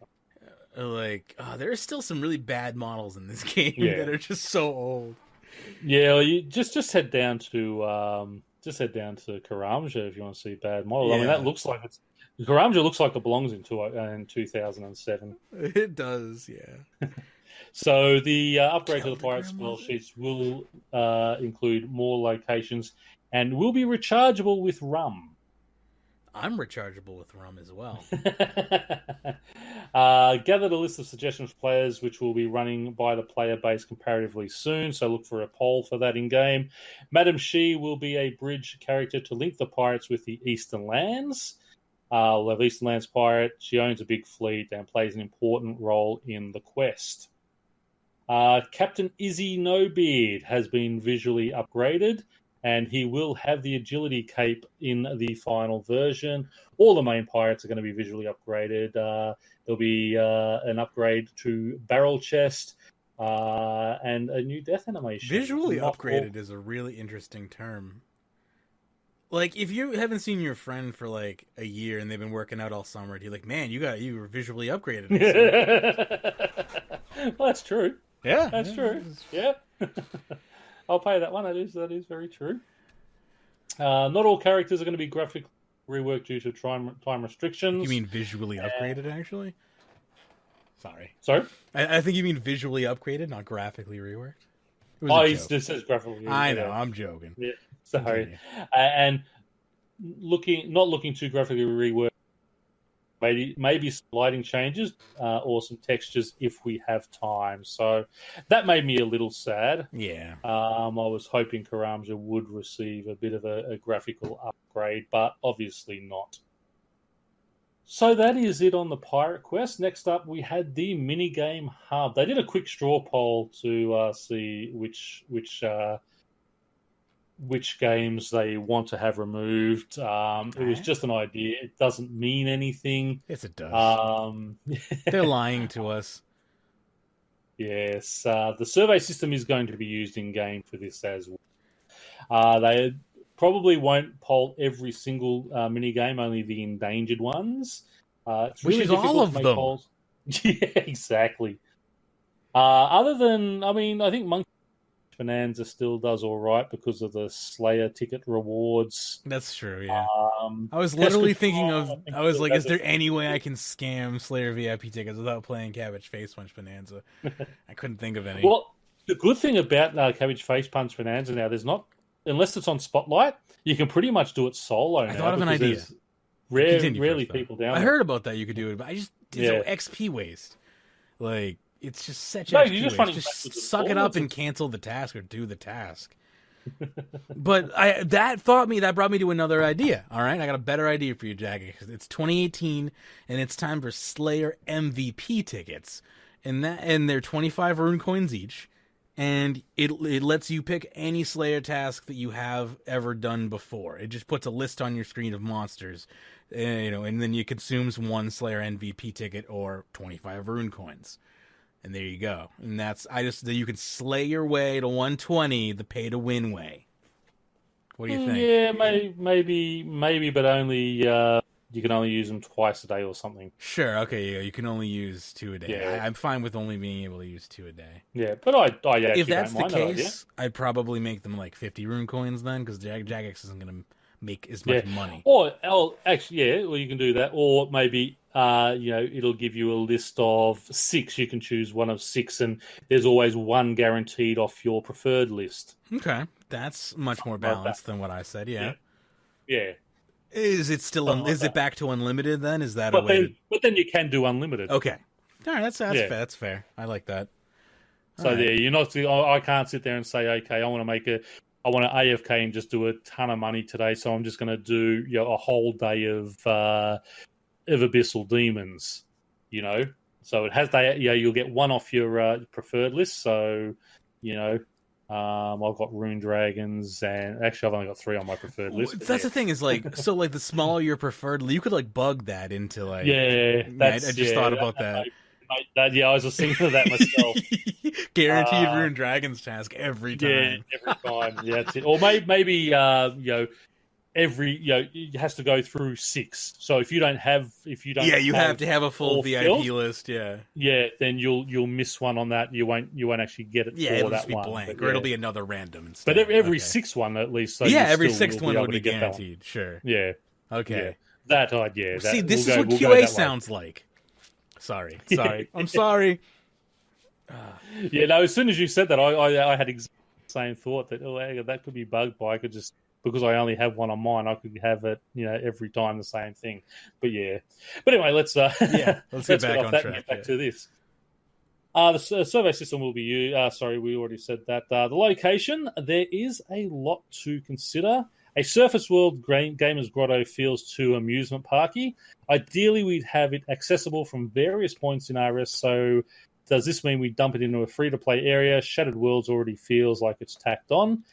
there are still some really bad models in this game that are just so old. Yeah, well, you just head down to Karamja if you want to see bad models. Yeah. I mean, that looks like Karamja looks like it belongs in 2007. It does, yeah. So the upgrade to the pirate spell sheets will include more locations and will be rechargeable with rum. I'm rechargeable with rum as well. Gathered a list of suggestions for players, which will be running by the player base comparatively soon, so look for a poll for that in-game. Madam She will be a bridge character to link the pirates with the Eastern Lands. We'll have Eastern Lands pirate. She owns a big fleet and plays an important role in the quest. Captain Izzy Nobeard has been visually upgraded, and he will have the agility cape in the final version. All the main pirates are going to be visually upgraded. There'll be an upgrade to barrel chest and a new death animation. Visually upgraded is a really interesting term. Like, if you haven't seen your friend for like a year and they've been working out all summer, you're like, man, you were visually upgraded. Well, that's true. Yeah, that's true. Yeah. I'll pay that one. That is very true. Not all characters are going to be graphically reworked due to time restrictions. You mean visually upgraded, actually? Sorry. I think you mean visually upgraded, not graphically reworked. This says graphically. I know. I'm joking. Yeah. Sorry. And not looking too graphically reworked. Maybe some lighting changes or some textures if we have time. So that made me a little sad. Yeah. I was hoping Karamja would receive a bit of a graphical upgrade, but obviously not. So that is it on the Pirate Quest. Next up, we had the minigame hub. They did a quick straw poll to see which games they want to have removed. It was just an idea. It doesn't mean anything. Yes, it does. They're lying to us. Yes. The survey system is going to be used in-game for this as well. They probably won't poll every single minigame, only the endangered ones. It's really Which is all of them. Polls. Yeah, exactly. Other than, I think Monkey Bonanza still does all right because of the Slayer ticket rewards. That's true, yeah. I was literally thinking is there any way I can scam Slayer VIP tickets without playing Cabbage Face Punch Bonanza? I couldn't think of any. Well, the good thing about Cabbage Face Punch Bonanza now, there's not, unless it's on Spotlight, you can pretty much do it solo now. I thought of an idea. Rarely people down there. I heard about that you could do it, but it's XP waste. Like, it's just such XP waste. Just suck it up and cancel the task or do the task. But that brought me to another idea. All right, I got a better idea for you, Jack. It's 2018, and it's time for Slayer MVP tickets, and they're 25 rune coins each, and it lets you pick any Slayer task that you have ever done before. It just puts a list on your screen of monsters, and then you consumes one Slayer MVP ticket or 25 rune coins. And there you go. And you can slay your way to 120 the pay to win way. What do you think? Yeah, maybe, but only you can only use them twice a day or something. Sure. Okay. Yeah, you can only use 2 a day. Yeah. I'm fine with only being able to use 2 a day. Yeah, but I if that's the case, I'd probably make them like 50 rune coins then, because Jagex isn't going to make as much money. Or actually, well, you can do that. Or maybe it'll give you a list of 6. You can choose one of 6, and there's always one guaranteed off your preferred list. Okay, that's much more balanced than what I said. Yeah. Is it still? Is it back to unlimited then? Is that but then you can do unlimited. Okay, all right, that's fair. That's fair. I like that. So you're not. I can't sit there and say, okay, I want to AFK and just do a ton of money today, so I'm just going to do a whole day of Abyssal Demons. So it has you'll get one off your preferred list. So I've got Rune Dragons, and actually I've only got 3 on my preferred list. That's the thing is like, so like the smaller your preferred, you could like bug that into like. Yeah, I just thought about that. Yeah, I was just thinking of that myself. Guaranteed Rune Dragons task every time. Yeah, every time. Yeah, that's it. Or maybe it has to go through 6. So if you don't have you have to have a full VIP list. Yeah, then you'll miss one on that. You won't actually get it. Yeah, for it'll that just be one. blank, or it'll be another random instead. But every 6th one at least. So every 6th one would be guaranteed. Sure. Yeah. Okay. Yeah. See, this is what QA sounds like. Sorry. I'm sorry. Yeah. No. As soon as you said that, I had the same thought that that could be bugged by. I could just. Because I only have one on mine, I could have it, every time the same thing. But anyway, let's get back on track. And get back to this. The survey system will be used. Sorry, we already said that. The location, there is a lot to consider. A surface world Gamers Grotto feels too amusement parky. Ideally, we'd have it accessible from various points in RS. So, does this mean we dump it into a free-to-play area? Shattered Worlds already feels like it's tacked on.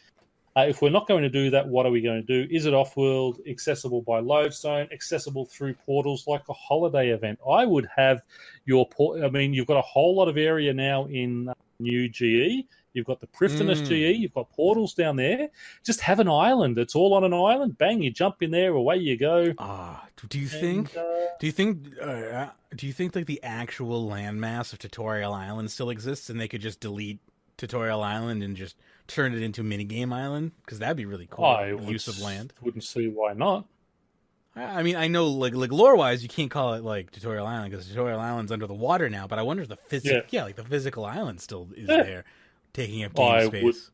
If we're not going to do that, what are we going to do? Is it off-world, accessible by lodestone, accessible through portals like a holiday event? I would have you've got a whole lot of area now in new GE. You've got the Prifddinas GE. You've got portals down there. Just have an island. It's all on an island. Bang! You jump in there. Away you go. Do you think like the actual landmass of Tutorial Island still exists, and they could just delete Tutorial Island and just turn it into Minigame Island? Because that'd be really cool. Use of land. Wouldn't see why not. I mean, I know like lore-wise, you can't call it like Tutorial Island because Tutorial Island's under the water now. But I wonder if the physical island still is there, taking up game space.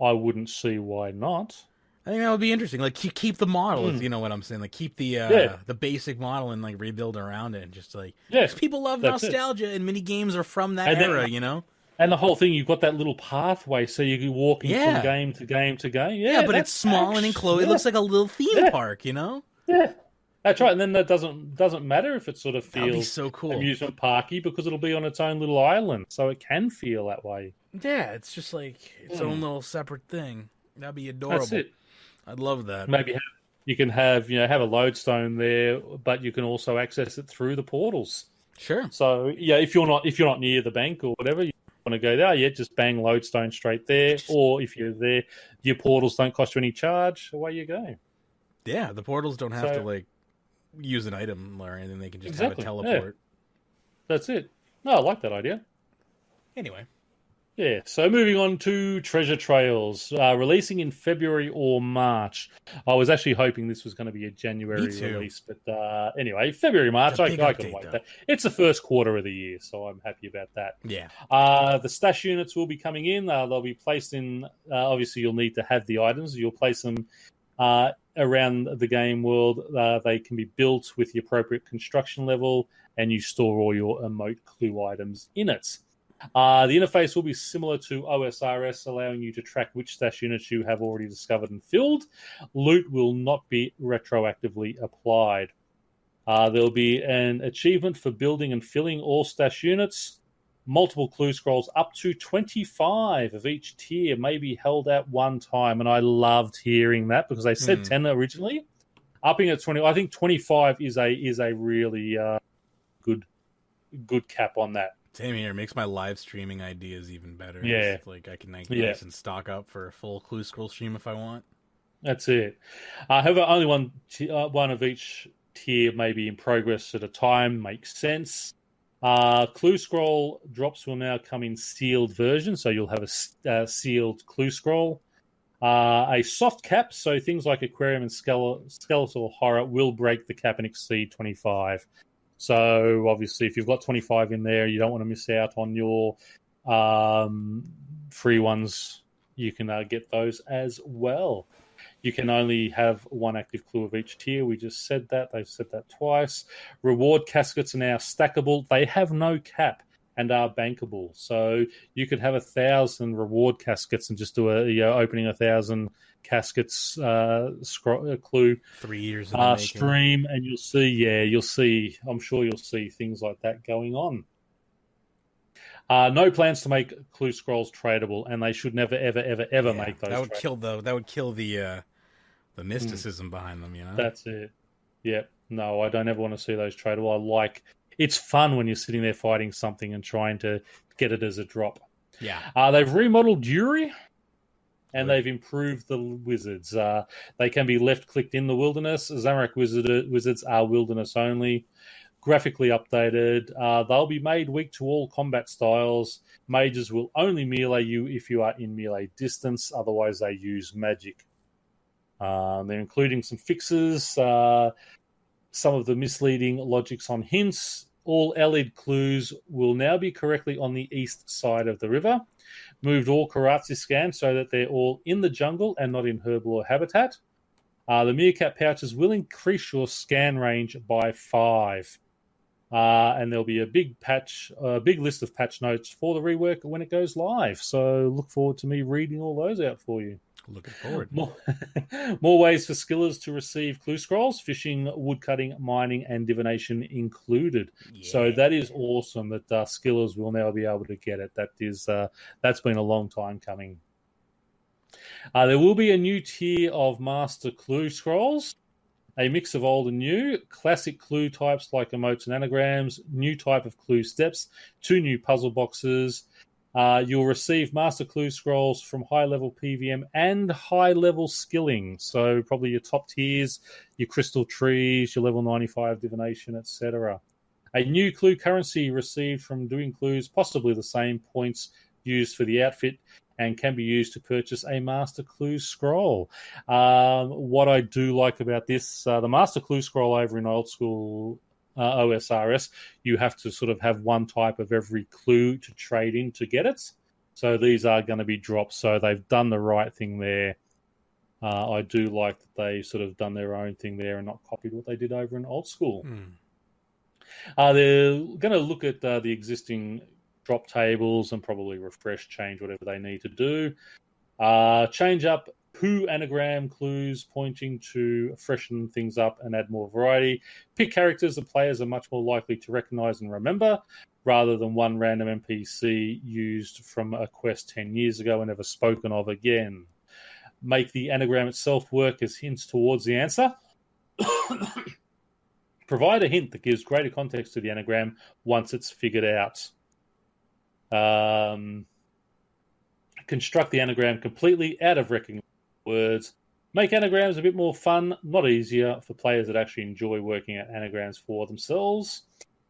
I wouldn't see why not. I think that would be interesting. Like keep the model, if you know what I'm saying. Like keep the basic model and like rebuild around it, and just like because people love nostalgia and mini games are from that era, And the whole thing, you've got that little pathway, so you're walking from game to game to game. Yeah, but it's small and enclosed. It looks like a little theme park, Yeah, that's right. And then that doesn't matter if it sort of feels so cool. amusement parky because it'll be on its own little island, so it can feel that way. Yeah, it's just like its own little separate thing. That'd be adorable. That's it. I'd love that. Maybe you can have a lodestone there, but you can also access it through the portals. Sure. So if you're not near the bank or whatever. Want to go there, just bang lodestone straight there. Or if you're there, your portals don't cost you any charge. Away you go. Yeah, the portals don't have to like use an item or anything. They can just have a teleport. Yeah. That's it. No, I like that idea. Anyway. Yeah, so moving on to Treasure Trails, releasing in February or March. I was actually hoping this was going to be a January release, but anyway, February, March, I can wait that. It's the first quarter of the year, so I'm happy about that. Yeah. The stash units will be coming in. They'll be placed in, obviously you'll need to have the items. You'll place them around the game world. They can be built with the appropriate construction level, and you store all your emote clue items in it. The interface will be similar to OSRS, allowing you to track which stash units you have already discovered and filled. Loot will not be retroactively applied. There'll be an achievement for building and filling all stash units. Multiple clue scrolls up to 25 of each tier may be held at one time, and I loved hearing that because they said 10 originally. Upping at 20, I think 25 is a really good cap on that. Same here. It makes my live streaming ideas even better. Yeah. It's like I can nice and stock up for a full clue scroll stream if I want. That's it. However, only one of each tier may be in progress at a time. Makes sense. Clue scroll drops will now come in sealed version, so you'll have a sealed clue scroll. A soft cap, so things like aquarium and skeletal horror will break the cap and exceed 25. So obviously, if you've got 25 in there, you don't want to miss out on your free ones. You can get those as well. You can only have one active clue of each tier. We just said that. They've said that twice. Reward caskets are now stackable. They have no cap and are bankable. So you could have 1,000 reward caskets and just do opening 1,000 caskets clue 3 years in the stream, and you'll see. I'm sure you'll see things like that going on. No plans to make clue scrolls tradable, and they should never, ever, ever, ever make those. That would kill the mysticism behind them. That's it. Yep. No, I don't ever want to see those tradable. It's fun when you're sitting there fighting something and trying to get it as a drop. Yeah. They've remodeled Yuri, and they've improved the wizards. They can be left-clicked in the wilderness. Zamorak wizards are wilderness only. Graphically updated. They'll be made weak to all combat styles. Mages will only melee you if you are in melee distance. Otherwise, they use magic. They're including some fixes. Some of the misleading logics on hints. All allied clues will now be correctly on the east side of the river. Moved all Karatzi scans so that they're all in the jungle and not in herbal habitat. The meerkat pouches will increase your scan range by 5. And there'll be a big list of patch notes for the rework when it goes live. So look forward to me reading all those out for you. Looking forward. More ways for skillers to receive clue scrolls: fishing, woodcutting, mining, and divination included. Yeah. So that is awesome that skillers will now be able to get it. That's been a long time coming. There will be a new tier of master clue scrolls. A mix of old and new, classic clue types like emotes and anagrams, new type of clue steps, 2 new puzzle boxes. You'll receive master clue scrolls from high-level PVM and high-level skilling. So probably your top tiers, your crystal trees, your level 95 divination, etc. A new clue currency received from doing clues, possibly the same points used for the outfit, and can be used to purchase a Master Clue Scroll. What I do like about this, the Master Clue Scroll over in old school OSRS, you have to sort of have one type of every clue to trade in to get it. So these are going to be drops, so they've done the right thing there. I do like that they sort of done their own thing there and not copied what they did over in old school. They're going to look at the existing drop tables and probably refresh, change whatever they need to do. Change up poo anagram clues, pointing to freshen things up and add more variety. Pick characters that players are much more likely to recognize and remember, rather than one random NPC used from a quest 10 years ago and never spoken of again. Make the anagram itself work as hints towards the answer. Provide a hint that gives greater context to the anagram once it's figured out. Construct the anagram completely out of recognized words. Make anagrams a bit more fun, not easier, for players that actually enjoy working out anagrams for themselves.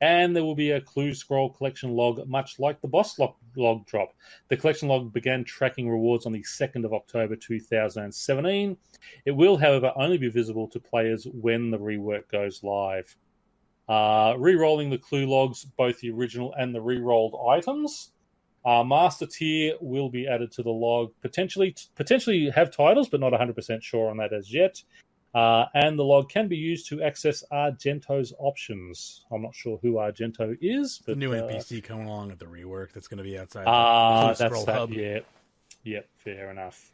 And there will be a clue scroll collection log, much like the boss log drop. The collection log began tracking rewards on the 2nd of October 2017. It will, however, only be visible to players when the rework goes live. Re-rolling the clue logs, both the original and the re-rolled items. Master tier will be added to the log. Potentially have titles, but not 100% sure on that as yet. And the log can be used to access Argento's options. I'm not sure who Argento is. But, the new NPC coming along with the rework that's going to be outside the Scroll Hub. Yeah, fair enough.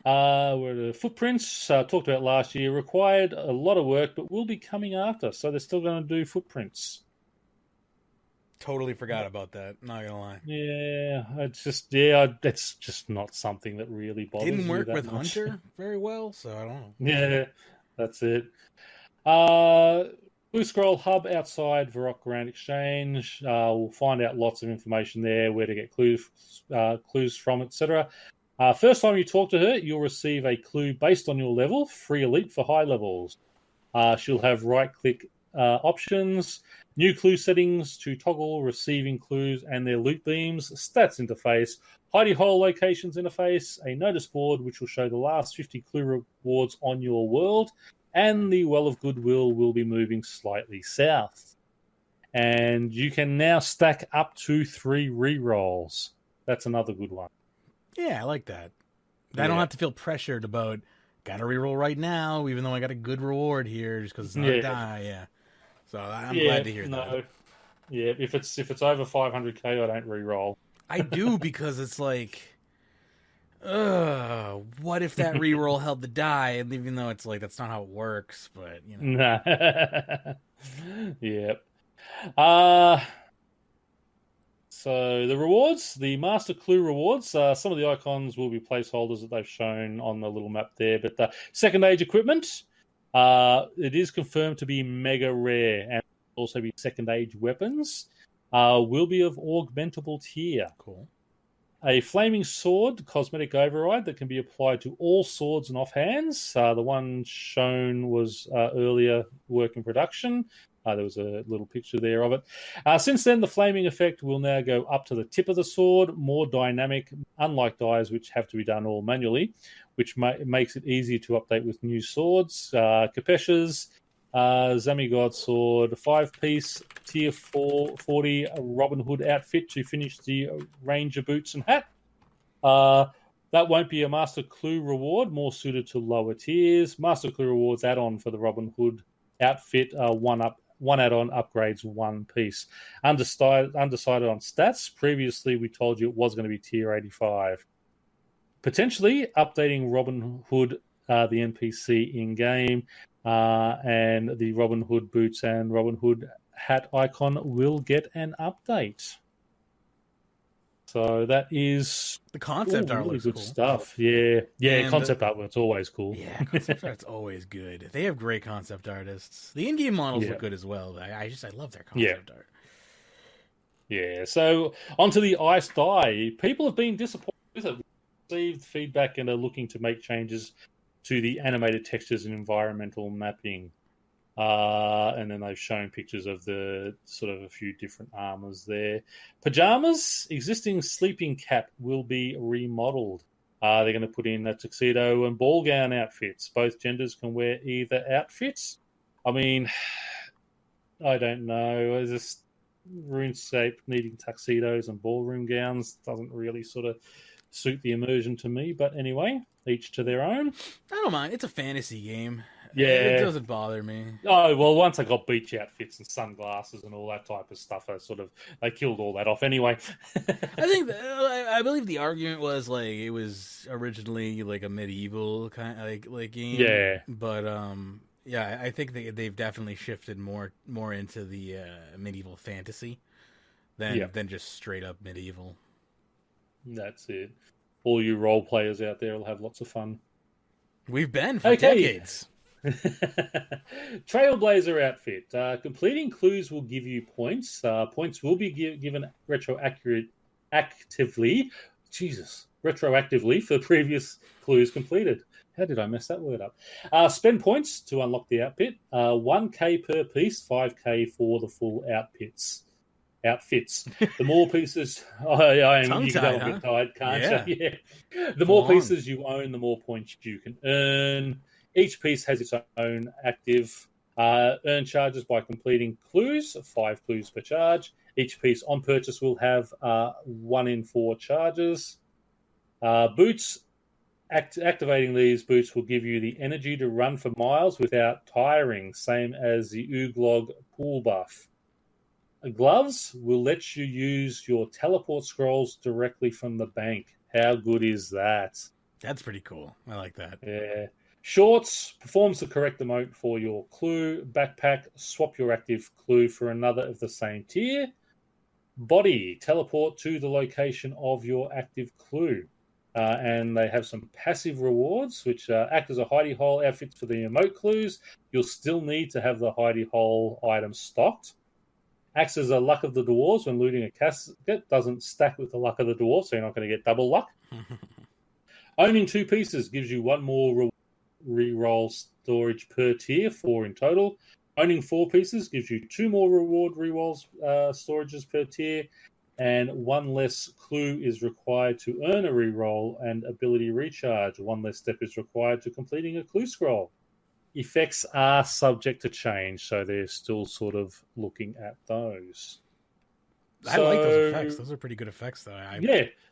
Where the footprints, talked about last year, required a lot of work, but will be coming after. So they're still going to do footprints. Totally forgot about that. Not gonna lie. Yeah, it's just not something that really bothers me. Didn't work that with much. Hunter very well, so I don't know. Yeah, that's it. Blue Scroll Hub outside Varrock Grand Exchange. We'll find out lots of information there, where to get clues from, etc. First time you talk to her, you'll receive a clue based on your level, free elite for high levels. She'll have right-click options, new clue settings to toggle receiving clues and their loot beams, stats interface, hidey hole locations interface, a notice board which will show the last 50 clue rewards on your world, and the Well of Goodwill will be moving slightly south. And you can now stack up to 3 rerolls. That's another good one. Yeah, I like that. I don't have to feel pressured about gotta reroll right now, even though I got a good reward here, just because it's not a die. Yeah. So I'm glad to hear that. Yeah, if it's over 500k, I don't reroll. I do, because it's like, what if that reroll held the die? And even though it's like that's not how it works, but you know. Yep. So the rewards, the Master Clue rewards, some of the icons will be placeholders that they've shown on the little map there. But second age equipment, it is confirmed to be mega rare, and also be second age weapons. Will be of augmentable tier. Cool. A flaming sword cosmetic override that can be applied to all swords and offhands. The one shown was earlier work in production. There was a little picture there of it. Since then, the flaming effect will now go up to the tip of the sword, more dynamic, unlike dyes, which have to be done all manually, which makes it easier to update with new swords. Kapeshas, Zamigod sword, 5-piece, tier 40 Robin Hood outfit to finish the Ranger boots and hat. That won't be a Master Clue reward, more suited to lower tiers. Master Clue rewards add-on for the Robin Hood outfit, one add-on upgrades 1 piece. Undecided on stats. Previously, we told you it was going to be tier 85. Potentially updating Robin Hood, the NPC in-game, and the Robin Hood boots and Robin Hood hat icon will get an update. So that is the concept art really looks good cool. stuff. Yeah, And concept art's always cool. Yeah, concept art's always good. They have great concept artists. The in-game models look good as well. I love their concept art. Yeah. So onto the Ice Die. People have been disappointed with it. Received feedback and are looking to make changes to the animated textures and environmental mapping. And then they've shown pictures of the sort of a few different armors there. Pajamas, existing sleeping cap will be remodeled. They're going to put in a tuxedo and ball gown outfits. Both genders can wear either outfits. I mean, I don't know. Is this RuneScape needing tuxedos and ballroom gowns? Doesn't really sort of suit the immersion to me. But anyway, each to their own. I don't mind. It's a fantasy game. Yeah. It doesn't bother me. Oh, well, once I got beach outfits and sunglasses and all that type of stuff, they killed all that off anyway. I believe the argument was like it was originally like a medieval kind of like game. Yeah. But I think they've definitely shifted more into the medieval fantasy than just straight up medieval. That's it. All you role players out there will have lots of fun. We've been for decades. Trailblazer outfit. Completing clues will give you points. Points will be given retroactively for previous clues completed. How did I mess that word up? Spend points to unlock the outfit. 1k per piece, 5k for the full outfits. The more pieces, you can go a bit tired, can't you? Yeah. The more pieces you own, the more points you can earn. Each piece has its own active. Earn charges by completing clues, 5 clues per charge. Each piece on purchase will have 1 in 4 charges. Boots. Activating these boots will give you the energy to run for miles without tiring, same as the Ooglog pool buff. Gloves will let you use your teleport scrolls directly from the bank. How good is that? That's pretty cool. I like that. Yeah. Shorts performs the correct emote for your clue. Backpack, swap your active clue for another of the same tier. Body, teleport to the location of your active clue. And they have some passive rewards, which act as a hidey hole outfit for the emote clues. You'll still need to have the hidey hole item stocked. Acts as a luck of the dwarves when looting a casket. Doesn't stack with the luck of the dwarves, so you're not going to get double luck. Owning 2 pieces gives you 1 more reroll storage per tier, 4 in total. Owning 4 pieces gives you 2 more reward rerolls storages per tier, and 1 less clue is required to earn a reroll and ability recharge. 1 less step is required to completing a clue scroll. Effects are subject to change, so they're still sort of looking at those. I like those effects. Those are pretty good effects, though.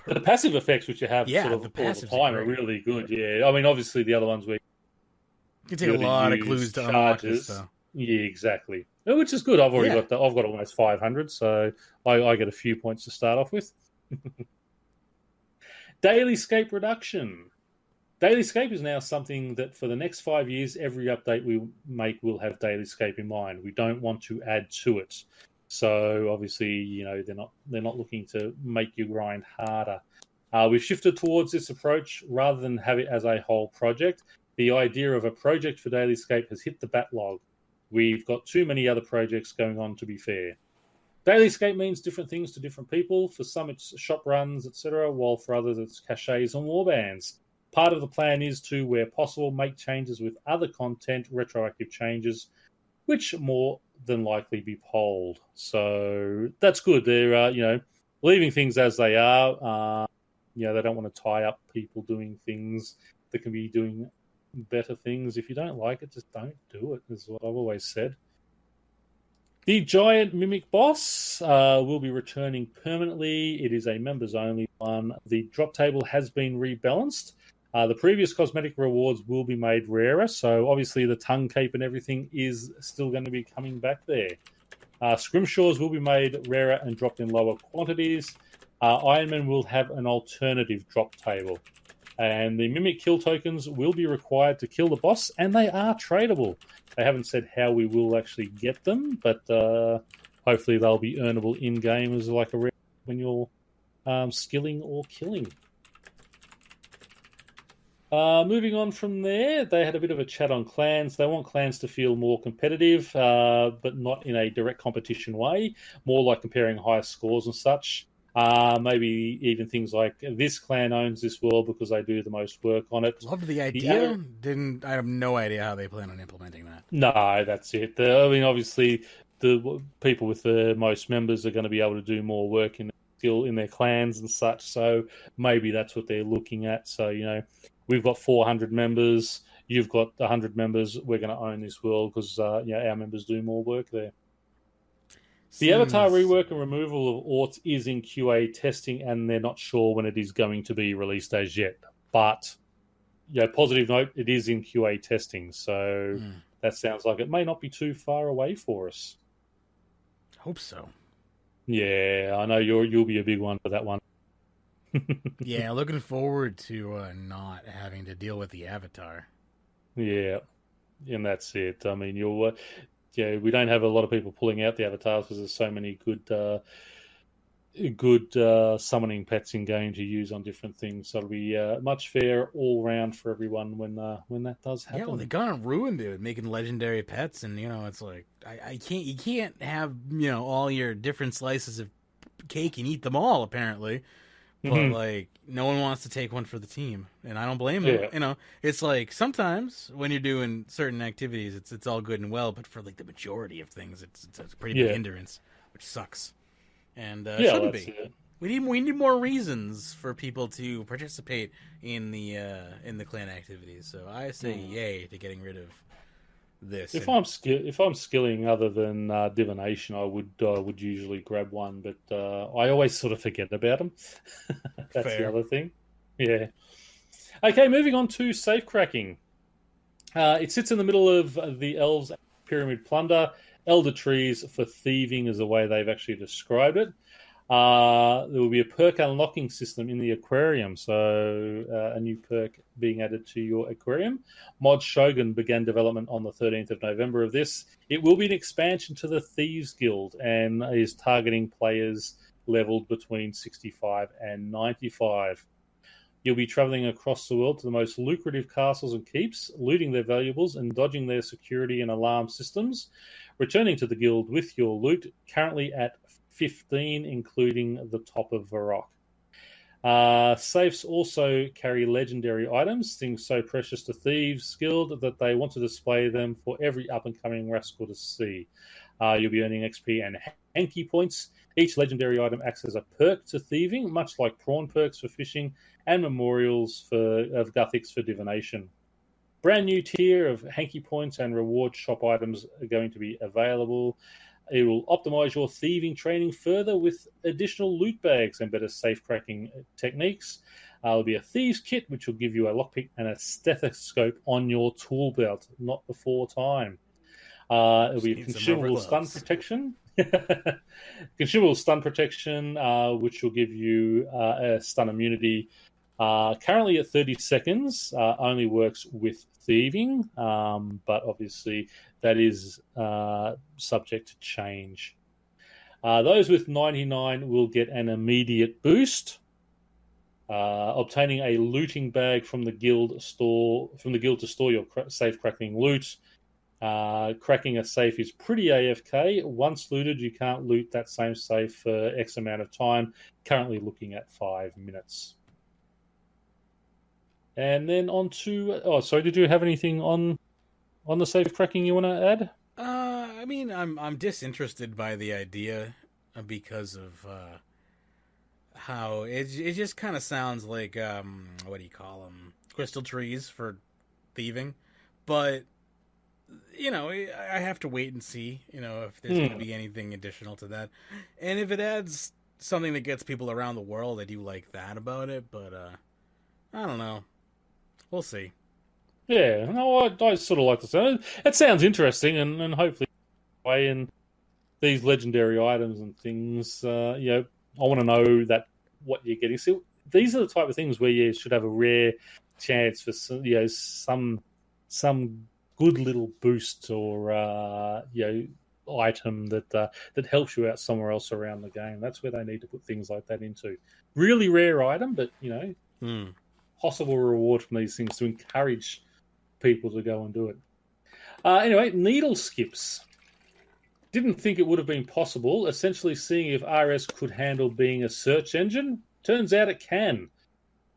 The passive effects, which you have the all the time, are really good. Yeah, I mean, obviously the other ones where you can take a lot of clues to unlock this stuff. Yeah, exactly. Which is good. I've already got I've got almost 500, so I get a few points to start off with. Daily scape reduction. Daily scape is now something that for the next 5 years, every update we make will have daily scape in mind. We don't want to add to it. So obviously, they're not looking to make you grind harder. We've shifted towards this approach rather than have it as a whole project. The idea of a project for Dailyscape has hit the backlog. We've got too many other projects going on, to be fair. Dailyscape means different things to different people. For some, it's shop runs, etc., while for others, it's caches and warbands. Part of the plan is to, where possible, make changes with other content, retroactive changes, which more than likely be polled. So that's good. They're, leaving things as they are. They don't want to tie up people doing things that can be doing better things. If you don't like it, just don't do it, is what I've always said. The giant mimic boss will be returning permanently. It is a members-only one. The drop table has been rebalanced. The previous cosmetic rewards will be made rarer, so obviously the tongue cape and everything is still going to be coming back there. Scrimshaws will be made rarer and dropped in lower quantities. Ironman will have an alternative drop table. And the Mimic kill tokens will be required to kill the boss, and they are tradable. They haven't said how we will actually get them, but hopefully they'll be earnable in-game as like a rare when you're skilling or killing. Moving on from there, they had a bit of a chat on clans. They want clans to feel more competitive, but not in a direct competition way, more like comparing higher scores and such. Maybe even things like this clan owns this world because they do the most work on it. Loved the idea. I have no idea how they plan on implementing that. No, that's it. Obviously, the people with the most members are going to be able to do more work in their clans and such. So maybe that's what they're looking at. So we've got 400 members. You've got 100 members. We're going to own this world because our members do more work there. The avatar rework and removal of aughts is in QA testing, and they're not sure when it is going to be released as yet. But, positive note, it is in QA testing, so that sounds like it may not be too far away for us. Hope so. Yeah, I know you'll be a big one for that one. Yeah, looking forward to not having to deal with the avatar. Yeah, and that's it. I mean, we don't have a lot of people pulling out the avatars because there's so many good summoning pets in game to use on different things. So it'll be much fair all round for everyone when that does happen. Yeah, well, they kind of ruined it making legendary pets, and it's like you can't have all your different slices of cake and eat them all apparently. But like no one wants to take one for the team, and I don't blame them. Yeah. It's like sometimes when you're doing certain activities, it's all good and well, but for like the majority of things, it's a pretty big hindrance, which sucks. And shouldn't be. It. We need more reasons for people to participate in the clan activities. So I say yay to getting rid of this. If I'm skilling other than divination, I would usually grab one, but I always sort of forget about them. That's fair. The other thing. Yeah. Okay, moving on to safe cracking. It sits in the middle of the Elves Pyramid Plunder. Elder Trees for Thieving is the way they've actually described it. There will be a perk unlocking system in the aquarium, so a new perk being added to your aquarium. Mod Shogun began development on the 13th of November of this. It will be an expansion to the Thieves Guild and is targeting players leveled between 65 and 95. You'll be traveling across the world to the most lucrative castles and keeps, looting their valuables and dodging their security and alarm systems, returning to the guild with your loot, currently at 15, including the top of Varrock. Safes also carry legendary items, things so precious to Thieves Guild that they want to display them for every up-and-coming rascal to see. You'll be earning XP and hanky points. Each legendary item acts as a perk to thieving, much like prawn perks for fishing and memorials of Guthics for divination. Brand new tier of hanky points and reward shop items are going to be available. It will optimize your thieving training further with additional loot bags and better safe cracking techniques. There'll be a thieves kit, which will give you a lockpick and a stethoscope on your tool belt, not before time. It'll be consumable stun protection. Consumable stun protection, which will give you a stun immunity. Currently at 30 seconds, only works with thieving, but obviously that is subject to change. Those with 99 will get an immediate boost. Obtaining a looting bag from the guild to store your safe cracking loot. Cracking a safe is pretty AFK. Once looted, you can't loot that same safe for X amount of time. Currently looking at 5 minutes. And then on to... Oh, sorry, did you have anything on the safe cracking you want to add? I mean, I'm disinterested by the idea because of how it just kind of sounds like what do you call them, crystal trees for thieving, but you know, I have to wait and see, you know, if there's going to be anything additional to that, and if it adds something that gets people around the world, I do like that about it, but I don't know, we'll see. Yeah, no, I sort of like the sound. It sounds interesting, and hopefully, in these legendary items and things, you know, I want to know that what you're getting. So these are the type of things where you should have a rare chance for some, you know, some good little boost or you know, item that helps you out somewhere else around the game. That's where they need to put things like that into. Really rare item, but you know, possible reward from these things to encourage people to go and do it. Anyway, needle skips. Didn't think it would have been possible. Essentially seeing if RS could handle being a search engine. Turns out it can.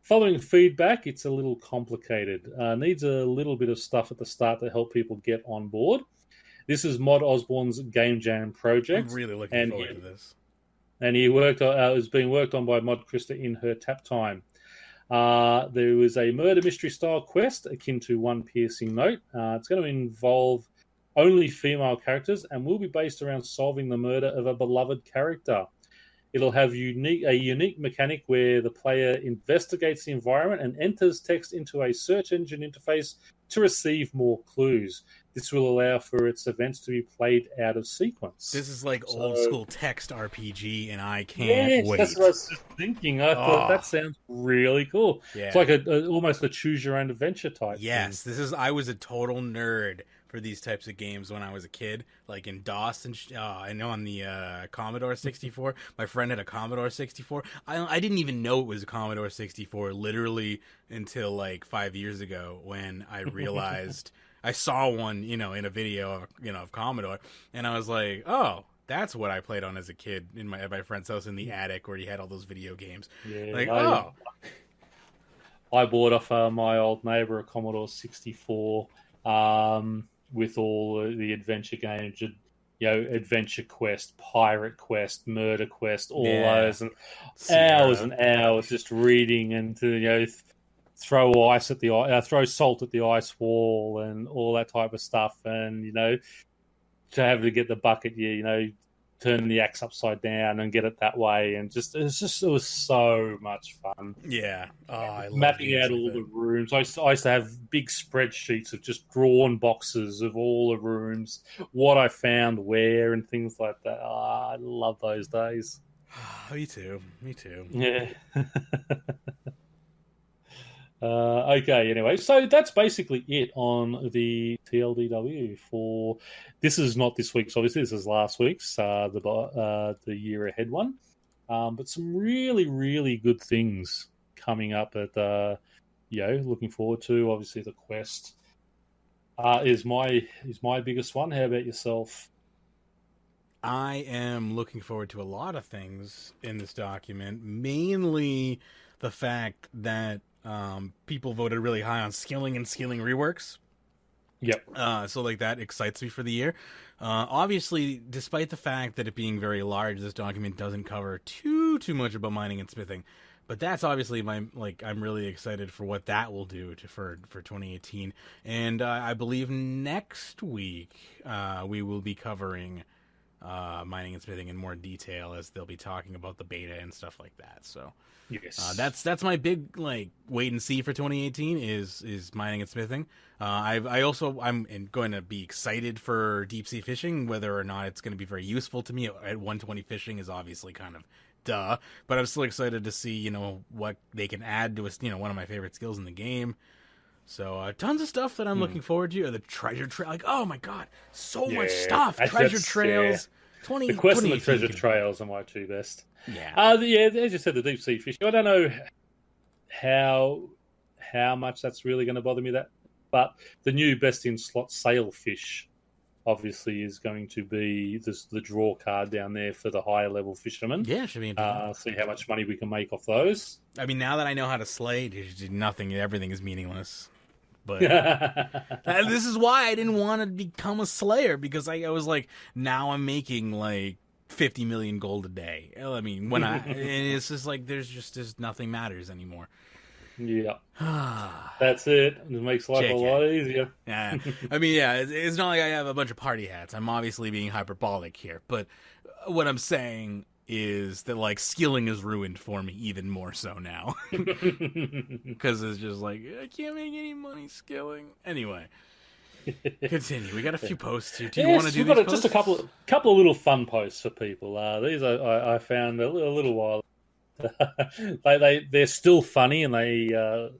Following feedback, it's a little complicated. Needs a little bit of stuff at the start to help people get on board. This is Mod Osborne's Game Jam project. I'm really looking forward to this. And he was being worked on by Mod Krista in her tap time. There was a murder mystery style quest akin to One Piercing Note. It's going to involve only female characters and will be based around solving the murder of a beloved character. It'll have a unique mechanic where the player investigates the environment and enters text into a search engine interface to receive more clues. This will allow for its events to be played out of sequence. This is like old school text RPG, and I can't wait. That's what I was just thinking. I thought that sounds really cool. Yeah. It's like almost a choose your own adventure type. Yes, thing. I was a total nerd for these types of games when I was a kid, like in DOS and on the Commodore 64. My friend had a Commodore 64. I didn't even know it was a Commodore 64 literally until like 5 years ago when I realized I saw one, you know, in a video, you know, of Commodore, and I was like, oh, that's what I played on as a kid at my friend's house in the attic where he had all those video games. Yeah, like, I bought off my old neighbor a Commodore 64 with all the adventure games, you know, Adventure Quest, Pirate Quest, Murder Quest, all those, and hours and hours just reading and to, you know, throw salt at the ice wall and all that type of stuff, and you know, to have to get the bucket, you know, turn the axe upside down and get it that way, and it was so much fun. Yeah, I love mapping out all the rooms. I used to have big spreadsheets of just drawn boxes of all the rooms, what I found where, and things like that. I love those days. Me too. Yeah. Okay, anyway, so that's basically it on the TLDW for... This is not this week's, obviously, this is last week's, the year ahead one. But some really, really good things coming up at, looking forward to. Obviously, the Quest is my biggest one. How about yourself? I am looking forward to a lot of things in this document, mainly the fact that people voted really high on skilling and skilling reworks. Yep. So like that excites me for the year. Obviously, despite the fact that it being very large, this document doesn't cover too much about mining and smithing. But that's obviously I'm really excited for what that will do for 2018. And I believe next week we will be covering mining and smithing in more detail, as they'll be talking about the beta and stuff like that. So yes, that's my big wait and see for 2018 is mining and smithing. I'm going to be excited for deep sea fishing. Whether or not it's going to be very useful to me at 120 fishing is obviously kind of duh, but I'm still excited to see, you know, what they can add to one of my favorite skills in the game. So tons of stuff that I'm looking forward to. The treasure trail, oh my god, so much stuff. Treasure trails. The quest and the 2018 treasure could- trails are my two best. Yeah. Yeah, as you said, the deep sea fishing. I don't know how much that's really going to bother me. But the new best in slot sailfish obviously is going to be the draw card down there for the higher level fishermen. Yeah, it should be interesting. See how much money we can make off those. I mean, now that I know how to slay, nothing, everything is meaningless. But this is why I didn't want to become a slayer, because I was like, now I'm making like 50 million gold a day. I mean, and it's just like there's nothing matters anymore. Yeah, that's it. It makes life a lot easier. Yeah, I mean, yeah, it's not like I have a bunch of party hats. I'm obviously being hyperbolic here, but what I'm saying is that like skilling is ruined for me even more so now, because it's just like I can't make any money skilling. Anyway, continue. We got a few posts here. Do you want to do these posts? Just a couple of little fun posts for people. These I found a little while. They're still funny, and they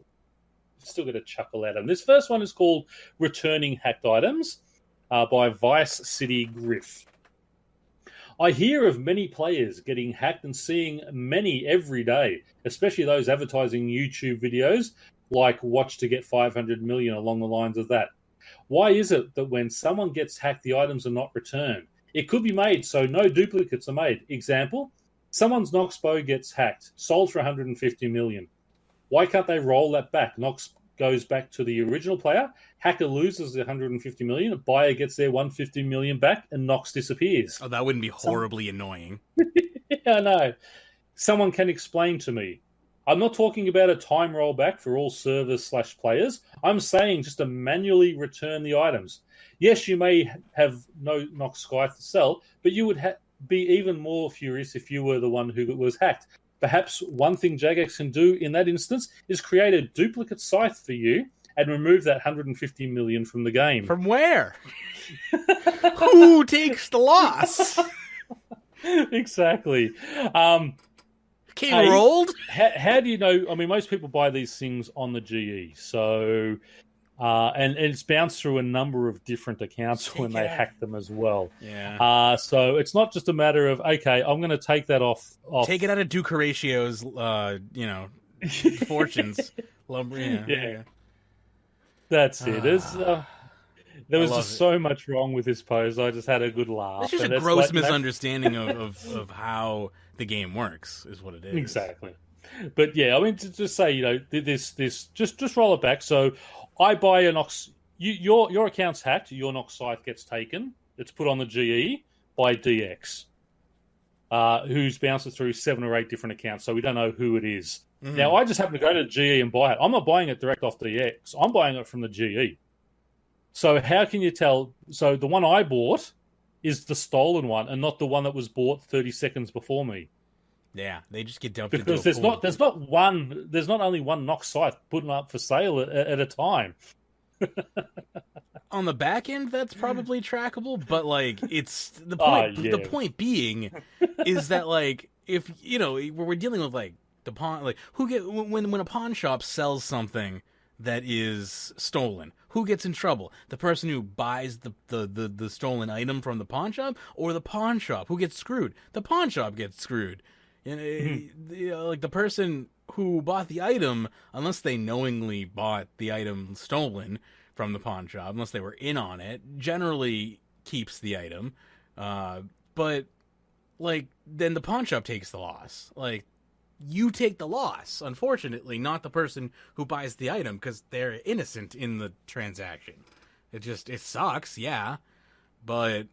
still get a chuckle at them. This first one is called "Returning Hacked Items" by Vice City Griff. I hear of many players getting hacked and seeing many every day, especially those advertising YouTube videos like "Watch to get 500 million" along the lines of that. Why is it that when someone gets hacked, the items are not returned? It could be made so no duplicates are made. Example: someone's Nox bow gets hacked, sold for 150 million. Why can't they roll that back? Nox goes back to the original player, hacker loses the 150 million, buyer gets their 150 million back, and Nox disappears. Oh, that wouldn't be horribly annoying. Yeah, I know. Someone can explain to me. I'm not talking about a time rollback for all servers/players. I'm saying just to manually return the items. Yes, you may have no Nox scythe to sell, but you would be even more furious if you were the one who was hacked. Perhaps one thing Jagex can do in that instance is create a duplicate scythe for you and remove that 150 million from the game. From where? Who takes the loss? Exactly. King rolled? How do you know? I mean, most people buy these things on the GE, so and it's bounced through a number of different accounts when they hack them as well. Yeah. So it's not just a matter of, okay, I'm going to take that off. Take it out of Duke Horatio's, fortunes. Yeah. That's it. There was just so much wrong with this pose. I just had a good laugh. It's just a gross misunderstanding of how the game works, is what it is. Exactly. But yeah, I mean, to just say, this just roll it back. So I buy a Nox. Your account's hacked. Your Nox scythe gets taken. It's put on the GE by DX, who's bounced it through 7 or 8 different accounts. So we don't know who it is. Mm-hmm. Now I just happen to go to GE and buy it. I'm not buying it direct off DX. I'm buying it from the GE. So how can you tell? So the one I bought is the stolen one, and not the one that was bought 30 seconds before me. Yeah, they just get dumped because there's not only one Nox scythe putting up for sale at a time. On the back end, that's probably trackable, but like it's the point. The point being is that like if we're dealing with like the pawn, like when a pawn shop sells something that is stolen, who gets in trouble? The person who buys the stolen item from the pawn shop, or the pawn shop? Who gets screwed? The pawn shop gets screwed. Like the person who bought the item, unless they knowingly bought the item stolen from the pawn shop, unless they were in on it, generally keeps the item. But like then the pawn shop takes the loss. Like you take the loss, unfortunately, not the person who buys the item, because they're innocent in the transaction. It sucks, yeah, but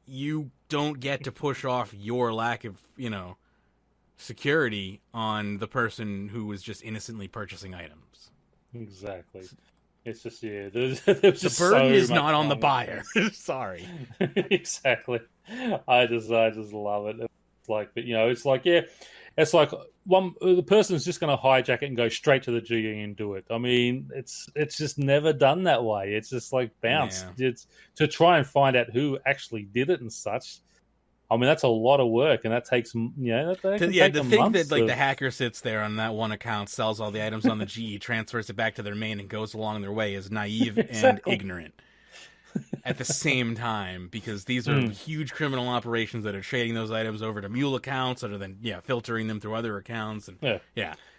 you don't get to push off your lack of, security on the person who was just innocently purchasing items. Exactly. It's just, there's the burden is not on the buyer. Sorry. Exactly. I just love it. It's like, it's like, it's like the person's just going to hijack it and go straight to the GE and do it. I mean, it's just never done that way. It's just like bounced. Yeah. It's to try and find out who actually did it and such. I mean, that's a lot of work, and that takes the thing that like the hacker sits there on that one account, sells all the items on the GE, transfers it back to their main, and goes along their way is naive and ignorant. at the same time, because these are huge criminal operations that are trading those items over to mule accounts that are then filtering them through other accounts. And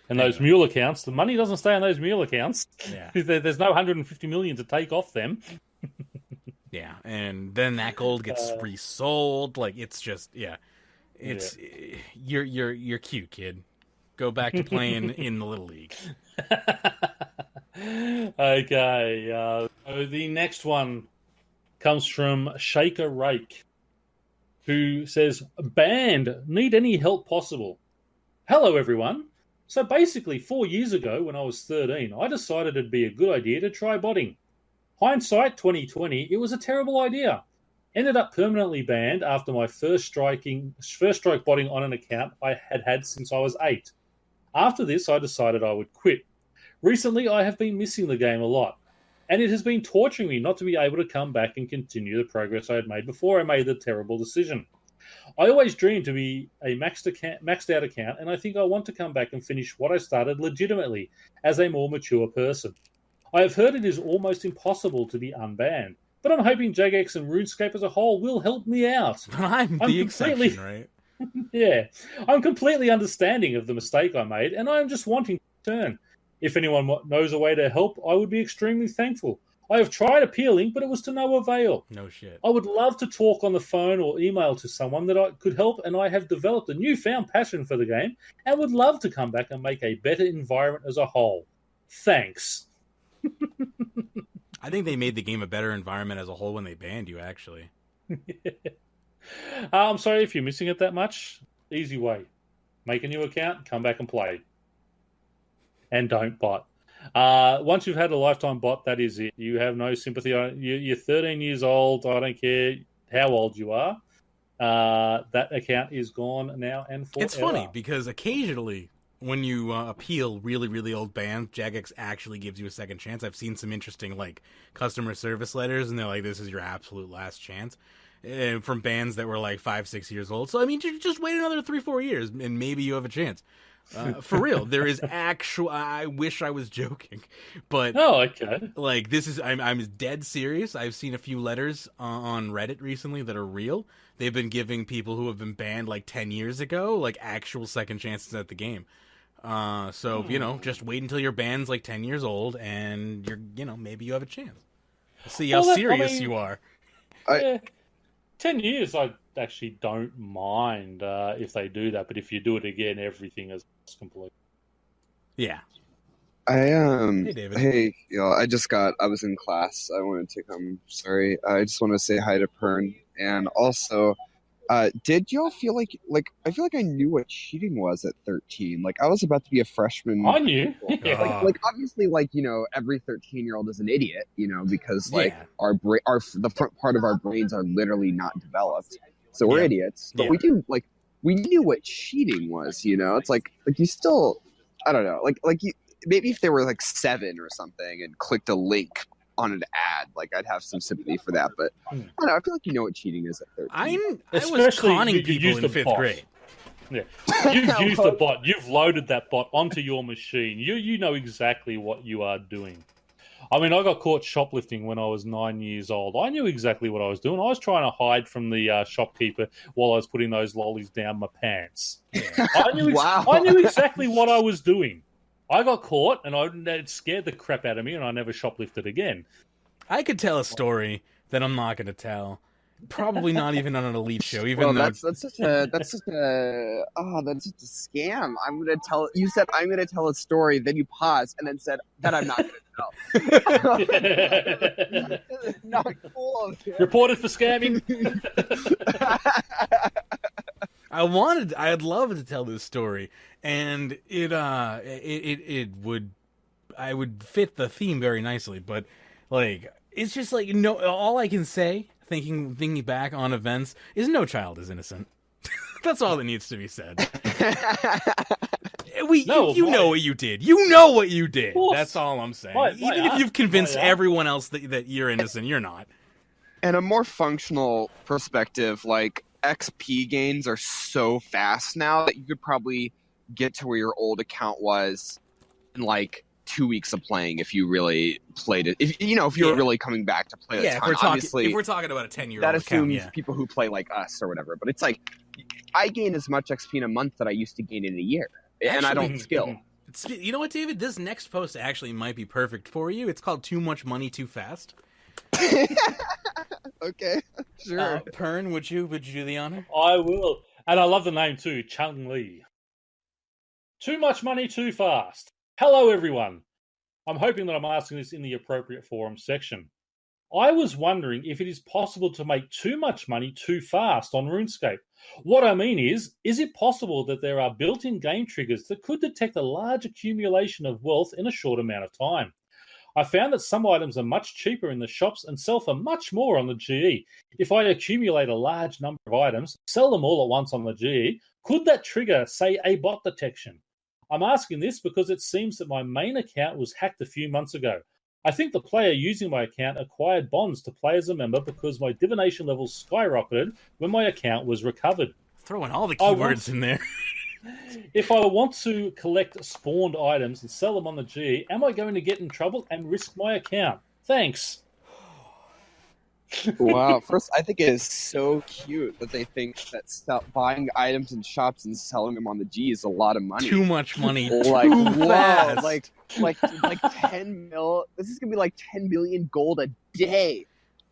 and those mule accounts, the money doesn't stay on those mule accounts. Yeah. There's no 150 million to take off them. Yeah, and then that gold gets resold. Like, it's just it's you're cute, kid. Go back to playing in the Little League. Okay, so the next one comes from Shaker Rake, who says, "Banned, need any help possible. Hello, everyone. So basically, 4 years ago, when I was 13, I decided it'd be a good idea to try botting. Hindsight 2020, it was a terrible idea. Ended up permanently banned after my first strike botting on an account I had since I was 8. After this, I decided I would quit. Recently, I have been missing the game a lot, and it has been torturing me not to be able to come back and continue the progress I had made before I made the terrible decision. I always dreamed to be a maxed out account, and I think I want to come back and finish what I started legitimately as a more mature person. I have heard it is almost impossible to be unbanned, but I'm hoping Jagex and RuneScape as a whole will help me out. I'm the exception, right? Yeah, I'm completely understanding of the mistake I made, and I am just wanting to return. If anyone knows a way to help, I would be extremely thankful. I have tried appealing, but it was to no avail. No shit. I would love to talk on the phone or email to someone that I could help, and I have developed a newfound passion for the game and would love to come back and make a better environment as a whole. Thanks." I think they made the game a better environment as a whole when they banned you, actually. I'm sorry if you're missing it that much. Easy way. Make a new account, come back and play. And don't bot. Once you've had a lifetime bot, that is it. You have no sympathy. You're 13 years old. I don't care how old you are. That account is gone now and forever. It's funny because occasionally when you appeal really, really old bans, Jagex actually gives you a second chance. I've seen some interesting customer service letters, and they're like, "This is your absolute last chance." From bands that were 5-6 years old. So I mean, just wait another 3-4 years, and maybe you have a chance. For real, there is actual. I wish I was joking, but okay. This is. I'm dead serious. I've seen a few letters on Reddit recently that are real. They've been giving people who have been banned 10 years ago actual second chances at the game. So just wait until your band's 10 years old, and you're maybe you have a chance. See how serious you are. 10 years, I actually don't mind if they do that, but if you do it again, everything is complete. Yeah. Hey, David. Hey, I was in class. I wanted to come. Sorry. I just want to say hi to Pern. And also, did y'all feel I feel like I knew what cheating was at 13. I was about to be a freshman. I knew. Obviously, every 13-year-old is an idiot, because the front part of our brains are literally not developed. So we're idiots. But we knew what cheating was, It's you still, I don't know, maybe if they were 7 or something and clicked a link on an ad, I'd have some sympathy for that. But I don't know, I feel like you know what cheating is at 13. I was conning people in 5th grade. Yeah, you've used a bot. You've loaded that bot onto your machine. You know exactly what you are doing. I mean, I got caught shoplifting when I was 9 years old. I knew exactly what I was doing. I was trying to hide from the shopkeeper while I was putting those lollies down my pants. Yeah. I knew exactly what I was doing. I got caught, and it scared the crap out of me, and I never shoplifted again. I could tell a story that I'm not going to tell. Probably not even on an elite show. Even though that's such a scam. I'm gonna tell. You said I'm gonna tell a story, then you paused, and then said that I'm not gonna tell. Not cool of you. Reported for scamming. I'd love to tell this story, and I would fit the theme very nicely, but it's just all I can say, thinking back on events, is no child is innocent. That's all that needs to be said. You know what you did. You know what you did. That's all I'm saying. Even if you've convinced everyone else that you're innocent, you're not. And a more functional perspective, XP gains are so fast now that you could probably get to where your old account was in 2 weeks of playing if you really played it. If you're really coming back to play it. If we're talking about a 10-year-old that assumes account, people who play like us or whatever. But it's like I gain as much XP in a month that I used to gain in a year, and I don't skill. You know what, David? This next post actually might be perfect for you. It's called "Too Much Money Too Fast." Okay, sure. Pern, would you do the honor? I will, and I love the name too, Chung Lee. Too much money too fast. Hello, everyone. I'm hoping that I'm asking this in the appropriate forum section. I was wondering if it is possible to make too much money too fast on RuneScape. What I mean is it possible that there are built-in game triggers that could detect a large accumulation of wealth in a short amount of time? I found that some items are much cheaper in the shops and sell for much more on the GE. If I accumulate a large number of items, sell them all at once on the GE, could that trigger, say, a bot detection? I'm asking this because it seems that my main account was hacked a few months ago. I think the player using my account acquired bonds to play as a member because my divination levels skyrocketed when my account was recovered. Throwing all the keywords in there. If I want to collect spawned items and sell them on the GE, am I going to get in trouble and risk my account? Thanks. Wow. First, I think it is so cute that they think that buying items in shops and selling them on the G is a lot of money. Too much money. Like, too fast. Like 10 mil. This is gonna be like 10 million gold a day.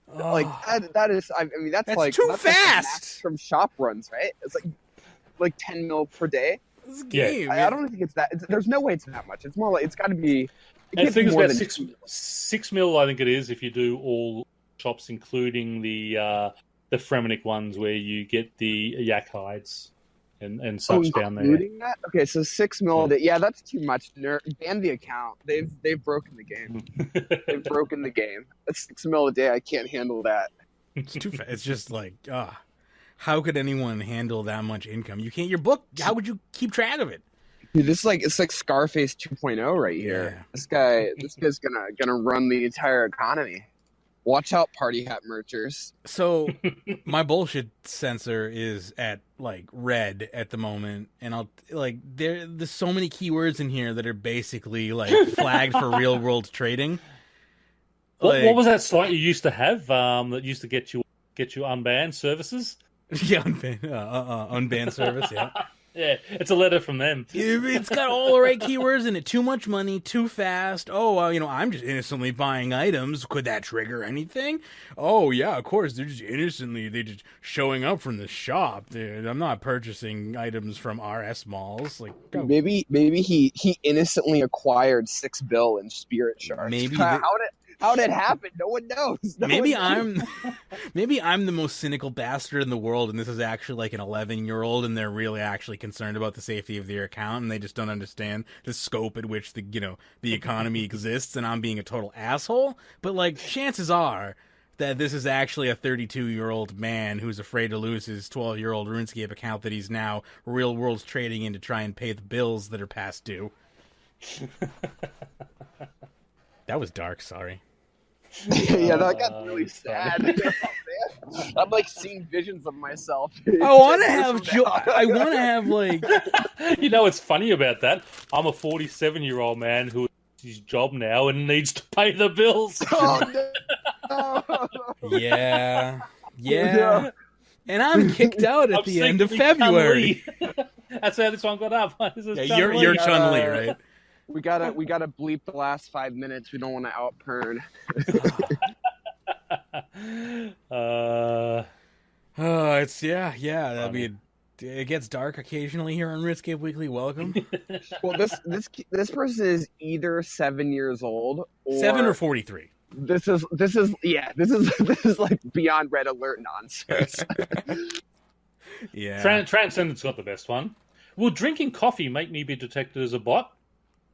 Oh. Like that is. I mean, that's like too that's fast. Like max from shop runs, right? It's like 10 mil per day. This game. I don't think it's that. There's no way it's that much. It's more like it's got to be. I think it's about 6 mil. I think it is if you do all shops, including the Fremenic ones where you get the yak hides and such down there. Including that? Okay, so 6 mil. Yeah, that's too much. Ban the account. They've broken the game. They've broken the game. That's 6 mil a day. I can't handle that. It's too fast. It's just like, how could anyone handle that much income? You can't. Your book. How would you keep track of it? Dude, it's like Scarface 2.0 right here. Yeah. This guy's gonna run the entire economy. Watch out, party hat merchers. So my bullshit sensor is at like red at the moment, and I'll like there's so many keywords in here that are basically like flagged for real world trading. What was that site you used to have that used to get you unbanned services? Yeah, unbanned service. Yeah. Yeah, it's a letter from them. It's got all the right keywords in it. Too much money, too fast. Oh, I'm just innocently buying items. Could that trigger anything? Oh, yeah, of course. They're just showing up from the shop. Dude, I'm not purchasing items from RS malls. Like, maybe he innocently acquired 6 bill in spirit shards. Maybe how did it happen? No one knows. Maybe I'm the most cynical bastard in the world, and this is actually like an 11-year-old, and they're really actually concerned about the safety of their account, and they just don't understand the scope at which the economy exists, and I'm being a total asshole. But like, chances are that this is actually a 32-year-old man who's afraid to lose his 12-year-old RuneScape account that he's now real world's trading in to try and pay the bills that are past due. That was dark, sorry. Yeah, that got really sad. I'm like seeing visions of myself. I want to have like... You know what's funny about that? I'm a 47-year-old man who has his job now and needs to pay the bills. Oh, no. Yeah. And I'm kicked out at the end of February. That's how this one got up. You're Chun-Li, right? We gotta bleep the last 5 minutes. We don't want to out Pern. I mean, it gets dark occasionally here on Runescape Weekly. Welcome. Well, this person is either 7 years old or 7 or 43. This is like beyond red alert nonsense. Yeah. Transcendent's got the best one. Will drinking coffee make me be detected as a bot?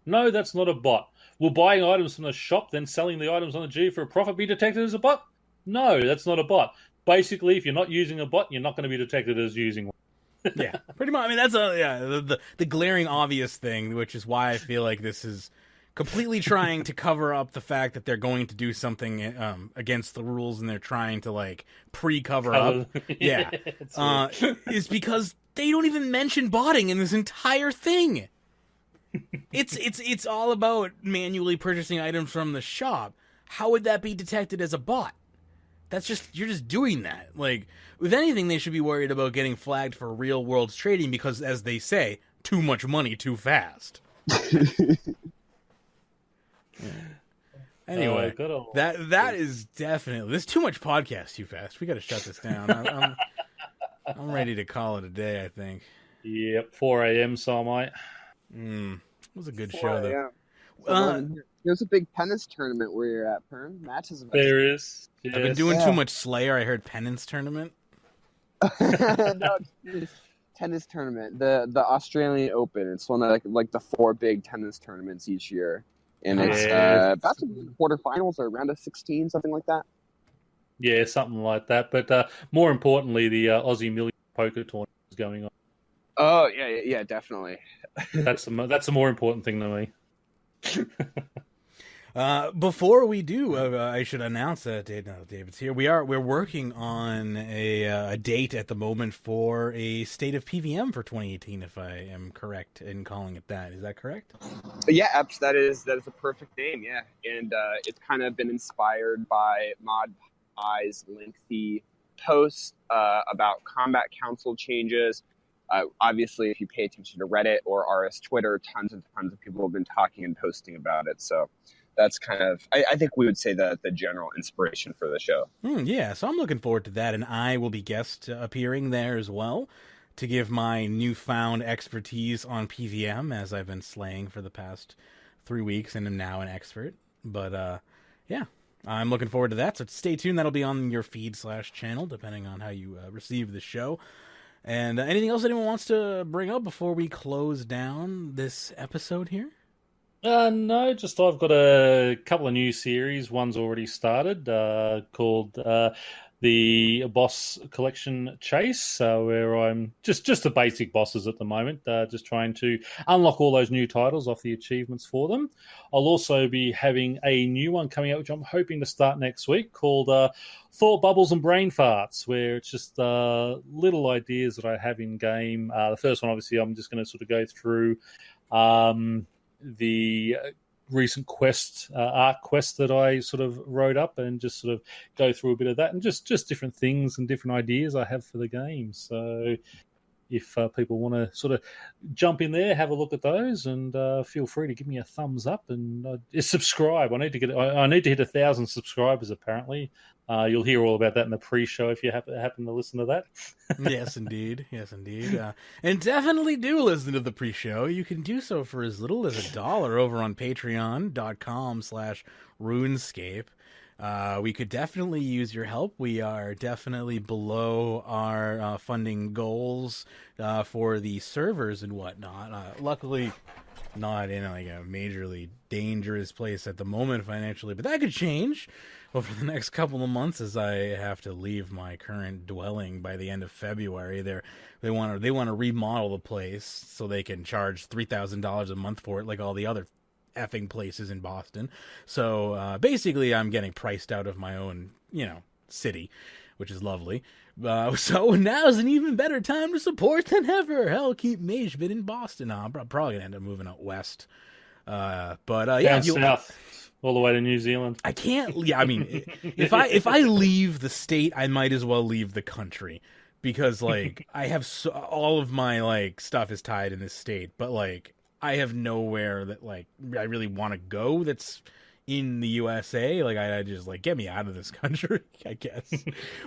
No, that's not a bot. Will buying items from the shop, then selling the items on the G for a profit be detected as a bot? No, that's not a bot. Basically, if you're not using a bot, you're not going to be detected as using one. Yeah, pretty much. I mean, that's the glaring obvious thing, which is why I feel like this is completely trying to cover up the fact that they're going to do something against the rules, and they're trying to like pre-cover up. Yeah, is because they don't even mention botting in this entire thing. It's all about manually purchasing items from the shop. How would that be detected as a bot? You're just doing that. Like, with anything, they should be worried about getting flagged for real world trading because, as they say, too much money too fast. Anyway, that is definitely, there's too much podcast too fast. We got to shut this down. I'm ready to call it a day, I think. Yep, 4 a.m. so mate. It was a good show though. There's a big tennis tournament where you're at, Perm. Matches. There is. Yes. I've been doing too much Slayer. I heard penance tournament. No, tennis tournament. The Australian Open. It's one of like the 4 big tennis tournaments each year, and it's about to be quarterfinals or round of 16, something like that. Yeah, something like that. But more importantly, the Aussie Million Poker Tournament is going on. Oh yeah, definitely. That's a more important thing to me. Before we do, I should announce that David's here. We're working on a date at the moment for a State of PVM for 2018. If I am correct in calling it that, is that correct? Yeah, that is a perfect name. Yeah, and it's kind of been inspired by Mod Pie's lengthy post about Combat Council changes. Obviously, if you pay attention to Reddit or RS Twitter, tons of people have been talking and posting about it. So that's kind of, I think we would say the general inspiration for the show. Yeah, so I'm looking forward to that, and I will be guest appearing there as well to give my newfound expertise on PVM, as I've been slaying for the past 3 weeks and am now an expert. But yeah, I'm looking forward to that, so stay tuned. That'll be on your feed/channel, depending on how you receive the show. And anything else anyone wants to bring up before we close down this episode here? No, just I've got a couple of new series. One's already started called the Boss Collection Chase, where I'm just the basic bosses at the moment, just trying to unlock all those new titles off the achievements for them. I'll also be having a new one coming out, which I'm hoping to start next week, called Thought Bubbles and Brain Farts, where it's just little ideas that I have in game. The first one, obviously, I'm just going to sort of go through the recent arc quest that I sort of wrote up and just sort of go through a bit of that and just different things and different ideas I have for the game. So if people want to sort of jump in there, have a look at those, and feel free to give me a thumbs up and subscribe. I need to hit 1,000 subscribers. Apparently, you'll hear all about that in the pre-show if you happen to listen to that. Yes, indeed. And definitely do listen to the pre-show. You can do so for as little as $1 over on Patreon.com/RuneScape. We could definitely use your help. We are definitely below our funding goals for the servers and whatnot. Luckily, not in like a majorly dangerous place at the moment financially, but that could change over the next couple of months as I have to leave my current dwelling by the end of February. They want to remodel the place so they can charge $3,000 a month for it, like all the other effing places in Boston. So basically I'm getting priced out of my own city, which is lovely. So now's an even better time to support than ever. Hell, keep Magebit in Boston. I'm probably gonna end up moving out west, down south all the way to New Zealand. I can't. Yeah, I mean, if I leave the state, I might as well leave the country, because like I have all of my like stuff is tied in this state, but like I have nowhere that like I really want to go that's in the USA. Like I just like get me out of this country, I guess.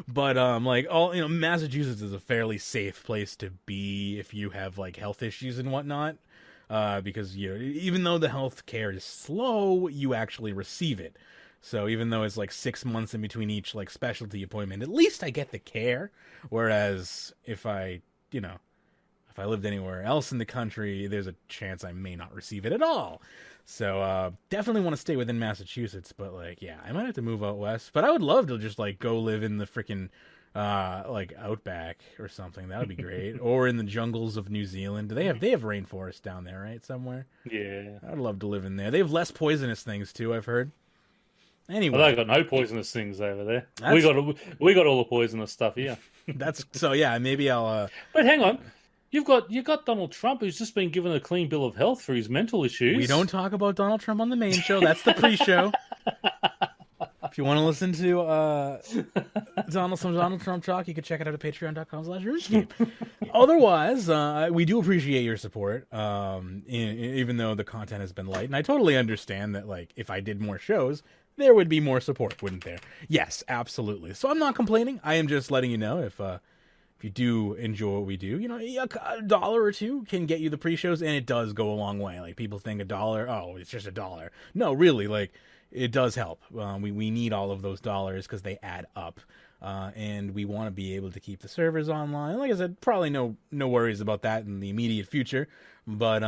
But like Massachusetts is a fairly safe place to be if you have like health issues and whatnot. Because even though the health care is slow, you actually receive it. So even though it's like 6 months in between each like specialty appointment, at least I get the care. Whereas if I lived anywhere else in the country, there's a chance I may not receive it at all. So definitely want to stay within Massachusetts, but like I might have to move out west. But I would love to just like go live in the freaking like outback or something. That would be great. Or in the jungles of New Zealand. They have rainforest down there, right? Somewhere. Yeah. I'd love to live in there. They have less poisonous things too, I've heard. Anyway. Well, they got no poisonous things over there. We got all the poisonous stuff here. That's so yeah, maybe I'll But hang on. You got Donald Trump, who's just been given a clean bill of health for his mental issues. We don't talk about Donald Trump on the main show. That's the pre-show. If you want to listen to Donald Trump talk, you can check it out at patreon.com/RuneScape. Otherwise, we do appreciate your support, even though the content has been light. And I totally understand that, like, if I did more shows, there would be more support, wouldn't there? Yes, absolutely. So I'm not complaining. I am just letting you know if you do enjoy what we do, you know, a dollar or two can get you the pre-shows, and it does go a long way. Like, people think $1, oh, it's just $1. No, really, like, it does help. We need all of those dollars because they add up, and we want to be able to keep the servers online. Like I said, probably no worries about that in the immediate future, but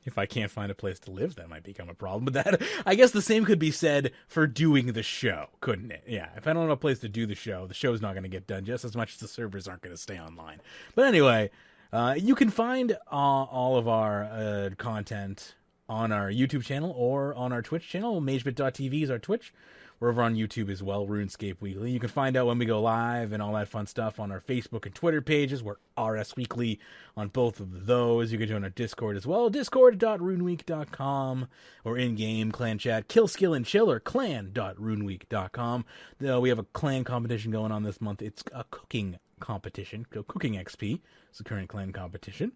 if I can't find a place to live, that might become a problem. But that, I guess the same could be said for doing the show, couldn't it? Yeah, if I don't have a place to do the show's not going to get done just as much as the servers aren't going to stay online. But anyway, you can find all of our content on our YouTube channel or on our Twitch channel. Magebit.tv is our Twitch. We're over on YouTube as well, RuneScape Weekly. You can find out when we go live and all that fun stuff on our Facebook and Twitter pages. We're RS Weekly on both of those. You can join our Discord as well, discord.runeweek.com, or in-game clan chat, Kill, Skill, and Chill, or clan.runeweek.com. We have a clan competition going on this month. It's a cooking competition. So Cooking XP is the current clan competition.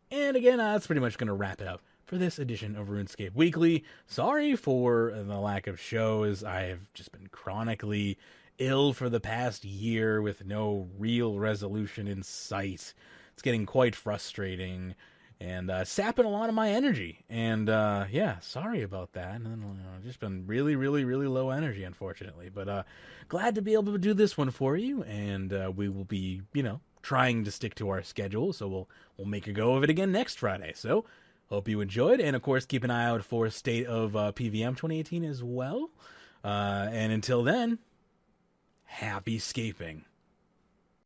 And again, that's pretty much going to wrap it up for this edition of RuneScape Weekly. Sorry for the lack of shows. I have just been chronically ill for the past year with no real resolution in sight. It's getting quite frustrating and sapping a lot of my energy. And yeah, sorry about that. And I've just been really, really, really low energy, unfortunately. But glad to be able to do this one for you. And we will be, trying to stick to our schedule. So we'll make a go of it again next Friday. So hope you enjoyed, and of course, keep an eye out for State of PVM 2018 as well. And until then, happy scaping.